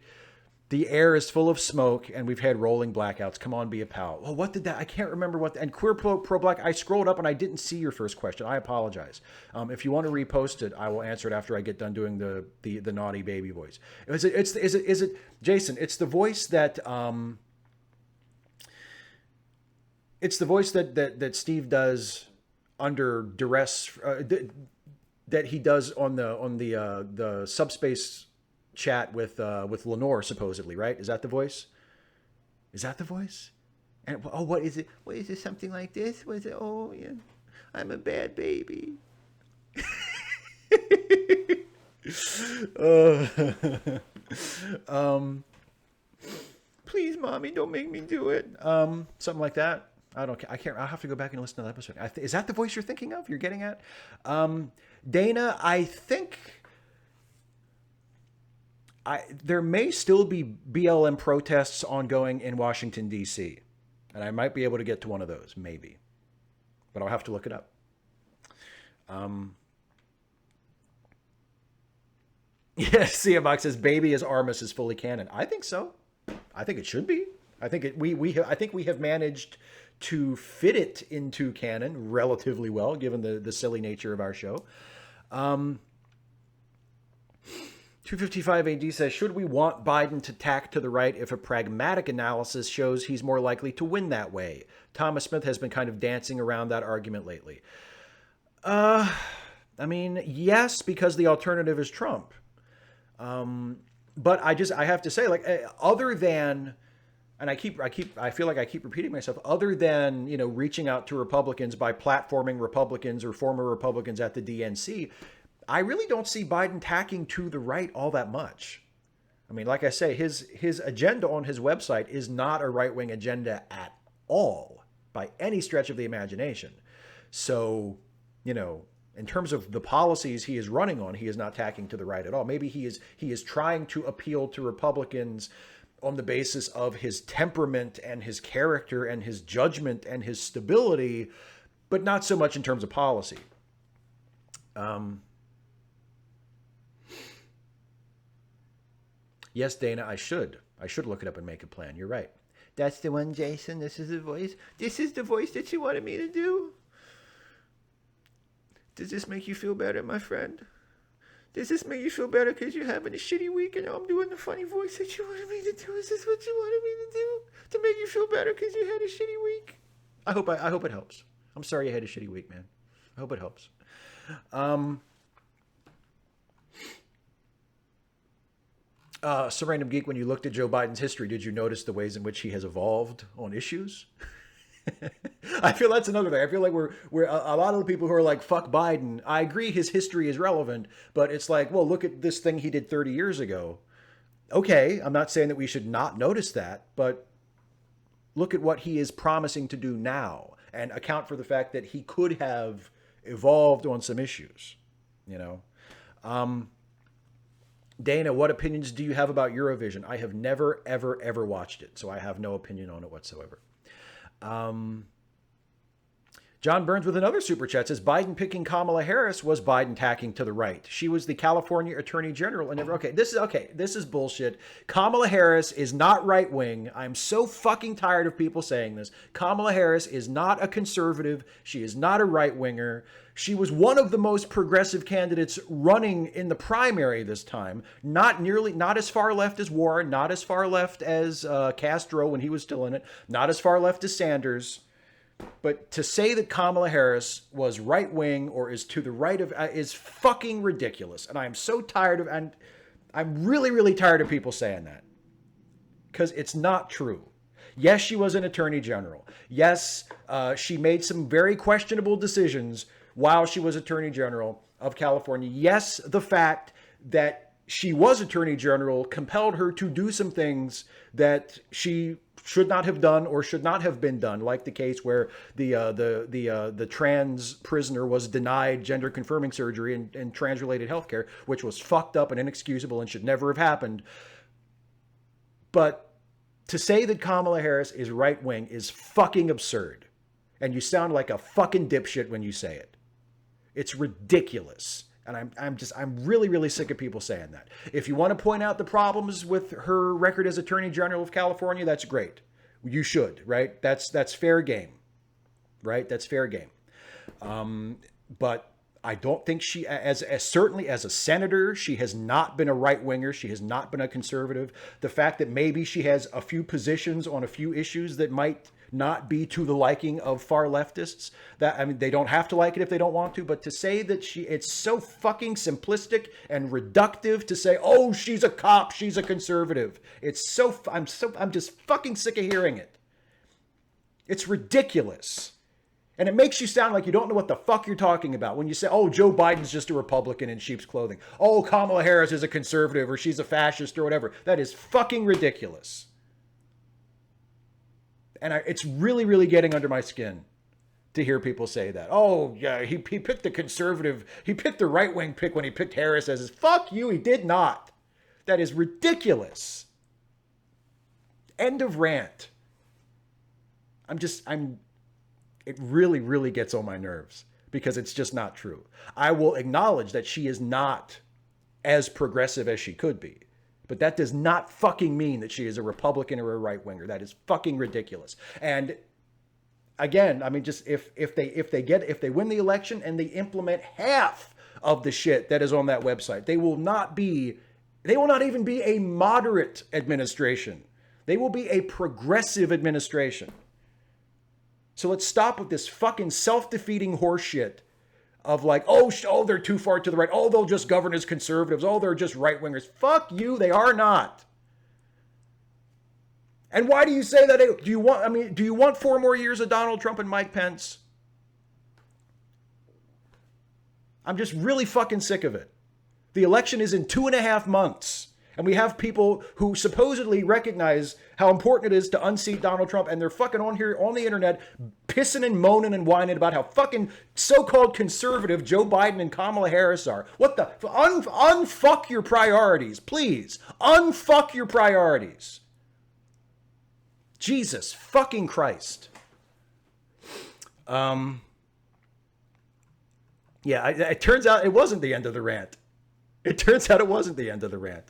The air is full of smoke, and we've had rolling blackouts. Come on, be a pal. Oh, what did that? I can't remember what. And Queer Pro Black, I scrolled up and I didn't see your first question. I apologize. If you want to repost it, I will answer it after I get done doing the naughty baby voice. Is it Jason? It's the voice that it's the voice that Steve does under duress. That he does on the subspace chat with Lenore, supposedly, right? Is that the voice? Is that the voice? And oh, what is it? What is it? Something like this? Was it? Oh, yeah, I'm a bad baby. Please, mommy, don't make me do it. Something like that. I can't. I'll have to go back and listen to the episode. Is that the voice you're thinking of? You're getting at? Dana, I think. There may still be BLM protests ongoing in Washington, D.C., and I might be able to get to one of those, maybe. But I'll have to look it up. Yes, Box says, baby as Armus is fully canon. I think so. I think it should be. I think I think we have managed to fit it into canon relatively well, given the silly nature of our show. 255 AD says, should we want Biden to tack to the right if a pragmatic analysis shows he's more likely to win that way? Thomas Smith has been kind of dancing around that argument lately. I mean, yes, because the alternative is Trump. But I have to say, like, other than, and I feel like I keep repeating myself, other than, you know, reaching out to Republicans by platforming Republicans or former Republicans at the DNC, I really don't see Biden tacking to the right all that much. I mean, like I say, his agenda on his website is not a right-wing agenda at all by any stretch of the imagination. So, you know, in terms of the policies he is running on, he is not tacking to the right at all. Maybe he is trying to appeal to Republicans on the basis of his temperament and his character and his judgment and his stability, but not so much in terms of policy. Yes, Dana, I should look it up and make a plan. You're right. That's the one, Jason. This is the voice. This is the voice that you wanted me to do. Does this make you feel better, my friend? Does this make you feel better because you're having a shitty week and I'm doing the funny voice that you wanted me to do? Is this what you wanted me to do? To make you feel better because you had a shitty week? I hope it helps. I'm sorry you had a shitty week, man. I hope it helps. Random Geek, when you looked at Joe Biden's history, did you notice the ways in which he has evolved on issues? I feel that's another thing. I feel like we're a lot of the people who are like, fuck Biden. I agree his history is relevant, but it's like, well, look at this thing he did 30 years ago. Okay, I'm not saying that we should not notice that, but look at what he is promising to do now and account for the fact that he could have evolved on some issues, you know? Dana, what opinions do you have about Eurovision? I have never, ever, ever watched it, so I have no opinion on it whatsoever. John Burns with another super chat says, Biden picking Kamala Harris was Biden tacking to the right. She was the California Attorney General and never, this is bullshit. Kamala Harris is not right wing. I'm so fucking tired of people saying this. Kamala Harris is not a conservative. She is not a right winger. She was one of the most progressive candidates running in the primary this time. Not as far left as Warren, not as far left as Castro when he was still in it, not as far left as Sanders. But to say that Kamala Harris was right wing or is to the right of is fucking ridiculous. And I'm so tired of, and I'm really, really tired of people saying that because it's not true. Yes, she was an attorney general. Yes, she made some very questionable decisions while she was attorney general of California. Yes, the fact that she was attorney general compelled her to do some things that she should not have done or should not have been done, like the case where the trans prisoner was denied gender confirming surgery and trans-related healthcare, which was fucked up and inexcusable and should never have happened. But to say that Kamala Harris is right-wing is fucking absurd. And you sound like a fucking dipshit when you say it. It's ridiculous. And I'm really, really sick of people saying that. If you want to point out the problems with her record as Attorney General of California, that's great. You should, right? That's fair game, right? That's fair game. But I don't think she, as certainly as a senator, she has not been a right winger. She has not been a conservative. The fact that maybe she has a few positions on a few issues that might not be to the liking of far leftists, that, I mean, they don't have to like it if they don't want to, but to say that it's so fucking simplistic and reductive to say, oh, she's a cop, she's a conservative. I'm just fucking sick of hearing it. It's ridiculous. And it makes you sound like you don't know what the fuck you're talking about when you say, oh, Joe Biden's just a Republican in sheep's clothing. Oh, Kamala Harris is a conservative or she's a fascist or whatever. That is fucking ridiculous. And it's really, really getting under my skin to hear people say that. Oh, yeah, he picked the conservative. He picked the right-wing pick when he picked Harris as his. Fuck you, he did not. That is ridiculous. End of rant. It really, really gets on my nerves because it's just not true. I will acknowledge that she is not as progressive as she could be. But that does not fucking mean that she is a Republican or a right-winger. That is fucking ridiculous. And again, I mean, just if they win the election and they implement half of the shit that is on that website, they will not be They will not even be a moderate administration. They will be a progressive administration. So let's stop with this fucking self-defeating horseshit of like, oh, they're too far to the right. Oh, they'll just govern as conservatives. Oh, they're just right-wingers. Fuck you, they are not. And why do you say that? Do you want 4 more years of Donald Trump and Mike Pence? I'm just really fucking sick of it. The election is in 2.5 months. And we have people who supposedly recognize how important it is to unseat Donald Trump, and they're fucking on here on the internet pissing and moaning and whining about how fucking so-called conservative Joe Biden and Kamala Harris are. What the? Unfuck your priorities, please. Unfuck your priorities. Jesus fucking Christ. Yeah, it turns out it wasn't the end of the rant. It turns out it wasn't the end of the rant.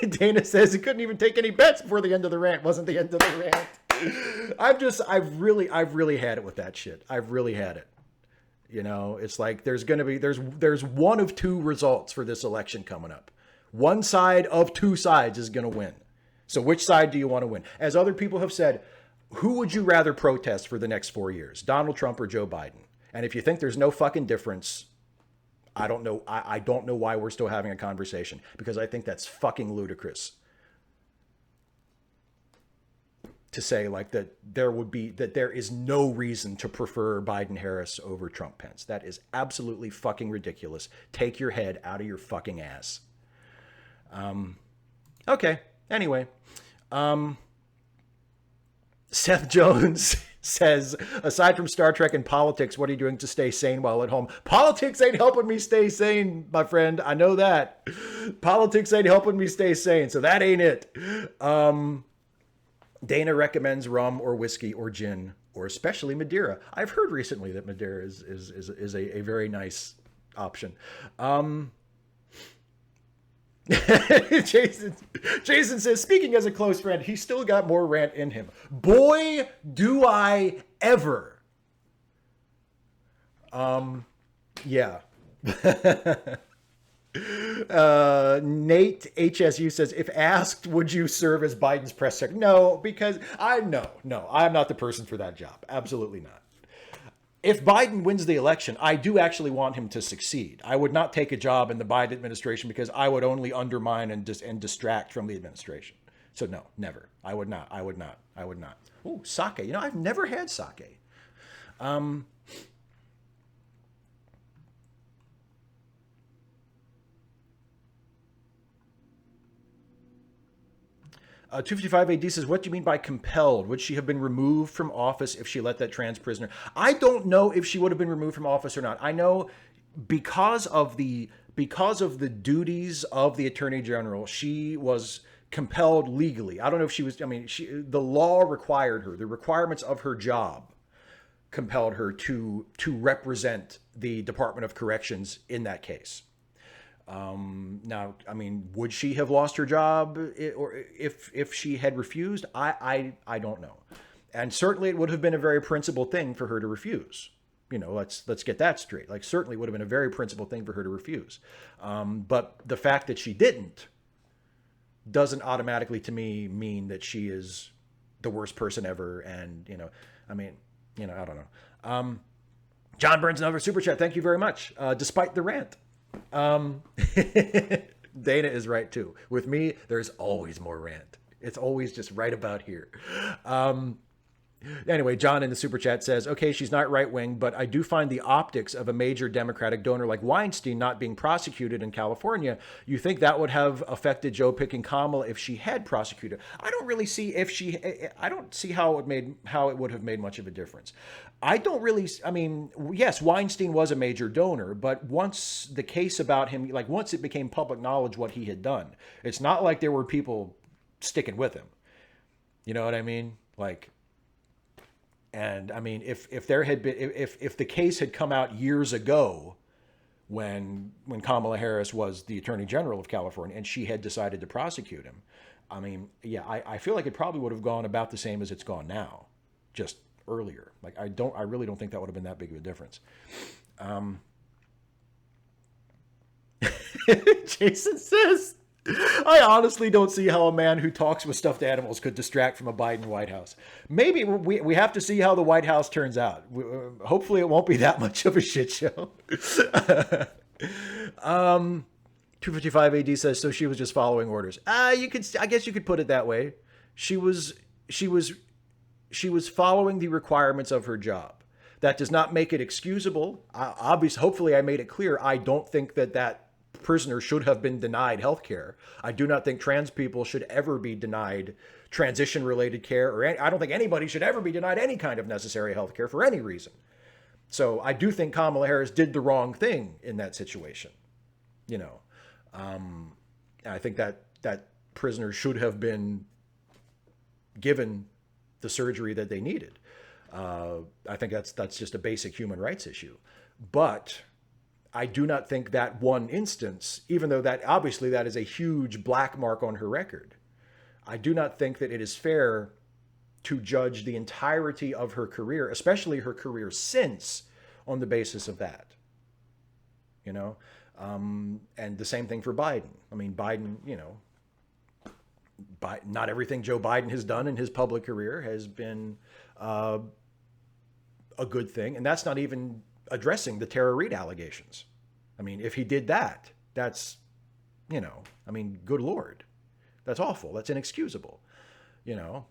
Dana says he couldn't even take any bets before the end of the rant wasn't the end of the rant. I've really had it with that shit. I've really had it. You know, it's like there's one of 2 results for this election coming up. One side of 2 sides is going to win. So which side do you want to win? As other people have said, who would you rather protest for the next 4 years? Donald Trump or Joe Biden? And if you think there's no fucking difference, I don't know. I don't know why we're still having a conversation, because I think that's fucking ludicrous to say like that there is no reason to prefer Biden Harris over Trump Pence. That is absolutely fucking ridiculous. Take your head out of your fucking ass. Okay. Anyway, Seth Jones says, aside from Star Trek and politics, what are you doing to stay sane while at home? Politics ain't helping me stay sane, my friend. I know that. Politics ain't helping me stay sane, so that ain't it. Dana recommends rum or whiskey or gin, or especially Madeira. I've heard recently that Madeira is a very nice option. Jason says, speaking as a close friend, he's still got more rant in him. Boy, do I ever. Yeah. Nate HSU says, if asked, would you serve as Biden's press secretary? No, because I'm not the person for that job. Absolutely not. If Biden wins the election, I do actually want him to succeed. I would not take a job in the Biden administration because I would only undermine and distract from the administration. So no, never. I would not. Ooh, sake. You know, I've never had sake. 255 AD says, what do you mean by compelled? Would she have been removed from office if she let that trans prisoner? I don't know if she would have been removed from office or not. I know because of the duties of the Attorney General, she was compelled legally. I don't know if she was, the law required her, the requirements of her job compelled her to represent the Department of Corrections in that case. Now, would she have lost her job or if she had refused? I don't know. And certainly it would have been a very principled thing for her to refuse. You know, let's get that straight. Like, certainly would have been a very principled thing for her to refuse. But the fact that she didn't doesn't automatically to me mean that she is the worst person ever. And, I don't know. John Burns, another super chat. Thank you very much. Despite the rant. Dana is right too. With me, there's always more rant. It's always just right about here. Anyway, John in the super chat says, okay, she's not right wing, but I do find the optics of a major Democratic donor like Weinstein not being prosecuted in California. You think that would have affected Joe picking Kamala if she had prosecuted? I don't really see I don't see how it would have made much of a difference. Yes, Weinstein was a major donor, but once the case about him, like once it became public knowledge what he had done, it's not like there were people sticking with him. You know what I mean? Like, and if there had been, if the case had come out years ago when Kamala Harris was the Attorney General of California and she had decided to prosecute him, I feel like it probably would have gone about the same as it's gone now, just earlier. Like, I really don't think that would have been that big of a difference. Jason says, I honestly don't see how a man who talks with stuffed animals could distract from a Biden White House. Maybe we have to see how the White House turns out. Hopefully it won't be that much of a shit show. 255 AD says, so she was just following orders. I guess you could put it that way. She was following the requirements of her job. That does not make it excusable. Obviously, hopefully I made it clear. I don't think that prisoner should have been denied health care. I do not think trans people should ever be denied transition related care, or I don't think anybody should ever be denied any kind of necessary health care for any reason. So I do think Kamala Harris did the wrong thing in that situation. You know, I think that prisoner should have been given the surgery that they needed. I think that's just a basic human rights issue. But I do not think that one instance, even though that obviously that is a huge black mark on her record, I do not think that it is fair to judge the entirety of her career, especially her career since, on the basis of that. You know, and the same thing for Biden. I mean, Biden, you know, not everything Joe Biden has done in his public career has been a good thing, and that's not even addressing the Tara Reade allegations. I mean, if he did that, that's, you know, I mean, good Lord, that's awful. That's inexcusable, you know.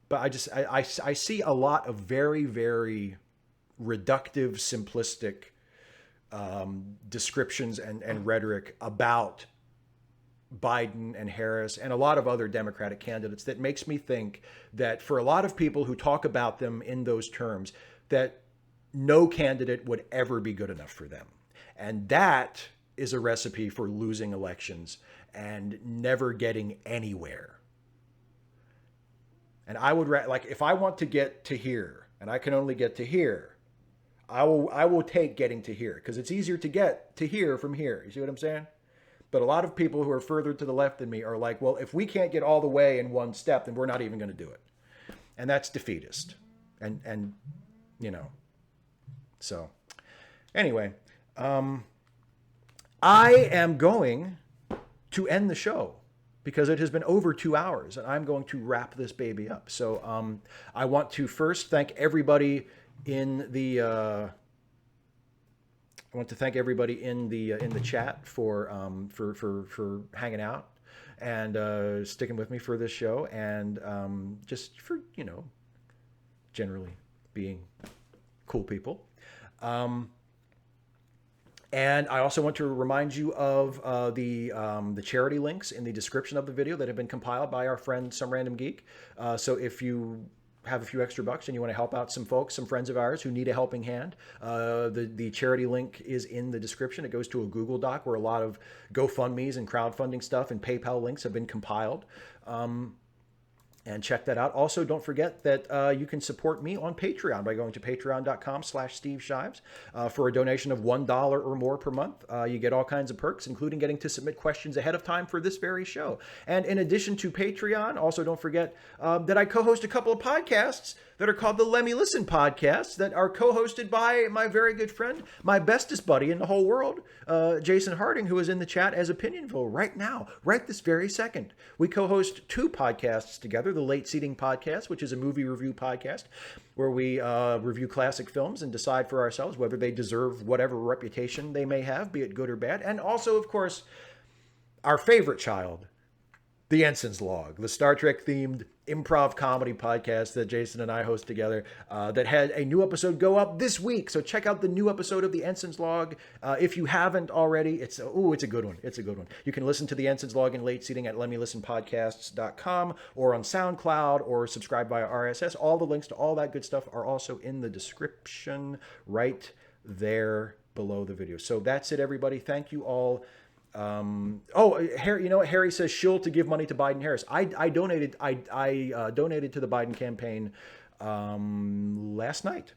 But I see a lot of very, very reductive, simplistic descriptions and rhetoric about Biden and Harris and a lot of other Democratic candidates that makes me think that for a lot of people who talk about them in those terms, that no candidate would ever be good enough for them. And that is a recipe for losing elections and never getting anywhere. And I would, like, if I want to get to here and I can only get to here, I will take getting to here, because it's easier to get to here from here. You see what I'm saying? But a lot of people who are further to the left than me are like, well, if we can't get all the way in one step, then we're not even going to do it. And that's defeatist. And you know, so anyway, I am going to end the show because it has been over 2 hours and I'm going to wrap this baby up. So I want to first thank everybody in the chat for hanging out and sticking with me for this show, and just for, you know, generally being cool people. And I also want to remind you of the charity links in the description of the video that have been compiled by our friend Some Random Geek. So if you have a few extra bucks and you want to help out some folks, some friends of ours who need a helping hand, the charity link is in the description. It goes to a Google Doc where a lot of GoFundMe's and crowdfunding stuff and PayPal links have been compiled. And check that out. Also, don't forget that you can support me on Patreon by going to patreon.com/Steve Shives. For a donation of $1 or more per month, you get all kinds of perks, including getting to submit questions ahead of time for this very show. And in addition to Patreon, also don't forget that I co-host a couple of podcasts that are called the Let Me Listen podcasts that are co-hosted by my very good friend, my bestest buddy in the whole world, Jason Harding, who is in the chat as Opinionville right now, right this very second. We co-host two podcasts together, the Late Seating Podcast, which is a movie review podcast where we review classic films and decide for ourselves whether they deserve whatever reputation they may have, be it good or bad. And also, of course, our favorite child, the Ensign's Log, the Star Trek-themed improv comedy podcast that Jason and I host together, that had a new episode go up this week. So check out the new episode of the Ensign's Log. If you haven't already, it's a good one. It's a good one. You can listen to the Ensign's Log in Late Seating at letmelistenpodcasts.com or on SoundCloud or subscribe via RSS. All the links to all that good stuff are also in the description right there below the video. So that's it, everybody. Thank you all. Harry, you know what? Harry says shill to give money to Biden Harris. I donated to the Biden campaign last night,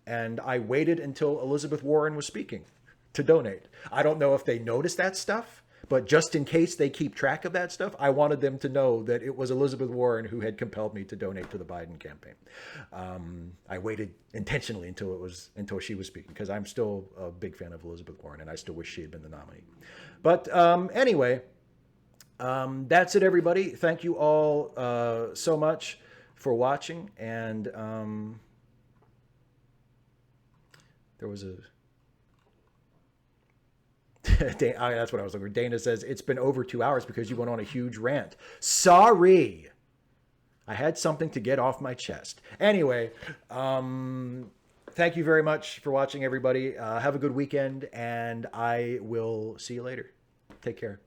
and I waited until Elizabeth Warren was speaking to donate. I don't know if they noticed that stuff, But just in case they keep track of that stuff, I wanted them to know that it was Elizabeth Warren who had compelled me to donate to the Biden campaign. I waited intentionally until she was speaking, because I'm still a big fan of Elizabeth Warren, and I still wish she had been the nominee. But anyway, that's it, everybody. Thank you all so much for watching. And there was a... That's what I was looking for. Dana says, it's been over 2 hours because you went on a huge rant. Sorry. I had something to get off my chest. Anyway, thank you very much for watching, everybody. Have a good weekend, and I will see you later. Take care.